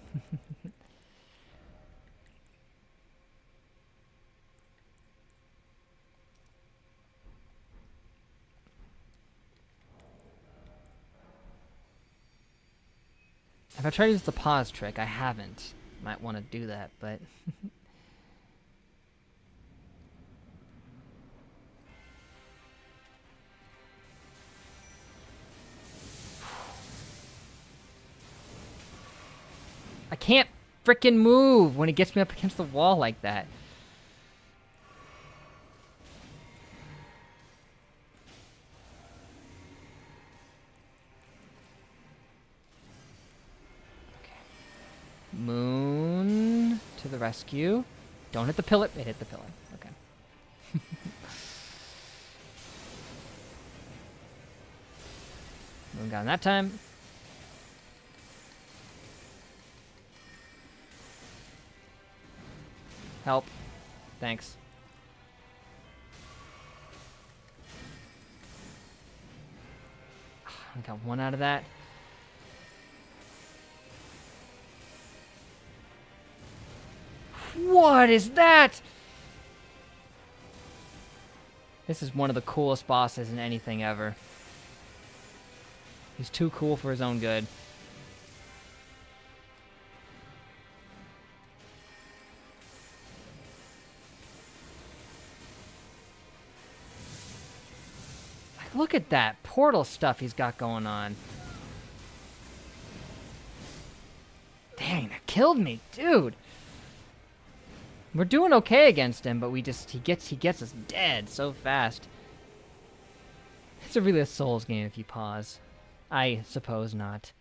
If I try to use the pause trick, I haven't. Might want to do that, but... I can't frickin' move when it gets me up against the wall like that. Moon to the rescue. Don't hit the pillar. It hit the pillar. Okay. Moon got him that time. Help. Thanks. I got one out of that. What is that? This is one of the coolest bosses in anything ever. He's too cool for his own good. Like, look at that portal stuff he's got going on. Dang, that killed me, dude. We're doing okay against him, but he gets us dead so fast. It's really a Souls game if you pause. I suppose not.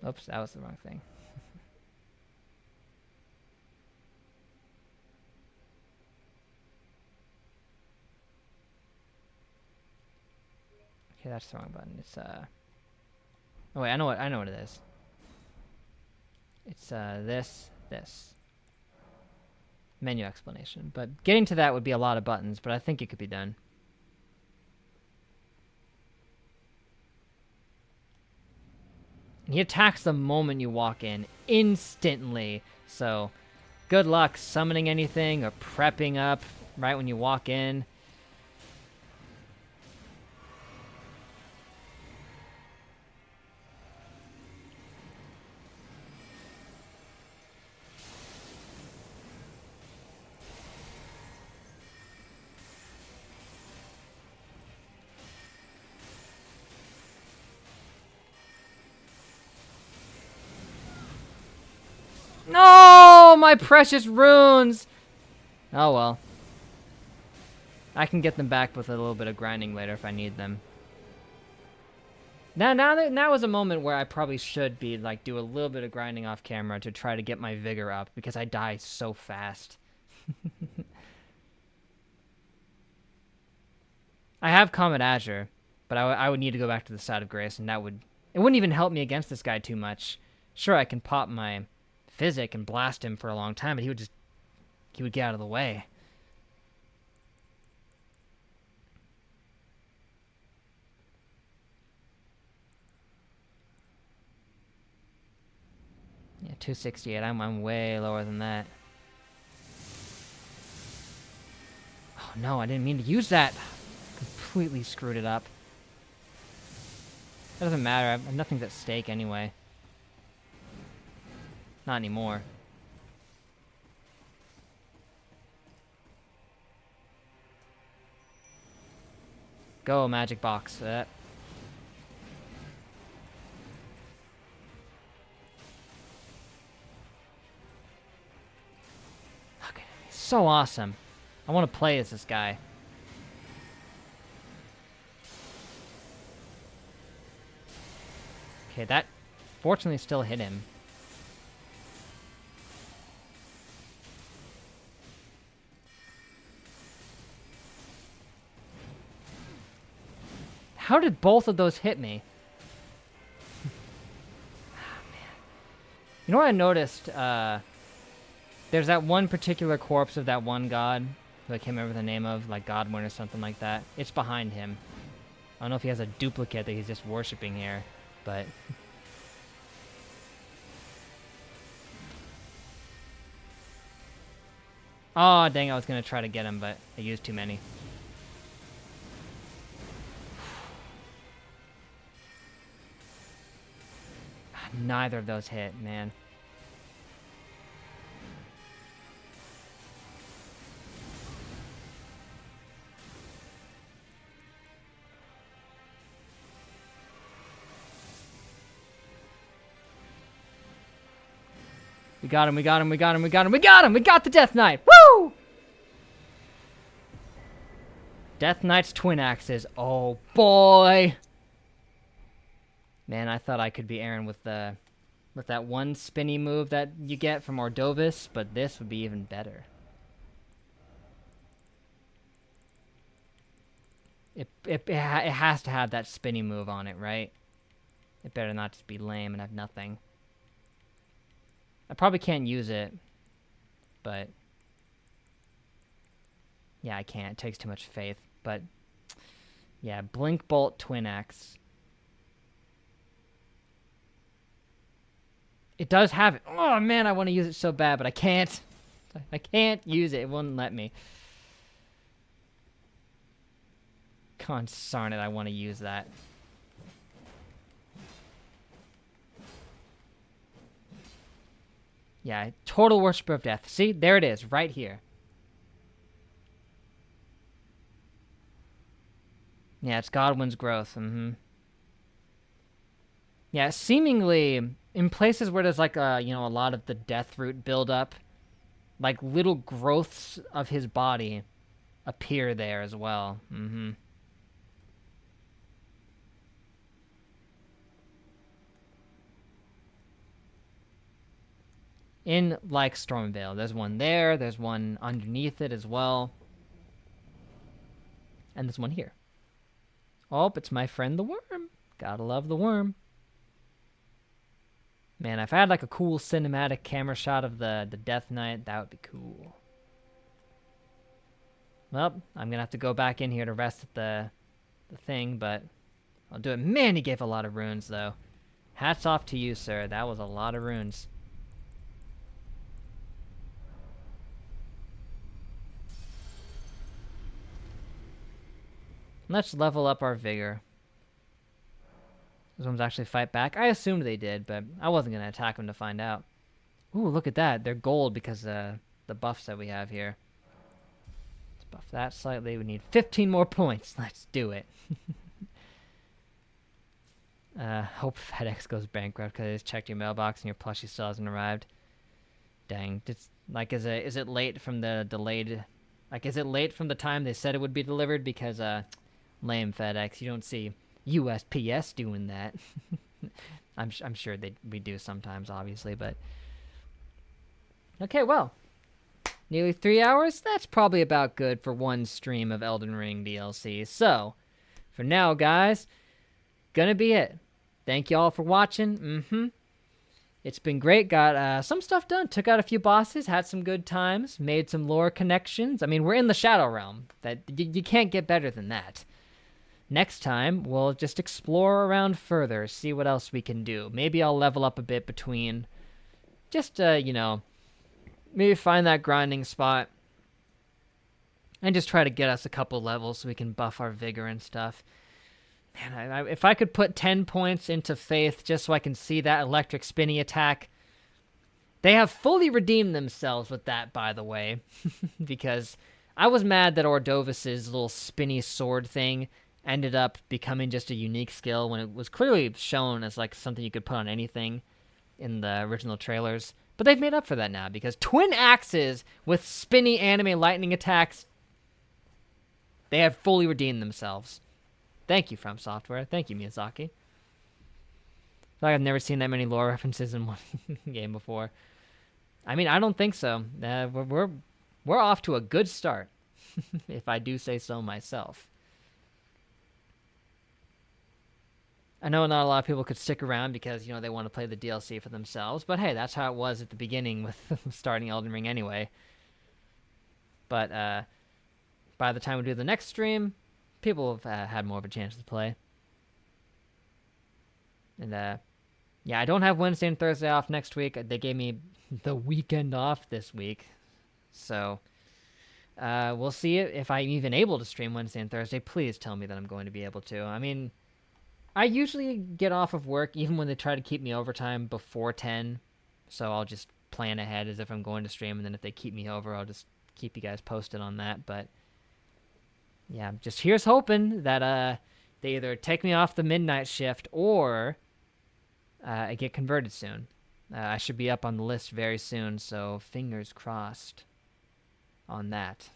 Oops, that was the wrong thing. Okay, that's the wrong button. It's oh wait, I know what it is. It's this. Menu explanation. But getting to that would be a lot of buttons, but I think it could be done. He attacks the moment you walk in, instantly. So, good luck summoning anything or prepping up right when you walk in. No, my precious runes. Oh well. I can get them back with a little bit of grinding later if I need them. Now is a moment where I probably should be like do a little bit of grinding off camera to try to get my vigor up because I die so fast. I have Comet Azure, but I would need to go back to the Side of Grace, and it wouldn't even help me against this guy too much. Sure, I can pop my Physic and blast him for a long time, but he would get out of the way. Yeah, 268. I'm way lower than that. Oh no, I didn't mean to use that. Completely screwed it up. It doesn't matter. I have nothing's at stake anyway. Not anymore. Go, magic box. So awesome. I want to play as this guy. Okay, that fortunately still hit him. How did both of those hit me? Oh, man. You know what I noticed? There's that one particular corpse of that one god who I can't remember the name of, like Godwin or something like that. It's behind him. I don't know if he has a duplicate that he's just worshipping here, but... Oh, dang, I was going to try to get him, but I used too many. Neither of those hit, man. We got him, we got him, we got him, we got him, we got him! We got the Death Knight! Woo! Death Knight's twin axes. Oh boy! Man, I thought I could be Aaron with that one spinny move that you get from Ordovis, but this would be even better. It has to have that spinny move on it, right? It better not just be lame and have nothing. I probably can't use it, but yeah, I can't. It takes too much faith, but yeah, Blink Bolt Twin Axe. It does have it. Oh man, I want to use it so bad, but I can't. I can't use it. It wouldn't let me. Consarn it, I want to use that. Yeah, total worshiper of death. See, there it is, right here. Yeah, it's Godwin's growth. Yeah, seemingly in places where there's like a lot of the death root buildup, like little growths of his body appear there as well. In, like, Stormvale. There's one there, there's one underneath it as well. And there's one here. Oh, it's my friend the worm. Gotta love the worm. Man, if I had, like, a cool cinematic camera shot of the Death Knight, that would be cool. Well, I'm gonna have to go back in here to rest at the thing, but I'll do it. Man, he gave a lot of runes, though. Hats off to you, sir. That was a lot of runes. Let's level up our vigor. Those ones actually fight back. I assumed they did, but I wasn't going to attack them to find out. Ooh, look at that. They're gold because the buffs that we have here. Let's buff that slightly. We need 15 more points. Let's do it. Hope FedEx goes bankrupt because I just checked your mailbox and your plushie still hasn't arrived. Dang, it's like is it late from the delayed? Like, is it late from the time they said it would be delivered? Because lame FedEx, you don't see USPS doing that. I'm sure we do sometimes, obviously, but okay, well, nearly 3 hours. That's probably about good for one stream of Elden Ring DLC. So, for now, guys, gonna be it. Thank you all for watching. It's been great. Got some stuff done. Took out a few bosses. Had some good times. Made some lore connections. I mean, we're in the Shadow Realm. That you can't get better than that. Next time, we'll just explore around further. See what else we can do. Maybe I'll level up a bit between. Just, maybe find that grinding spot. And just try to get us a couple levels so we can buff our vigor and stuff. Man, if I could put 10 points into Faith just so I can see that electric spinny attack. They have fully redeemed themselves with that, by the way. Because I was mad that Ordovis's little spinny sword thing ended up becoming just a unique skill when it was clearly shown as like something you could put on anything in the original trailers. But they've made up for that now because twin axes with spinny anime lightning attacks, they have fully redeemed themselves. Thank you, From Software. Thank you, Miyazaki. I feel like I've never seen that many lore references in one game before. I mean, I don't think so. We're off to a good start, if I do say so myself. I know not a lot of people could stick around because, they want to play the DLC for themselves. But hey, that's how it was at the beginning with starting Elden Ring anyway. But by the time we do the next stream, people have had more of a chance to play. And, yeah, I don't have Wednesday and Thursday off next week. They gave me the weekend off this week. So, we'll see if I'm even able to stream Wednesday and Thursday. Please tell me that I'm going to be able to. I mean, I usually get off of work even when they try to keep me overtime before 10. So I'll just plan ahead as if I'm going to stream. And then if they keep me over, I'll just keep you guys posted on that. But yeah, just here's hoping that they either take me off the midnight shift or I get converted soon. I should be up on the list very soon, so fingers crossed on that.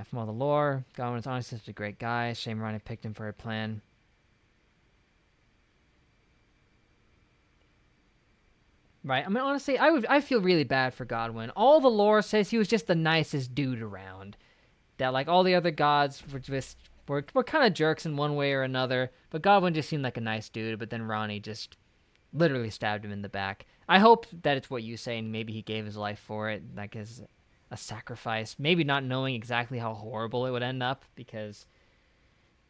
From all the lore, Godwin's honestly such a great guy. Shame Ranni picked him for her plan. Right. I mean, honestly, I feel really bad for Godwin. All the lore says he was just the nicest dude around. That, like, all the other gods were kind of jerks in one way or another. But Godwin just seemed like a nice dude. But then Ranni just literally stabbed him in the back. I hope that it's what you say, and maybe he gave his life for it, like as a sacrifice. Maybe not knowing exactly how horrible it would end up, because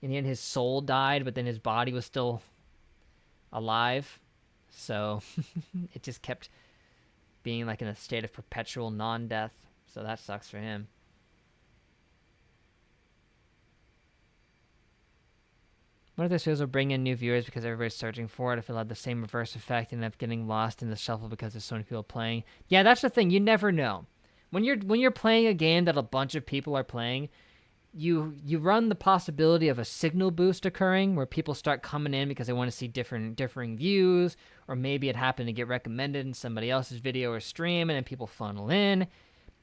in the end his soul died, but then his body was still alive. So it just kept being like in a state of perpetual non-death. So that sucks for him. What if the shows will bring in new viewers because everybody's searching for it? If it'll have the same reverse effect and end up getting lost in the shuffle because there's so many people playing. Yeah, that's the thing. You never know. When you're playing a game that a bunch of people are playing, you run the possibility of a signal boost occurring where people start coming in because they want to see differing views, or maybe it happened to get recommended in somebody else's video or stream and then people funnel in.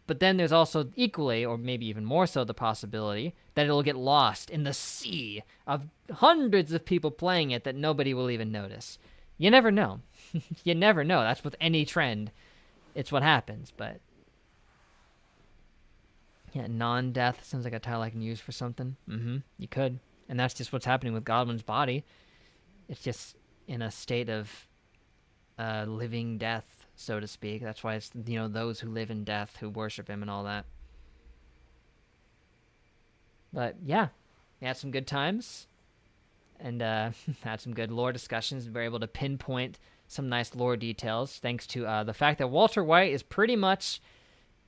But then there's also equally, or maybe even more so, the possibility that it'll get lost in the sea of hundreds of people playing it that nobody will even notice. You never know. You never know. That's with any trend. It's what happens, but yeah, non-death sounds like a title I can use for something. You could. And that's just what's happening with Godwin's body. It's just in a state of living death, so to speak. That's why it's, those who live in death, who worship him and all that. But yeah, we had some good times. And had some good lore discussions. We were able to pinpoint some nice lore details, thanks to the fact that Walter White is pretty much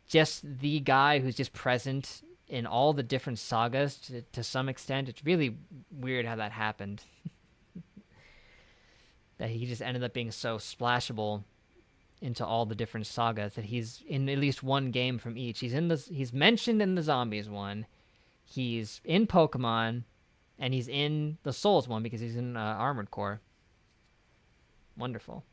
just the guy who's just present in all the different sagas to some extent. It's really weird how that happened. That he just ended up being so splashable into all the different sagas that he's in at least one game from each. He's mentioned in the Zombies one, he's in Pokemon, and he's in the Souls one because he's in Armored Core. Wonderful.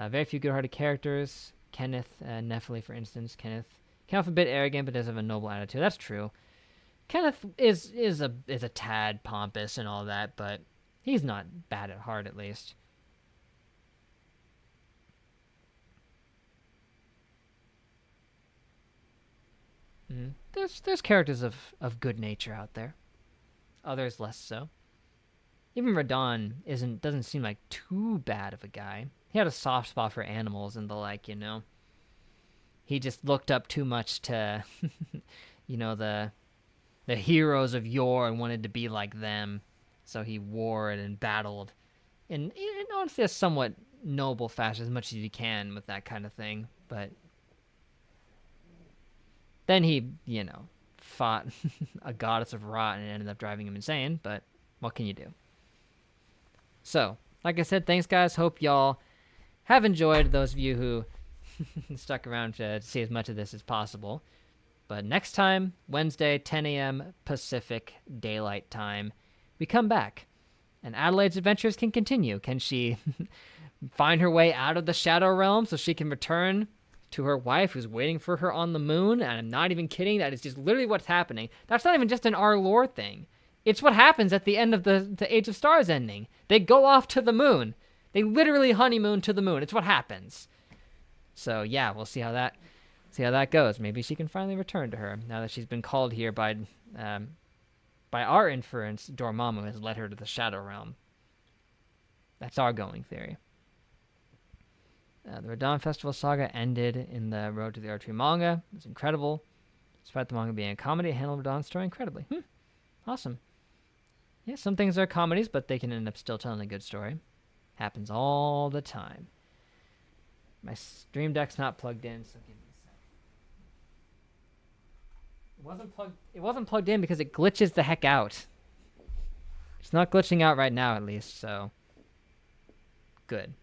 Very few good-hearted characters. Kenneth, Nephilim, for instance. Kenneth a bit arrogant, but does have a noble attitude. That's true. Kenneth is a tad pompous and all that, but he's not bad at heart, at least. There's characters of good nature out there. Others less so. Even Radon doesn't seem like too bad of a guy. He had a soft spot for animals and the like, you know. He just looked up too much to, you know, the heroes of yore and wanted to be like them. So he warred and battled in honestly a somewhat noble fashion, as much as you can with that kind of thing. But then he, you know, fought a goddess of rot and it ended up driving him insane. But what can you do? So, like I said, thanks guys. Hope y'all have enjoyed, those of you who stuck around to see as much of this as possible. But next time, Wednesday, 10 a.m. Pacific Daylight Time, we come back. And Adelaide's adventures can continue. Can she find her way out of the Shadow Realm so she can return to her wife who's waiting for her on the moon? And I'm not even kidding. That is just literally what's happening. That's not even just an R lore thing. It's what happens at the end of the Age of Stars ending. They go off to the moon. They literally honeymoon to the moon. It's what happens. So yeah, we'll see how that goes. Maybe she can finally return to her now that she's been called here by our inference. Dormammu has led her to the Shadow Realm. That's our going theory. The Radon Festival saga ended in the Road to the Erdtree manga. It was incredible. Despite the manga being a comedy, it handled Radon's story incredibly. Awesome. Yeah, some things are comedies, but they can end up still telling a good story. Happens all the time. My Stream Deck's not plugged in, so give me a sec. It wasn't plugged in because it glitches the heck out. It's not glitching out right now, at least, so good.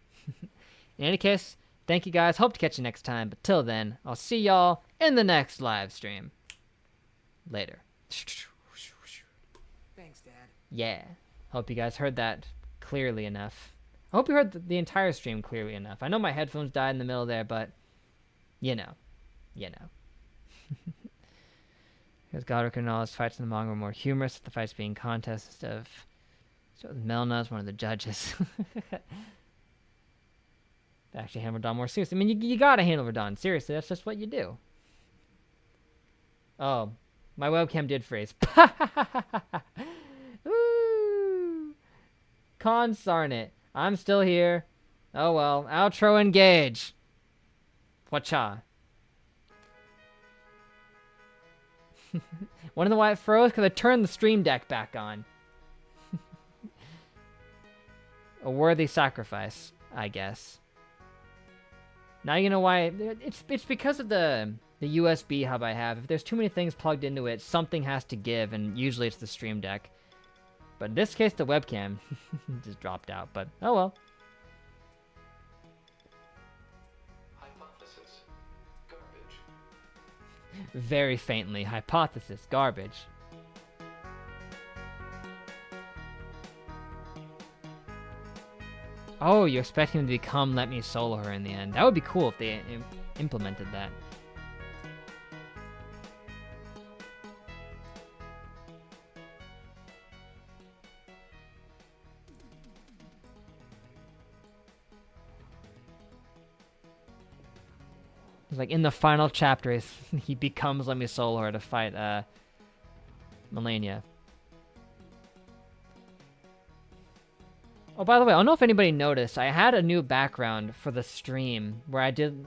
In any case, thank you guys. Hope to catch you next time, but till then, I'll see y'all in the next live stream. Later. Thanks, Dad. Yeah. Hope you guys heard that clearly enough. I hope you heard the entire stream clearly enough. I know my headphones died in the middle there, but you know. Because Godric and all his fights in the manga were more humorous, with the fights being contests instead of... So Melna is one of the judges. They actually handle Radon more seriously. I mean, you gotta handle Radon seriously. That's just what you do. Oh, my webcam did freeze. Woo! Consarn it. I'm still here. Oh well. Outro engage. Whatcha? Wanna know why it froze? Because I turned the stream deck back on. A worthy sacrifice, I guess. Now you know why. It's because of the USB hub I have. If there's too many things plugged into it, something has to give, and usually it's the stream deck. But in this case, the webcam just dropped out, but oh well. Hypothesis. Garbage. Very faintly, hypothesis, garbage. Oh, you're expecting him to become Let Me Solo Her in the end. That would be cool if they implemented that. It's like in the final chapter, he becomes Let Me Solo Her to fight Melania. Oh, by the way, I don't know if anybody noticed, I had a new background for the stream where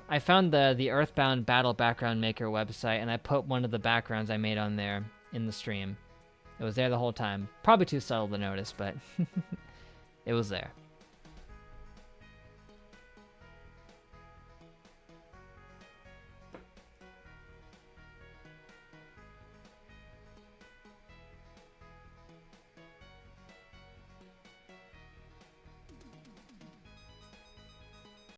I found the Earthbound Battle Background Maker website and I put one of the backgrounds I made on there in the stream. It was there the whole time. Probably too subtle to notice, but it was there.